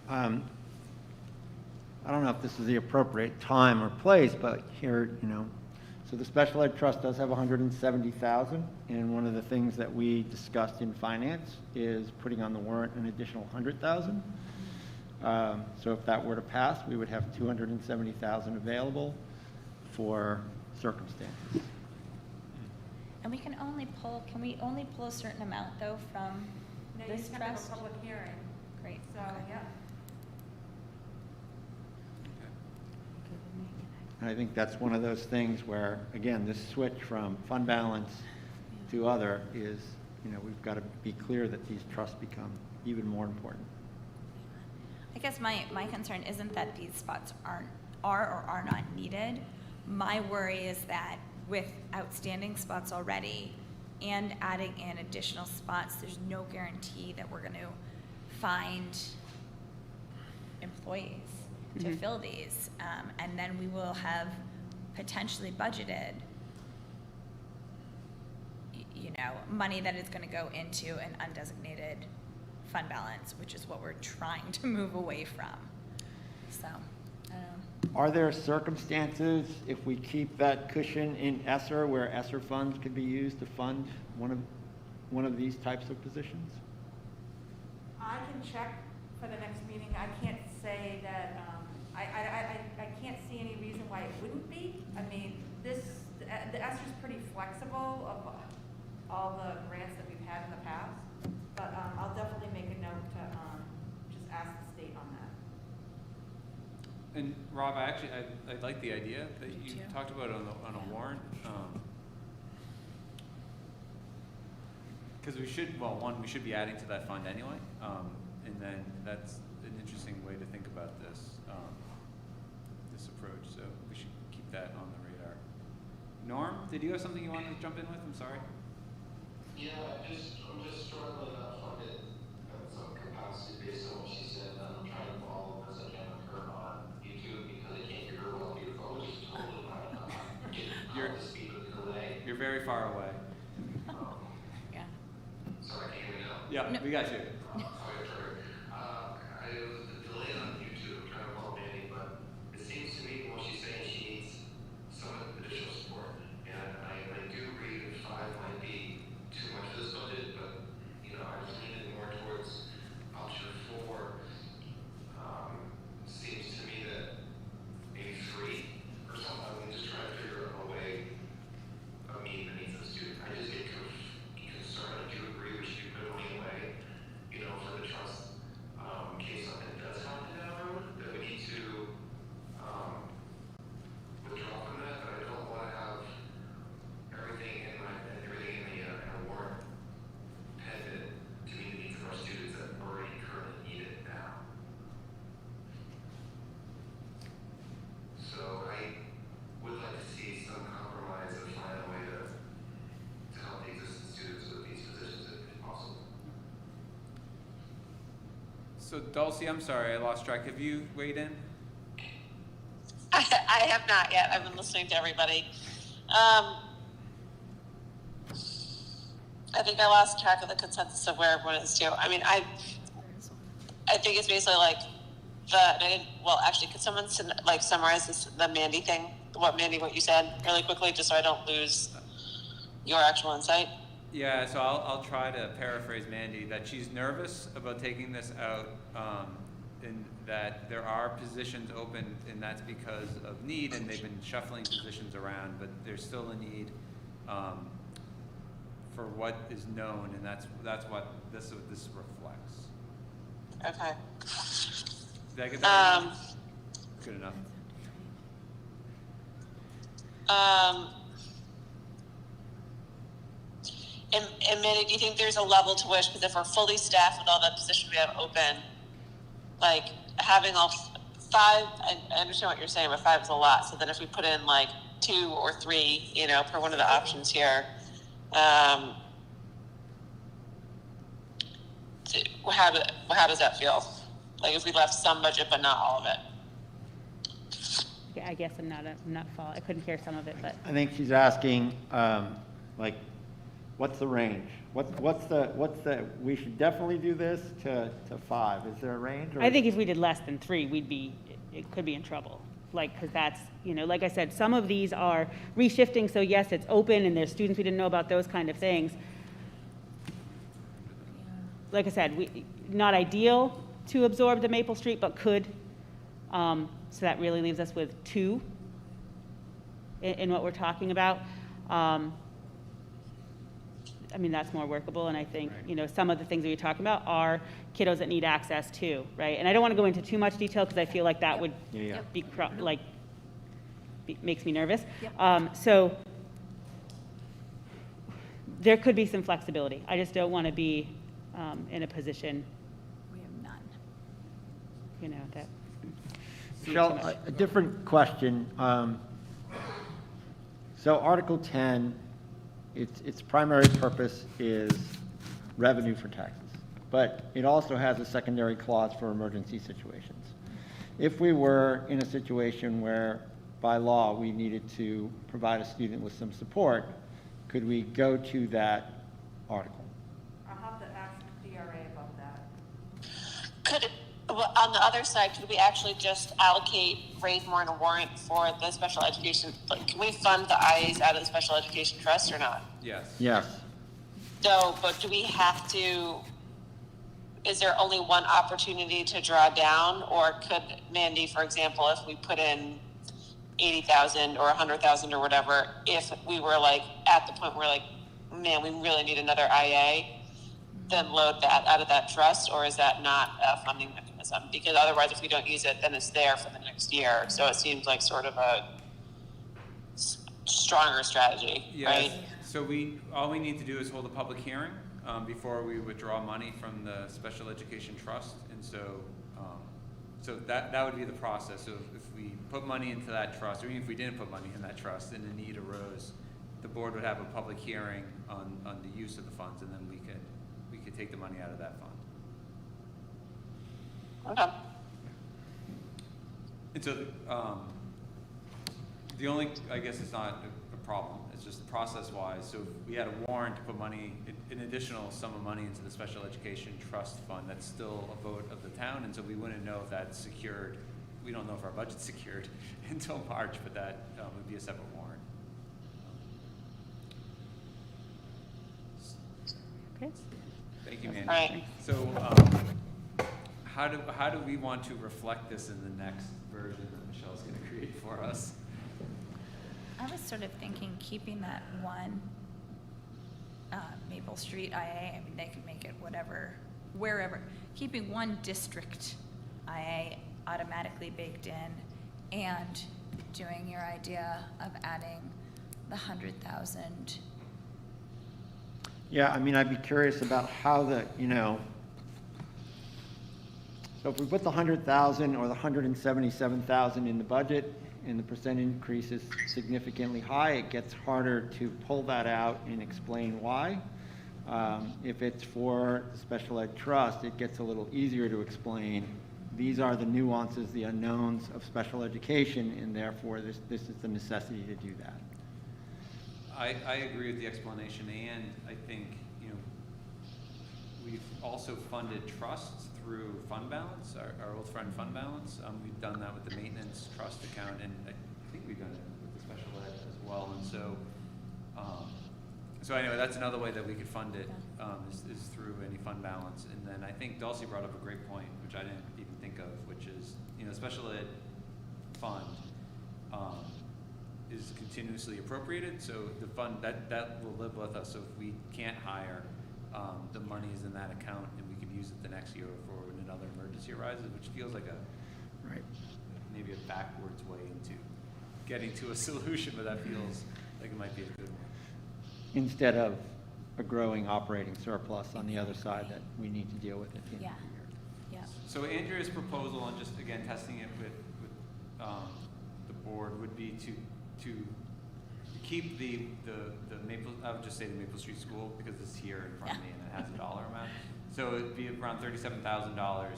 I don't know if this is the appropriate time or place, but here, so the special ed trust does have 170,000, and one of the things that we discussed in finance is putting on the warrant an additional 100,000. So if that were to pass, we would have 270,000 available for circumstances. And can we only pull a certain amount though from No, you this just have to have trust? a public hearing, Great. so, yeah. And I think that's one of those things where, again, this switch from fund balance to other is, we've got to be clear that these trusts become even more important. I guess my concern isn't that these spots are or are not needed. My worry is that with outstanding spots already and adding in additional spots, there's no guarantee that we're going to find employees to fill these. And then we will have potentially budgeted, money that is going to go into an undesignated fund balance, which is what we're trying to move away from. So, I don't know. Are there circumstances, if we keep that cushion in ESSER, where ESSER funds could be used to fund one of these types of positions? I can check for the next meeting. I can't say that, I can't see any reason why it wouldn't be. I mean, the ESSER's pretty flexible of all the grants that we've had in the past, but I'll definitely make a note to just ask the state on that. And Rob, I like the idea that you too. talked about on a warrant. Because we should be adding to that fund anyway. And then that's an interesting way to think about this approach. So we should keep that on the radar. Norm, did you have something you wanted to jump in with? I'm sorry. Yeah, I'm just struggling to fund it at some capacity based on what she said. I'm trying to follow as I can with her on YouTube because I can't hear her well through the phone, which is totally fine. I'm getting up to speed with the delay. You're very far away. Yeah. Sorry, can you hear me now? Yeah, No. we got you. I was the delay on YouTube, I'm trying to call Manny, but it seems to me what she's saying, she needs some additional support. And I do agree that 5 might be too much for this budget, but, I was leaning more towards option 4. Seems to me that maybe 3 or something. I'm just trying to figure out a way of meeting the needs of the student. I just get concerned, I do agree we should put money away, for the trust, in case something does happen down the road, that we need to, withdraw from that, but I don't want to have everything in a warrant pendant to meet the needs of our students that already currently need it now. So I would like to see some compromise or find a way to help the existing students with these positions if possible. So Dulcie, I'm sorry, I lost track. Have you weighed in? I have not yet. I've been listening to everybody. I think I lost track of the consensus of where everyone is too. I mean, I think it's basically like could someone summarize the Mandy thing? What you said really quickly, just so I don't lose your actual insight? Yeah, so I'll try to paraphrase Mandy, that she's nervous about taking this out, and that there are positions open, and that's because of need, and they've been shuffling positions around, but there's still a need for what is known, and that's what this reflects. Okay. Did I get that right? Good enough. And Mandy, do you think there's a level to which, because if we're fully staffed with all the positions we have open, like having all five, I understand what you're saying, but 5 is a lot. So then if we put in like 2 or 3, you know, per one of the options here, how does that feel? Like if we left some budget but not all of it? Yeah, I guess I'm not I couldn't hear some of it, but. I think she's asking, like, what's the range? What's the, we should definitely do this to 5. Is there a range? Or I think if we did less than 3, it could be in trouble. Like, because that's, you know, like I said, some of these are reshifting, so yes, it's open and there's students we didn't know about, those kind of things. Like I said, not ideal to absorb the Maple Street, but could. So that really leaves us with 2 in what we're talking about. I mean, that's more workable, and I think, you know, some of the things that you're talking about are kiddos that need access too, right? And I don't want to go into too much detail because I feel like that would be, makes me nervous. So there could be some flexibility. I just don't want to be in a position, We have none. you know, that. Michelle, a different question. So Article 10, its primary purpose is revenue for taxes, but it also has a secondary clause for emergency situations. If we were in a situation where, by law, we needed to provide a student with some support, could we go to that article? I'll have to ask DRA about that. Could it, well, on the other side, could we actually just raise more in a warrant for the special education? Like, can we fund the IAs out of the special education trust or not? Yes. Yes. So, but do we have to, is there only one opportunity to draw down? Or could, Mandy, for example, if we put in 80,000 or 100,000 or whatever, if we were like at the point where like, man, we really need another IA, then load that out of that trust? Or is that not a funding mechanism? Because otherwise, if we don't use it, then it's there for the next year. So it seems like sort of a stronger strategy, right? So all we need to do is hold a public hearing before we withdraw money from the special education trust, and so that would be the process. So if we put money into that trust, or even if we didn't put money in that trust and a need arose, the board would have a public hearing on the use of the funds, and then we could take the money out of that fund. Okay. And so the only, I guess it's not a problem, it's just process-wise. So if we had a warrant to put money, an additional sum of money into the special education trust fund, that's still a vote of the town, and so we wouldn't know if that's secured. We don't know if our budget's secured until March, but that would be a separate warrant. Okay. Thank you, Mandy. All right. So how do we want to reflect this in the next version that Michelle's going to create for us? I was sort of thinking keeping that one Maple Street IA, I mean, they can make it wherever, keeping one district IA automatically baked in, and doing your idea of adding the 100,000. Yeah, I mean, I'd be curious about how so if we put the 100,000 or the 177,000 in the budget and the percent increase is significantly high, it gets harder to pull that out and explain why. If it's for the special ed trust, it gets a little easier to explain. These are the nuances, the unknowns of special education, and therefore this is the necessity to do that. I agree with the explanation, and I think, we've also funded trusts through fund balance, our old friend fund balance. We've done that with the maintenance trust account, and I think we've done it with the special ed as well. And so So anyway, that's another way that we could fund it, is through any fund balance. And then I think Dulcie brought up a great point, which I didn't even think of, which is, special ed fund is continuously appropriated, so the fund, that will live with us. So if we can't hire, the money's in that account, and we could use it the next year for when another emergency arises, which feels like maybe a backwards way into getting to a solution, but that feels like it might be a good one. Instead of a growing operating surplus on the other side that we need to deal with at the end of the year. So Andrea's proposal, and just again testing it with the board, would be to keep the Maple, I would just say the Maple Street School, because it's here in front of me and it has a dollar amount. So it'd be around $37,000.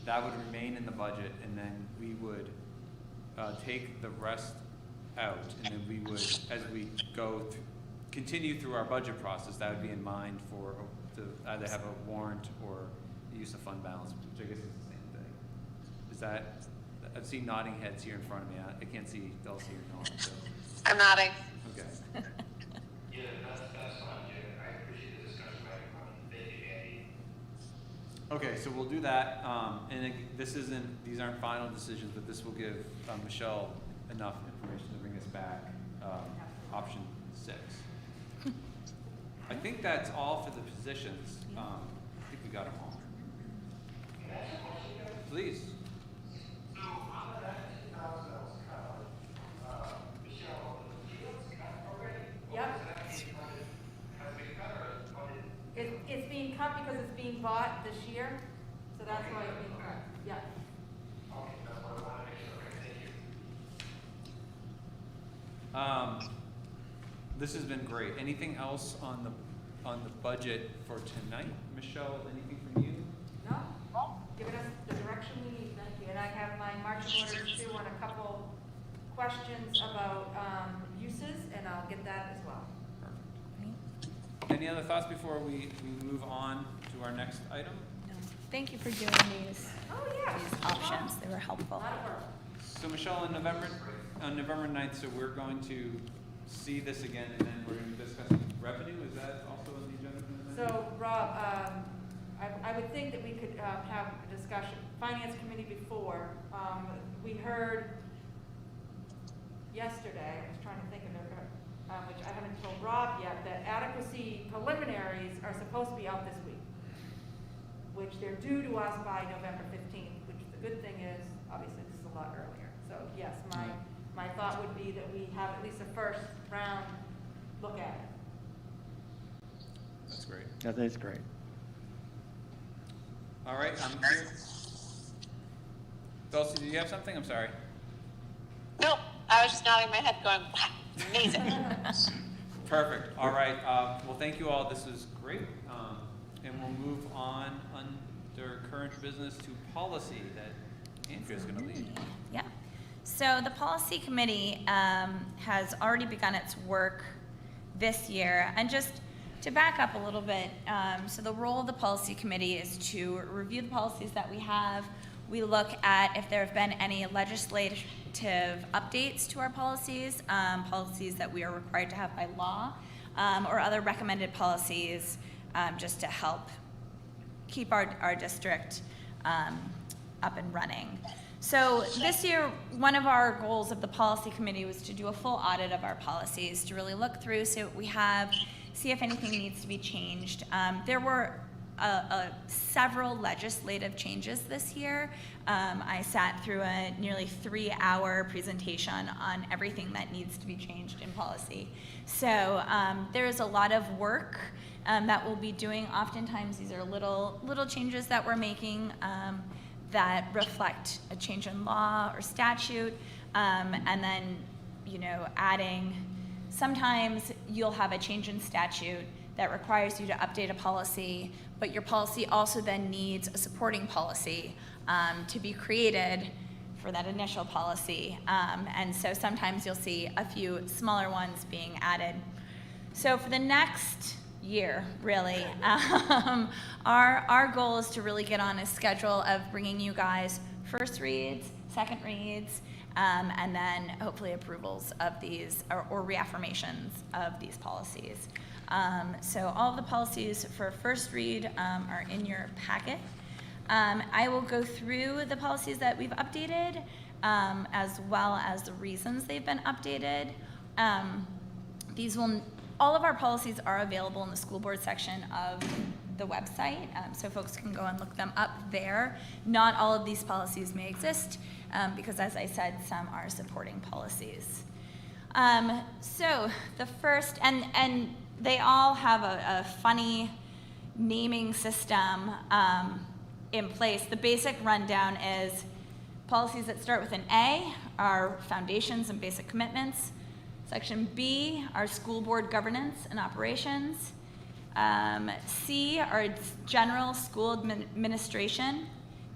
That would remain in the budget, and then we would take the rest out, and then we would, as we go continue through our budget process, that would be in mind for to either have a warrant or the use of fund balance, which I guess is the same thing. Is that, I've seen nodding heads here in front of me. I can't see Dulcie or Nolan. So. I'm nodding. Okay. Yeah, that's fine, Jim. I appreciate the discussion about it. Okay, so we'll do that. And these aren't final decisions, but this will give Michelle enough information to bring us back option 6. I think that's all for the positions. I think we got them all. Please. So on that 10,000 that was cut, Michelle, the fields cut already? Yep. Has been cut or It's being cut because it's being bought this year, so that's why it's being cut. Yeah. Okay, that's what I want to make sure. Okay, thank you. This has been great. Anything else on the budget for tonight, Michelle? Anything from you? No? Giving us the direction we need, thank you. And I have my marching orders too on a couple questions about uses, and I'll get that as well. Perfect. Any other thoughts before we move on to our next item? No. Thank you for doing these, these options. They were helpful. A lot of work. So Michelle, on November 9th, so we're going to see this again, and then we're going to discuss revenue. Is that also on the agenda for the night? So, Rob, I would think that we could have a discussion, Finance Committee before. We heard yesterday, I was trying to think of it, which I haven't told Rob yet, that adequacy preliminaries are supposed to be out this week, which they're due to us by November 15th, which the good thing is, obviously, this is a lot earlier. So, yes, my thought would be that we have at least a first round look at it. That's great. That is great. All right, I'm here. Dulcie, do you have something? I'm sorry. Nope, I was just nodding my head going, wow, amazing. Perfect. All right. Well, thank you all. This is great. And we'll move on under current business to policy that Andrea's going to lead. Yeah. So the policy committee has already begun its work this year. And just to back up a little bit, so the role of the policy committee is to review the policies that we have. We look at if there have been any legislative updates to our policies, policies that we are required to have by law, or other recommended policies just to help keep our district up and running. So this year, one of our goals of the policy committee was to do a full audit of our policies, to really look through, see what we have, see if anything needs to be changed. There were several legislative changes this year. I sat through a nearly 3-hour presentation on everything that needs to be changed in policy. So there's a lot of work that we'll be doing. Oftentimes these are little changes that we're making that reflect a change in law or statute, and then, adding, sometimes you'll have a change in statute that requires you to update a policy, but your policy also then needs a supporting policy to be created for that initial policy. And so sometimes you'll see a few smaller ones being added. So for the next year, really, our goal is to really get on a schedule of bringing you guys first reads, second reads, and then hopefully approvals of these or reaffirmations of these policies. So all of the policies for first read are in your packet. I will go through the policies that we've updated, as well as the reasons they've been updated. All of our policies are available in the school board section of the website, so folks can go and look them up there. Not all of these policies may exist, because as I said, some are supporting policies. So the first, and they all have a funny naming system in place. The basic rundown is policies that start with an A are foundations and basic commitments. Section B are school board governance and operations. C are general school administration.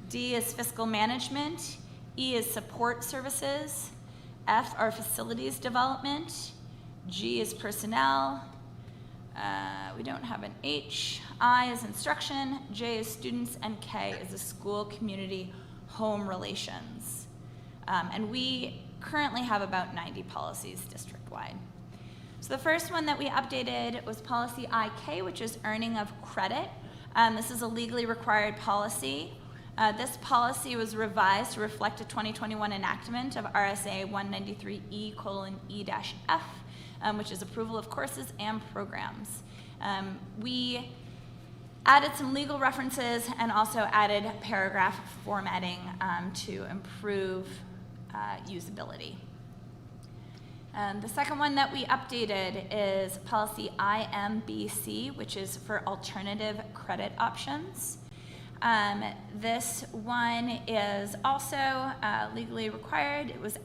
D is fiscal management. E is support services. F are facilities development. G is personnel. We don't have an H. I is instruction. J is students. And K is the school community home relations. And we currently have about 90 policies district-wide. So the first one that we updated was policy IK, which is earning of credit. This is a legally required policy. This policy was revised to reflect a 2021 enactment of RSA 193E:E-F, which is approval of courses and programs. We added some legal references and also added paragraph formatting to improve usability. The second one that we updated is policy IMBC, which is for alternative credit options. This one is also legally required. It was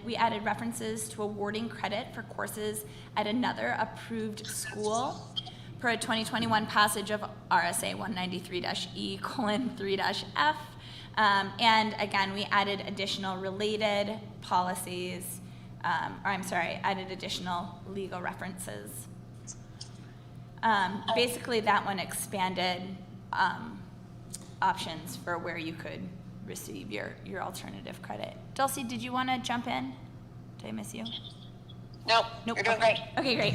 we added references to awarding credit for courses at another approved school per a 2021 passage of RSA 193-E:3-F. And again, we added additional related policies, added additional legal references. Basically, that one expanded options for where you could receive your alternative credit. Dulcie, did you want to jump in? Did I miss you? Nope. You're doing great. Okay, great.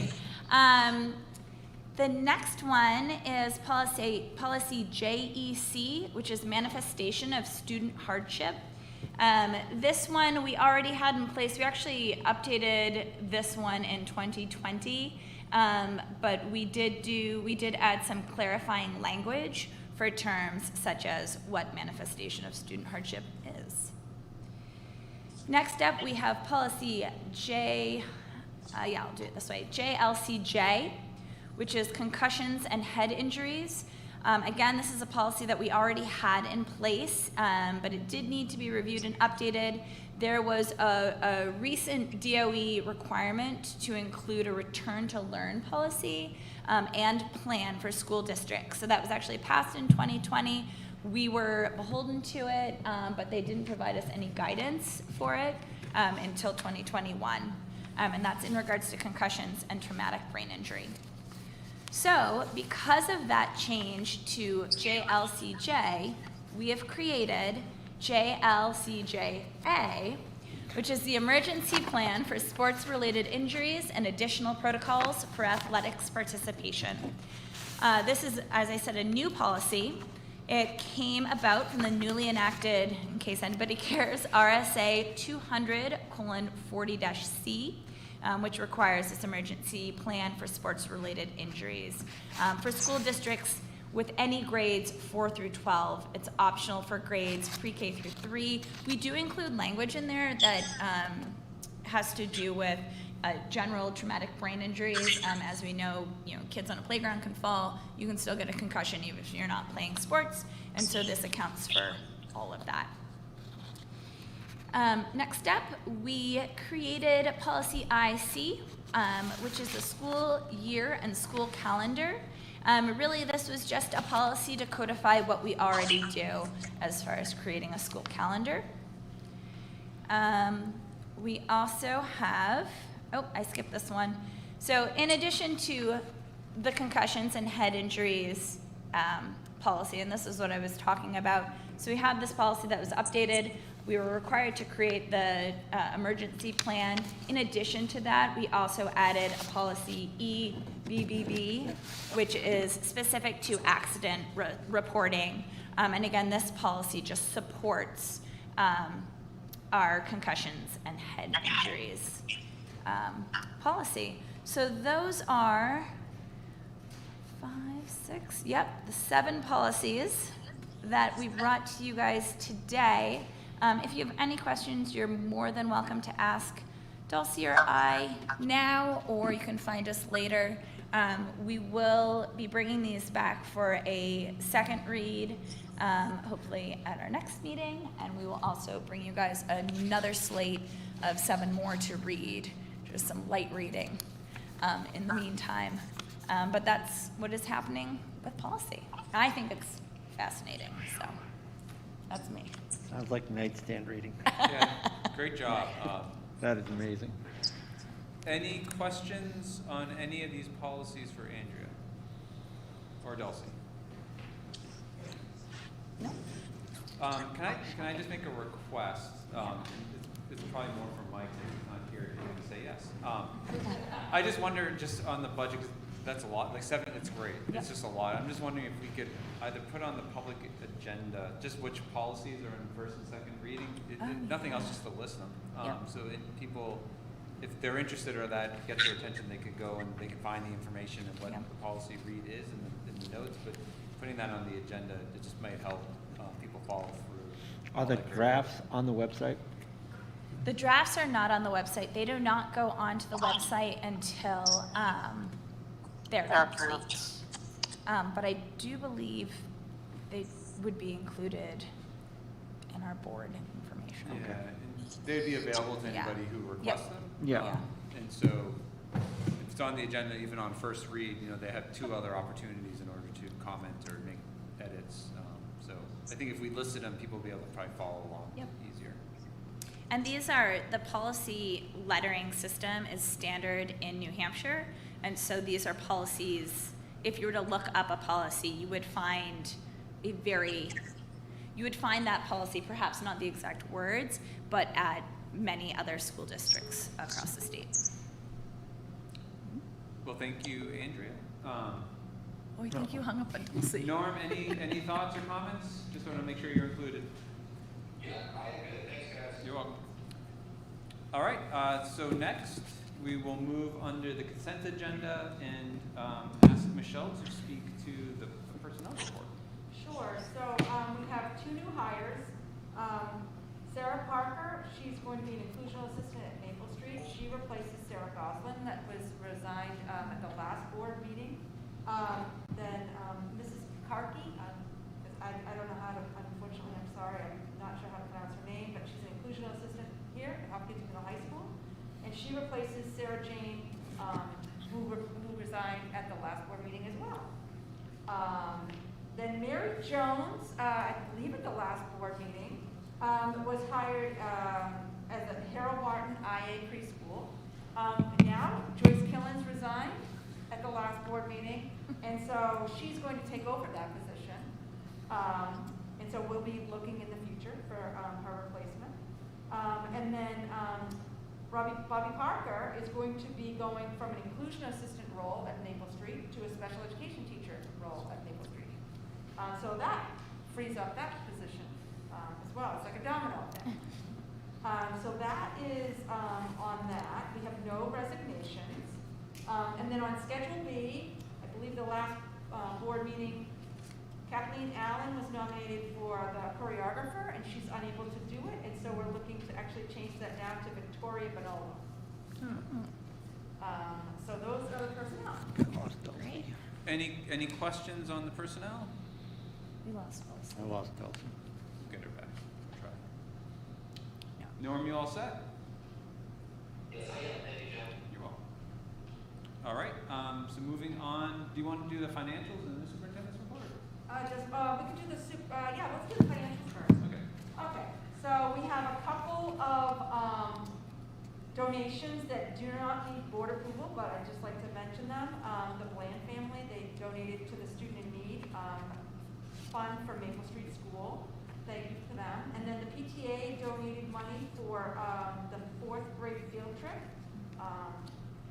The next one is policy JEC, which is manifestation of student hardship. This one we already had in place. We actually updated this one in 2020, but we did add some clarifying language for terms such as what manifestation of student hardship is. Next up, we have policy I'll do it this way, JLCJ, which is concussions and head injuries. Again, this is a policy that we already had in place, but it did need to be reviewed and updated. There was a recent DOE requirement to include a return to learn policy and plan for school districts. So that was actually passed in 2020. We were beholden to it, but they didn't provide us any guidance for it until 2021. And that's in regards to concussions and traumatic brain injury. So because of that change to JLCJ, we have created JLCJA, which is the emergency plan for sports-related injuries and additional protocols for athletics participation. This is, as I said, a new policy. It came about from the newly enacted, in case anybody cares, RSA 200:40-C, which requires this emergency plan for sports-related injuries. For school districts with any grades 4 through 12, it's optional for grades pre-K through 3. We do include language in there that has to do with general traumatic brain injuries. As we know, kids on a playground can fall. You can still get a concussion even if you're not playing sports, and so this accounts for all of that. Next up, we created policy IC, which is the school year and school calendar. Really, this was just a policy to codify what we already do as far as creating a school calendar. We also have, I skipped this one. So in addition to the concussions and head injuries policy, and this is what I was talking about. So we have this policy that was updated. we were required to create the emergency plan. In addition to that, we also added a policy EBBB, which is specific to accident reporting. And again, this policy just supports our concussions and head injuries policy. So those are 5, 6, yep, the 7 policies that we brought to you guys today. If you have any questions, you're more than welcome to ask Dulcie or I now, or you can find us later. We will be bringing these back for a second read, hopefully at our next meeting, and we will also bring you guys another slate of 7 more to read, just some light reading in the meantime. But that's what is happening with policy. I think it's fascinating, so that's me. Sounds like nightstand reading. Yeah, great job. That is amazing. Any questions on any of these policies for Andrea or Dulcie? No. Can I just make a request? It's probably more for Mike, who's not here to say yes. I just wonder, just on the budget, 'cause that's a lot, like 7, it's great. It's just a lot. I'm just wondering if we could either put on the public agenda just which policies are in first and second reading. Nothing else, just to list them. So people, if they're interested or that gets their attention, they could go and they can find the information and what the policy read is in the notes. But putting that on the agenda, it just might help people follow through. Are the drafts on the website? The drafts are not on the website. They do not go onto the website until they're complete. But I do believe they would be included in our board information. Yeah, and they'd be available to anybody who requests them. Yeah. And so if it's on the agenda, even on first read, they have 2 other opportunities in order to comment or make edits. So I think if we listed them, people will be able to probably follow along easier. And these are, the policy lettering system is standard in New Hampshire. And so these are policies, if you were to look up a policy, you would find that policy, perhaps not the exact words, but at many other school districts across the state. Well, thank you, Andrea. I think you hung up on Dulcie. Norm, any thoughts or comments? Just want to make sure you're included. Yeah, I'm good. Thanks, guys. You're welcome. All right, so next we will move under the consent agenda and ask Michelle to speak to the personnel report. Sure, so we have 2 new hires. Sarah Parker, she's going to be an inclusional assistant at Maple Street. She replaces Sarah Goslin that was resigned at the last board meeting. Then Mrs. Karki, I don't know how to, unfortunately, I'm sorry, I'm not sure how to pronounce her name, but she's an inclusional assistant here at Hopkinton Middle High School. And she replaces Sarah Jane, who resigned at the last board meeting as well. Then Mary Jones, I believe at the last board meeting, was hired as a Harold Martin IA preschool. Now Joyce Killens resigned at the last board meeting, and so she's going to take over that position. And so we'll be looking in the future for her replacement. And then Bobby Parker is going to be going from an inclusion assistant role at Maple Street to a special education teacher role at Maple Street. So that frees up that position as well. It's like a domino effect. So that is on that. We have no resignations. And then on Schedule B, I believe the last board meeting, Kathleen Allen was nominated for the choreographer, and she's unable to do it, and so we're looking to actually change that now to Victoria Bonolo. So those are the personnel. Great. Any questions on the personnel? We lost Dulcie. I lost Dulcie. Get her back. Try. Norm, you all set? Yes, I am. Thank you, Jim. You're welcome. All right, so moving on, do you want to do the financials and the superintendent's report? We can do the let's do the financials first. Okay. Okay, so we have a couple of donations that do not need board approval, but I'd just like to mention them. The Bland family, they donated to the Student in Need Fund for Maple Street School. thank you for them. And then the PTA donated money for the 4th grade field trip,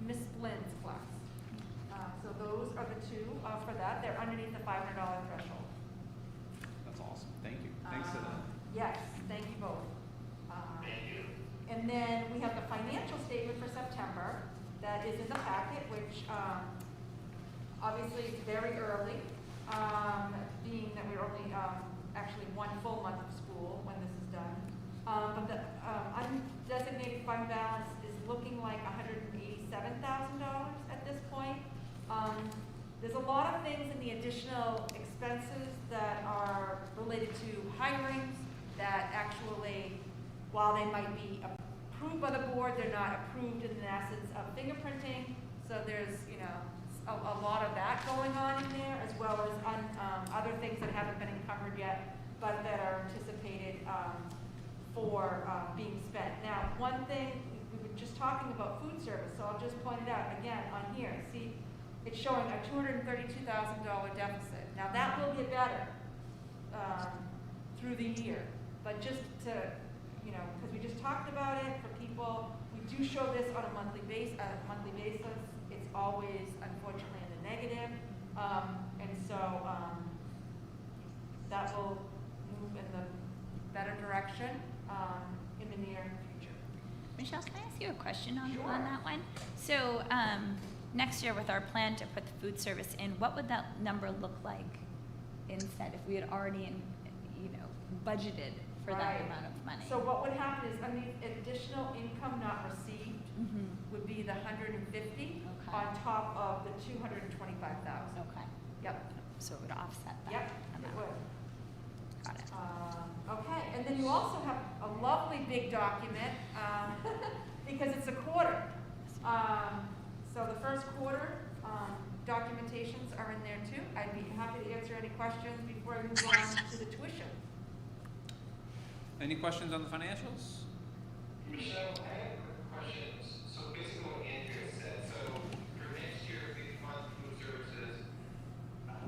Miss Lynn's class. So those are the two for that. They're underneath the $500 threshold. That's awesome. Thank you. Thanks to them. Yes, thank you both. And then we have the financial statement for September that is in the packet, which obviously is very early, being that we're only actually 1 full month of school when this is done. But the undesignated fund balance is looking like $187,000 at this point. There's a lot of things in the additional expenses that are related to hirings that actually, while they might be approved by the board, they're not approved in the essence of fingerprinting. So there's, you know, a lot of that going on in there, as well as other things that haven't been encumbered yet, but that are anticipated for being spent. Now, one thing, we were just talking about food service, so I'll just point it out again on here. See, it's showing a $232,000 deficit. Now, that will get better through the year, but just to, you know, because we just talked about it for people, we do show this on a monthly basis. It's always, unfortunately, in the negative, and so that will move in the better direction in the near future. Michelle, can I ask you a question on, Sure. on that one? So next year with our plan to put the food service in, what would that number look like instead if we had already, budgeted for that amount of money? So what would happen is, additional income not received would be the 150 on top of the 225,000. Okay. Yep. So it would offset that Yep, it amount. would. Got it. Okay, and then you also have a lovely big document, because it's a quarter. So the first quarter, documentations are in there too. I'd be happy to answer any questions before I move on to the tuition. Any questions on the financials? Michelle, I have questions. So basically what Andrea said, so for next year, we fund food services,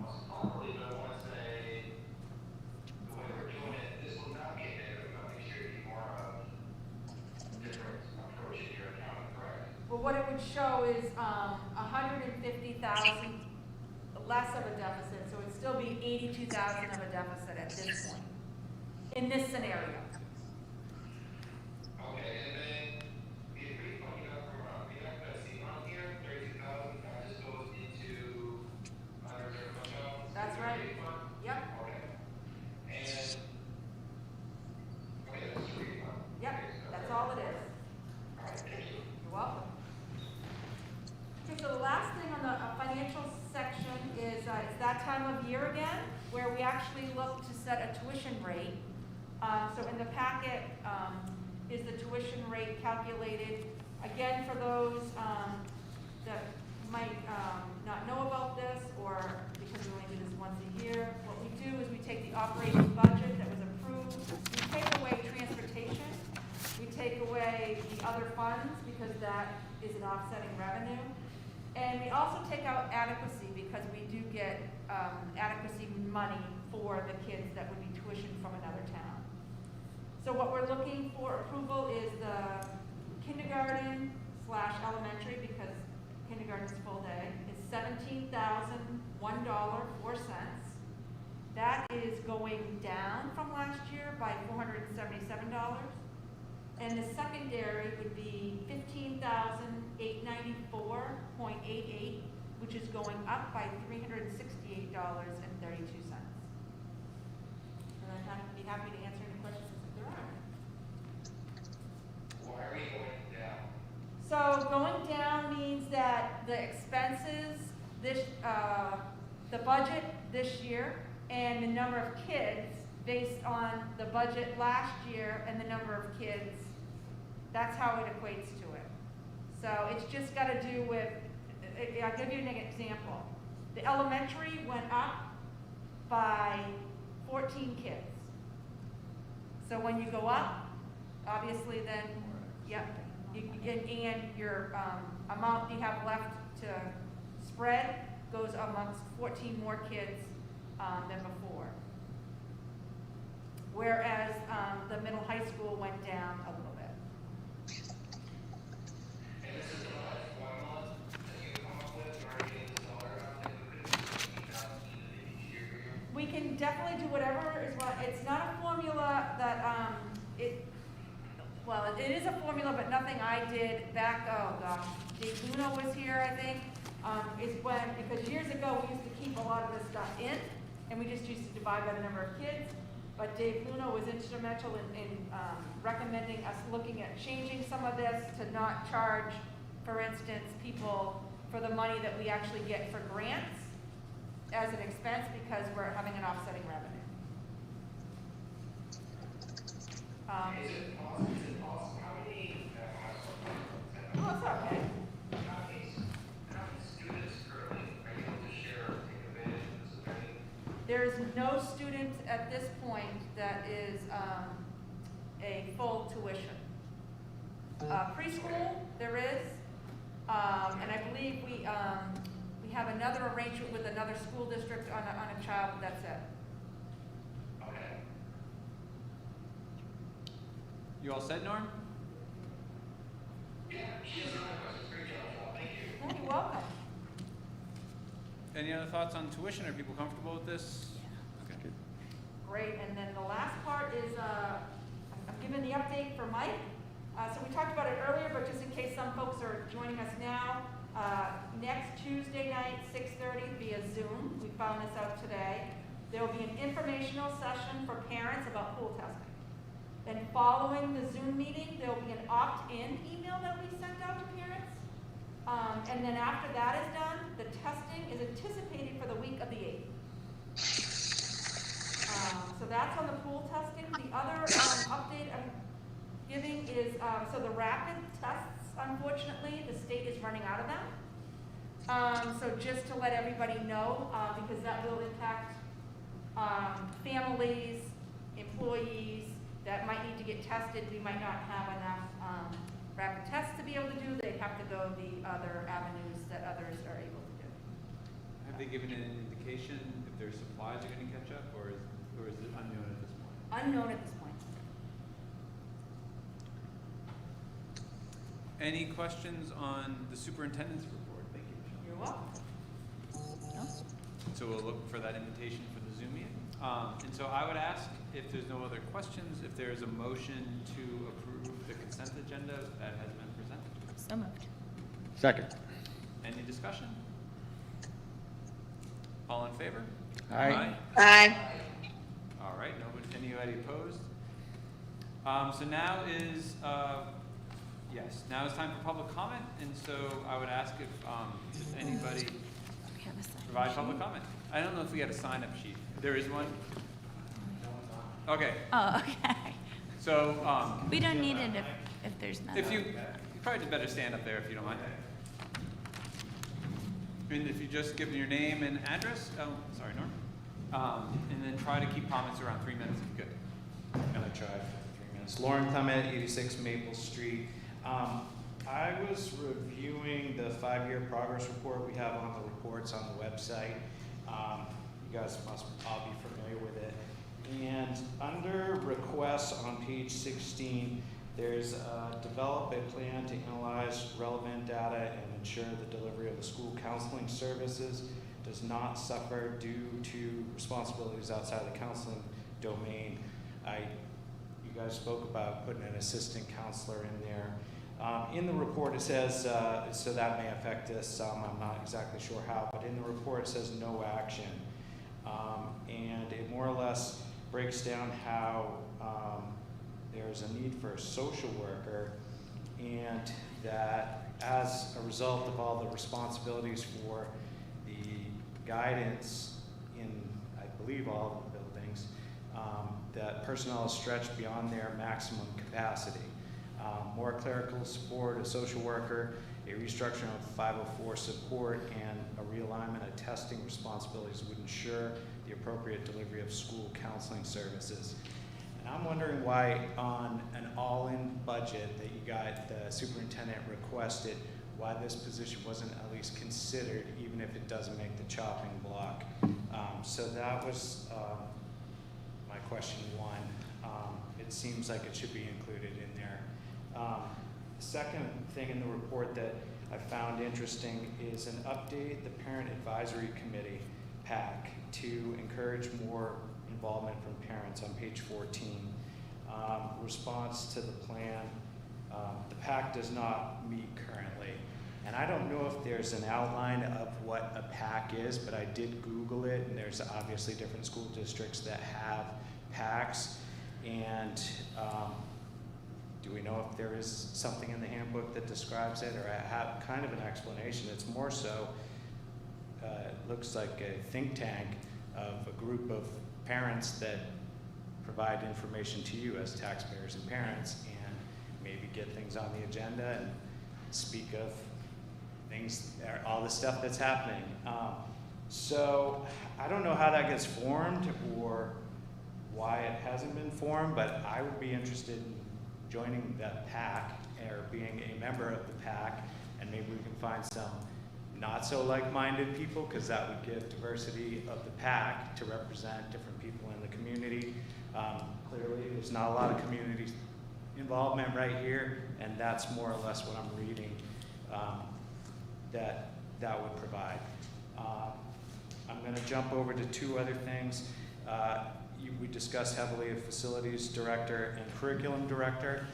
most probably, but I want to say, the way we're doing it, this will not be a negative, but next year be more of a different approach in your accounting, correct? Well, what it would show is 150,000 less of a deficit, so it'd still be 82,000 of a deficit at this point, in this scenario. Okay, and then the refund you got from, we have to see on here, 32,000, that just goes into unreserved fund balance? That's right. Refund? Yep, Okay. And, okay, that's a refund. yep, Okay, so that's all it is. All right, thank you. You're welcome. Okay, so the last thing on the financial section is, it's that time of year again, where we actually look to set a tuition rate. So in the packet is the tuition rate calculated. Again, for those that might not know about this, or because we only do this once a year, what we do is we take the operating budget that was approved, we take away transportation, we take away the other funds because that is an offsetting revenue, and we also take out adequacy because we do get adequacy money for the kids that would be tuitioned from another town. So what we're looking for approval is the kindergarten / elementary, because kindergarten's full day, is $17,001.04. That is going down from last year by $477. And the secondary would be $15,894.88, which is going up by $368.32. And I'd be happy to answer any questions if there are. Why are we going down? So going down means that the expenses, the budget this year, and the number of kids based on the budget last year and the number of kids, that's how it equates to it. So it's just got to do with, I'll give you an example. The elementary went up by 14 kids. So when you go up, obviously then, yep, and your amount you have left to spread goes amongst 14 more kids than before. whereas the middle high school went down a little bit. And this is a formula that you come up with, or are you getting the dollar amount that you could be easier for you? We can definitely do whatever is what, it's not a formula that, well, it is a formula, but nothing I did back, oh gosh, Dave Luno was here, I think, is when, because years ago, we used to keep a lot of this stuff in, and we just used to divide by the number of kids, but Dave Luno was instrumental in recommending us looking at changing some of this to not charge, for instance, people for the money that we actually get for grants as an expense because we're having an offsetting revenue. Is it possible? How many, Oh, it's okay. how many students currently are able to share or take advantage of this amenity? There is no student at this point that is a full tuition. Preschool, there is, and I believe we have another arrangement with another school district on a child, but that's it. Okay. You all set, Norm? Yeah, she's doing a great job. Thank you. Yeah, you're welcome. Any other thoughts on tuition? Are people comfortable with this? Okay. Great, and then the last part is, I'm giving the update for Mike. So we talked about it earlier, but just in case some folks are joining us now, next Tuesday night, 6:30 via Zoom, we found this out today, there will be an informational session for parents about pool testing. Then following the Zoom meeting, there will be an opt-in email that we send out to parents. And then after that is done, the testing is anticipated for the week of the 8th. So that's on the pool testing. The other update I'm giving is, so the rapid tests, unfortunately, the state is running out of them. So just to let everybody know, because that will impact families, employees that might need to get tested. We might not have enough rapid tests to be able to do. They have to go the other avenues that others are able to do. Have they given an indication if their supplies are going to catch up, or is it unknown at this point? Unknown at this point. Any questions on the superintendent's report? Thank you, Michelle. You're welcome. So we'll look for that invitation for the Zoom meeting. And so I would ask, if there's no other questions, if there's a motion to approve the consent agenda that has been presented. So moved. Second. Any discussion? All in favor? Aye. Aye. All right, anybody opposed? So now is, yes, now is time for public comment, and so I would ask if anybody provide public comment. I don't know if we had a sign-up sheet. There is one? Okay. Oh, okay. So, We don't need it if there's none. if you probably better stand up there if you don't mind. And if you just give your name and address, oh, sorry, Norm. And then try to keep comments around 3 minutes if you could. I'm gonna try for 3 minutes. Lauren Clement, 86 Maple Street. I was reviewing the 5-year progress report we have on the reports on the website. You guys must all be familiar with it. And under requests on page 16, there's develop a plan to analyze relevant data and ensure the delivery of the school counseling services does not suffer due to responsibilities outside the counseling domain. You guys spoke about putting an assistant counselor in there. In the report it says, so that may affect this some, I'm not exactly sure how, but in the report it says no action. And it more or less breaks down how there's a need for a social worker, and that as a result of all the responsibilities for the guidance in, I believe, all of the buildings, that personnel is stretched beyond their maximum capacity. More clerical support, a social worker, a restructuring of 504 support, and a realignment of testing responsibilities would ensure the appropriate delivery of school counseling services. And I'm wondering why on an all-in budget that you got, the superintendent requested, why this position wasn't at least considered, even if it doesn't make the chopping block. So that was my question one. It seems like it should be included in there. Second thing in the report that I found interesting is an update the Parent Advisory Committee PAC to encourage more involvement from parents on page 14. Response to the plan, the PAC does not meet currently. And I don't know if there's an outline of what a PAC is, but I did Google it, and there's obviously different school districts that have PACs. And do we know if there is something in the handbook that describes it, or have kind of an explanation? It's more so, it looks like a think tank of a group of parents that provide information to you as taxpayers and parents, and maybe get things on the agenda and speak of things, all the stuff that's happening. So I don't know how that gets formed or why it hasn't been formed, but I would be interested in joining that PAC or being a member of the PAC, and maybe we can find some not so like-minded people, because that would give diversity of the PAC to represent different people in the community. Clearly, there's not a lot of community involvement right here, and that's more or less what I'm reading that would provide. I'm going to jump over to two other things. We discussed heavily a facilities director and curriculum director.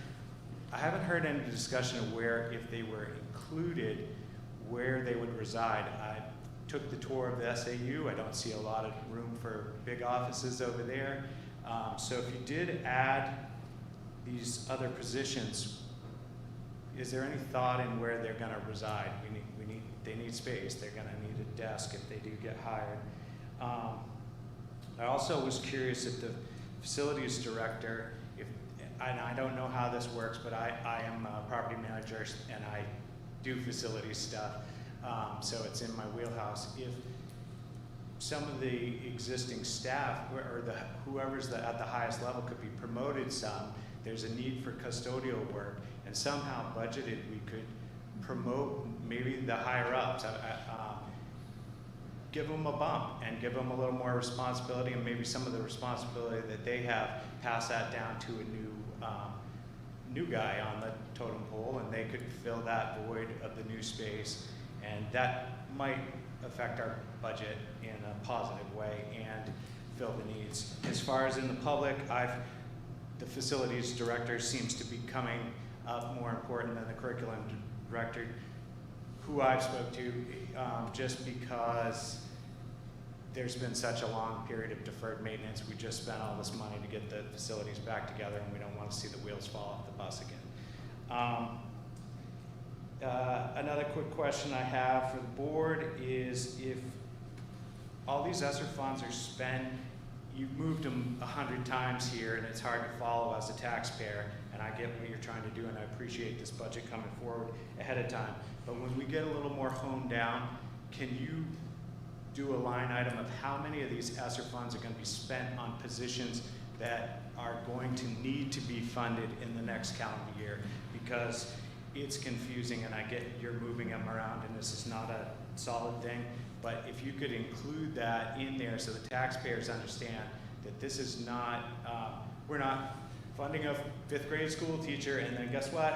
I haven't heard any discussion of where, if they were included, where they would reside. I took the tour of the SAU. I don't see a lot of room for big offices over there. So if you did add these other positions, is there any thought in where they're going to reside? They need space. They're going to need a desk if they do get hired. I also was curious if the facilities director, and I don't know how this works, but I am a property manager and I do facilities stuff, so it's in my wheelhouse. If some of the existing staff or whoever's at the highest level could be promoted some, there's a need for custodial work, and somehow budgeted we could promote maybe the higher ups, give them a bump and give them a little more responsibility, and maybe some of the responsibility that they have, pass that down to a new guy on the totem pole, and they could fill that void of the new space, and that might affect our budget in a positive way and fill the needs. As far as in the public, the facilities director seems to be coming up more important than the curriculum director, who I've spoke to, just because there's been such a long period of deferred maintenance. We just spent all this money to get the facilities back together, and we don't want to see the wheels fall off the bus again. Another quick question I have for the board is, if all these ESSER funds are spent, you've moved them 100 times here, and it's hard to follow as a taxpayer, and I get what you're trying to do, and I appreciate this budget coming forward ahead of time. But when we get a little more honed down, can you do a line item of how many of these ESSER funds are going to be spent on positions that are going to need to be funded in the next calendar year? Because it's confusing, and I get you're moving them around, and this is not a solid thing, but if you could include that in there so the taxpayers understand that this is not, we're not funding a 5th grade school teacher, and then guess what,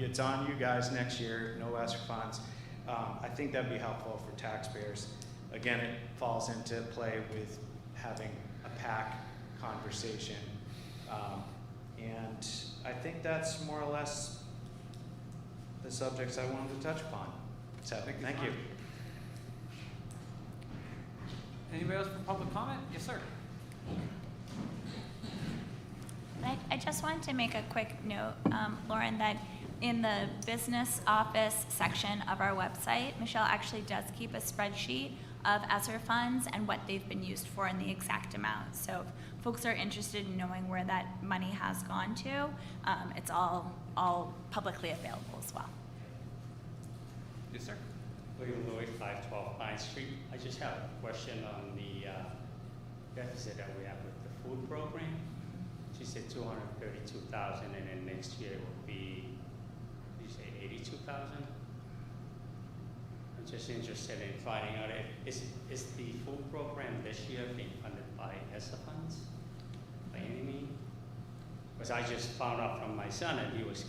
it's on you guys next year, no ESSER funds. I think that'd be helpful for taxpayers. Again, it falls into play with having a PAC conversation. And I think that's more or less the subjects I wanted to touch upon. So, thank you. Anybody else for public comment? Yes, sir. I just wanted to make a quick note, Lauren, that in the business office section of our website, Michelle actually does keep a spreadsheet of ESSER funds and what they've been used for in the exact amount. So if folks are interested in knowing where that money has gone to, it's all publicly available as well. Yes, sir. William Lloyd, 512 Pine Street. I just have a question on the deficit that we have with the food program. She said 232,000, and then next year it will be, you say 82,000? I'm just interested in finding out if is the food program this year being funded by ESSER funds by any means? Because I just found out from my son, and he was,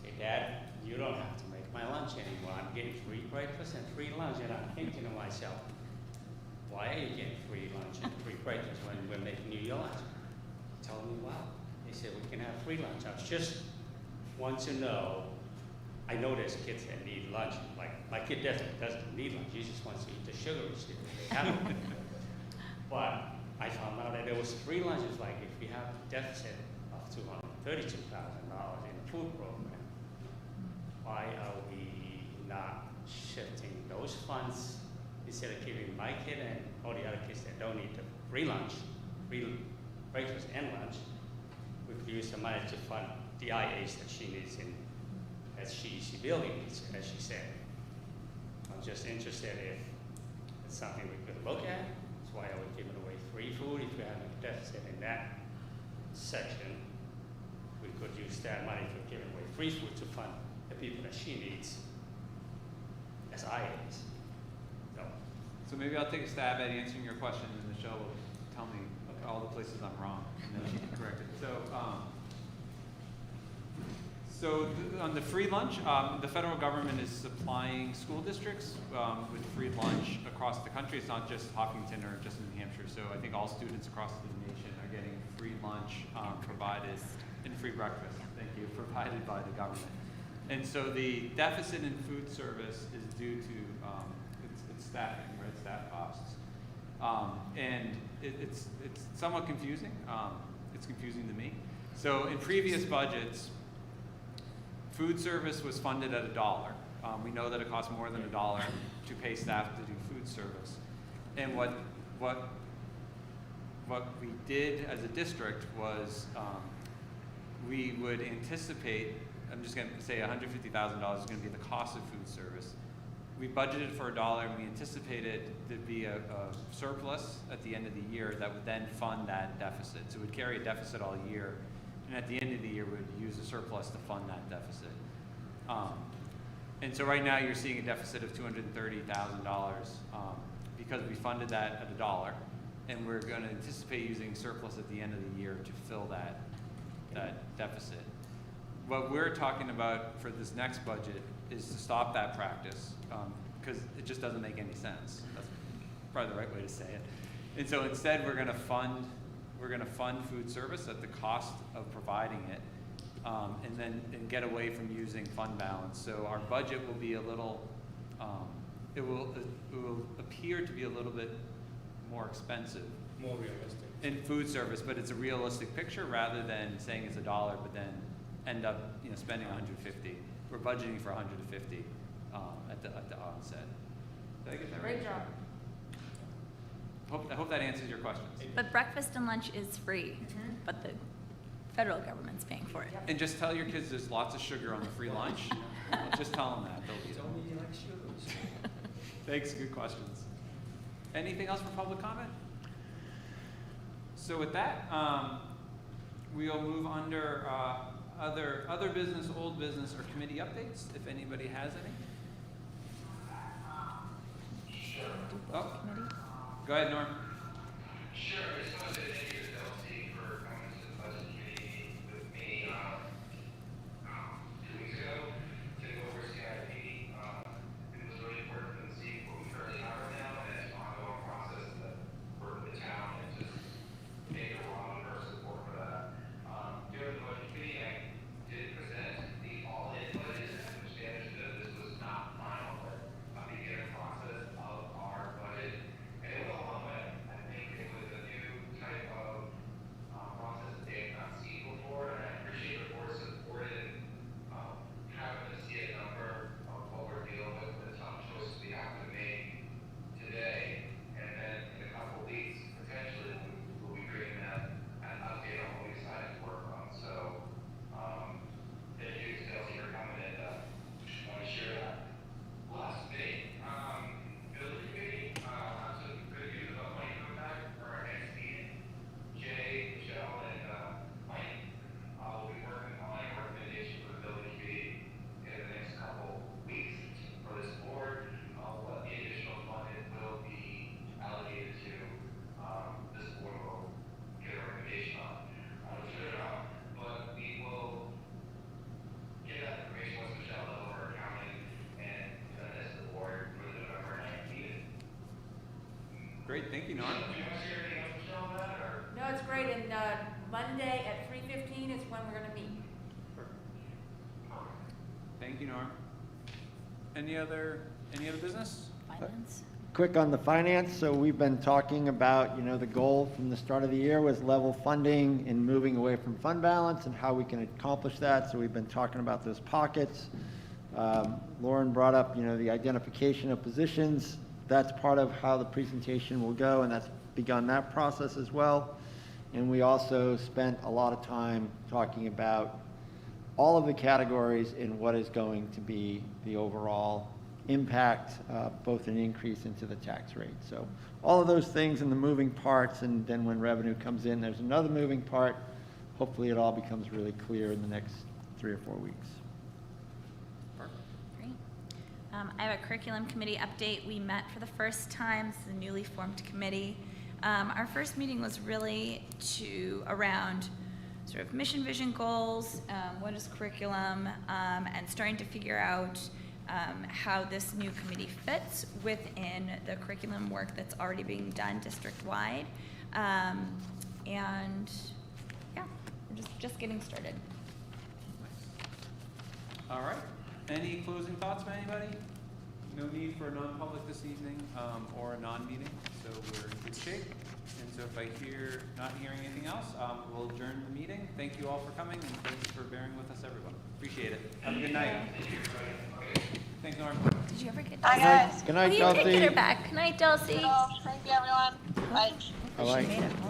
say, Dad, you don't have to make my lunch anymore. I'm getting free breakfast and free lunch. And I'm thinking to myself, why are you getting free lunch and free breakfast when we're making you your lunch? He told me, wow. He said, we can have free lunch. I just want to know, I know there's kids that need lunch. Like, my kid definitely doesn't need lunch. He just wants to eat the sugary cereal. They have it. But I found out that there was free lunches, like if we have a deficit of $232,000 in the food program, why are we not shifting those funds instead of giving my kid and all the other kids that don't need the free lunch, free breakfast and lunch, we could use the money to fund the IAs that she needs in, as she building needs, as she said. I'm just interested if it's something we could look at. That's why I would give away free food if we have a deficit in that section. We could use that money for giving away free food to fund the people that she needs as IAs. So maybe I'll take a stab at answering your question, and Michelle will tell me all the places I'm wrong, and then she can correct it. On the free lunch, the federal government is supplying school districts with free lunch across the country. It's not just Hopkinton or just New Hampshire. So I think all students across the nation are getting free lunch provided, and free breakfast, thank you, provided by the government. And so the deficit in food service is due to it's staffing, right? Staff costs, and it's somewhat confusing. It's confusing to me. So in previous budgets, food service was funded at $1. We know that it costs more than $1 to pay staff to do food service. And what we did as a district was we would anticipate, I'm just going to say $150,000 is going to be the cost of food service. We budgeted for $1, and we anticipated there'd be a surplus at the end of the year that would then fund that deficit. So we'd carry a deficit all year, and at the end of the year, we'd use a surplus to fund that deficit. And so right now, you're seeing a deficit of $230,000 because we funded that at $1, and we're going to anticipate using surplus at the end of the year to fill that deficit. What we're talking about for this next budget is to stop that practice because it just doesn't make any sense. That's probably the right way to say it. And so instead, we're going to fund food service at the cost of providing it, and get away from using fund balance. So our budget will be a little, it will appear to be a little bit more expensive. More realistic. In food service, but it's a realistic picture rather than saying it's $1, but then end up spending $150. We're budgeting for $150 at the onset. Did I get that right? Great job. I hope that answers your questions. But breakfast and lunch is free, but the federal government's paying for it. And just tell your kids there's lots of sugar on the free lunch. Just tell them that. They'll eat it. Only like sugars. Thanks, good questions. Anything else for public comment? So with that, we'll move under other business, old business, or committee updates, if anybody has any. Sure. Oh, go ahead, Norm. Sure. I just wanted to thank you to Deletions for coming to the budget committee with me 2 weeks ago to go over CIP. It was really important to see what we currently have right now, and it's an ongoing process that work with the town and just make a lot of support for that. During the budget committee, I did present the all-in budget, which I understood this was not final, but a beginning process of our budget. And it went a long way. I think it was a new type of Great, thank you, Norm. No, it's great, and Monday at 3:15 is when we're gonna meet. Thank you, Norm. Any other business? Finance? Quick on the finance, so we've been talking about, the goal from the start of the year was level funding and moving away from fund balance and how we can accomplish that, so we've been talking about those pockets. Lauren brought up, the identification of positions. That's part of how the presentation will go, and that's begun that process as well. And we also spent a lot of time talking about all of the categories and what is going to be the overall impact, both an increase into the tax rate. So all of those things and the moving parts, and then when revenue comes in, there's another moving part. Hopefully it all becomes really clear in the next 3 or 4 weeks. Great. I have a curriculum committee update. We met for the first time. This is a newly formed committee. Our first meeting was really around sort of mission, vision, goals, what is curriculum, and starting to figure out how this new committee fits within the curriculum work that's already being done district-wide. And yeah, we're just getting started. All right. Any closing thoughts from anybody? No need for a non-public this evening, or a non-meeting, so we're in good shape. And so if I not hearing anything else, we'll adjourn the meeting. Thank you all for coming, and thanks for bearing with us, everyone. Appreciate it. Have a good night. Thanks, Norm. Did you ever get Bye, guys. Good night, You Chelsea. can get her back. Good night, Dulcie. Thank you, everyone. Bye. Bye-bye. She made it home.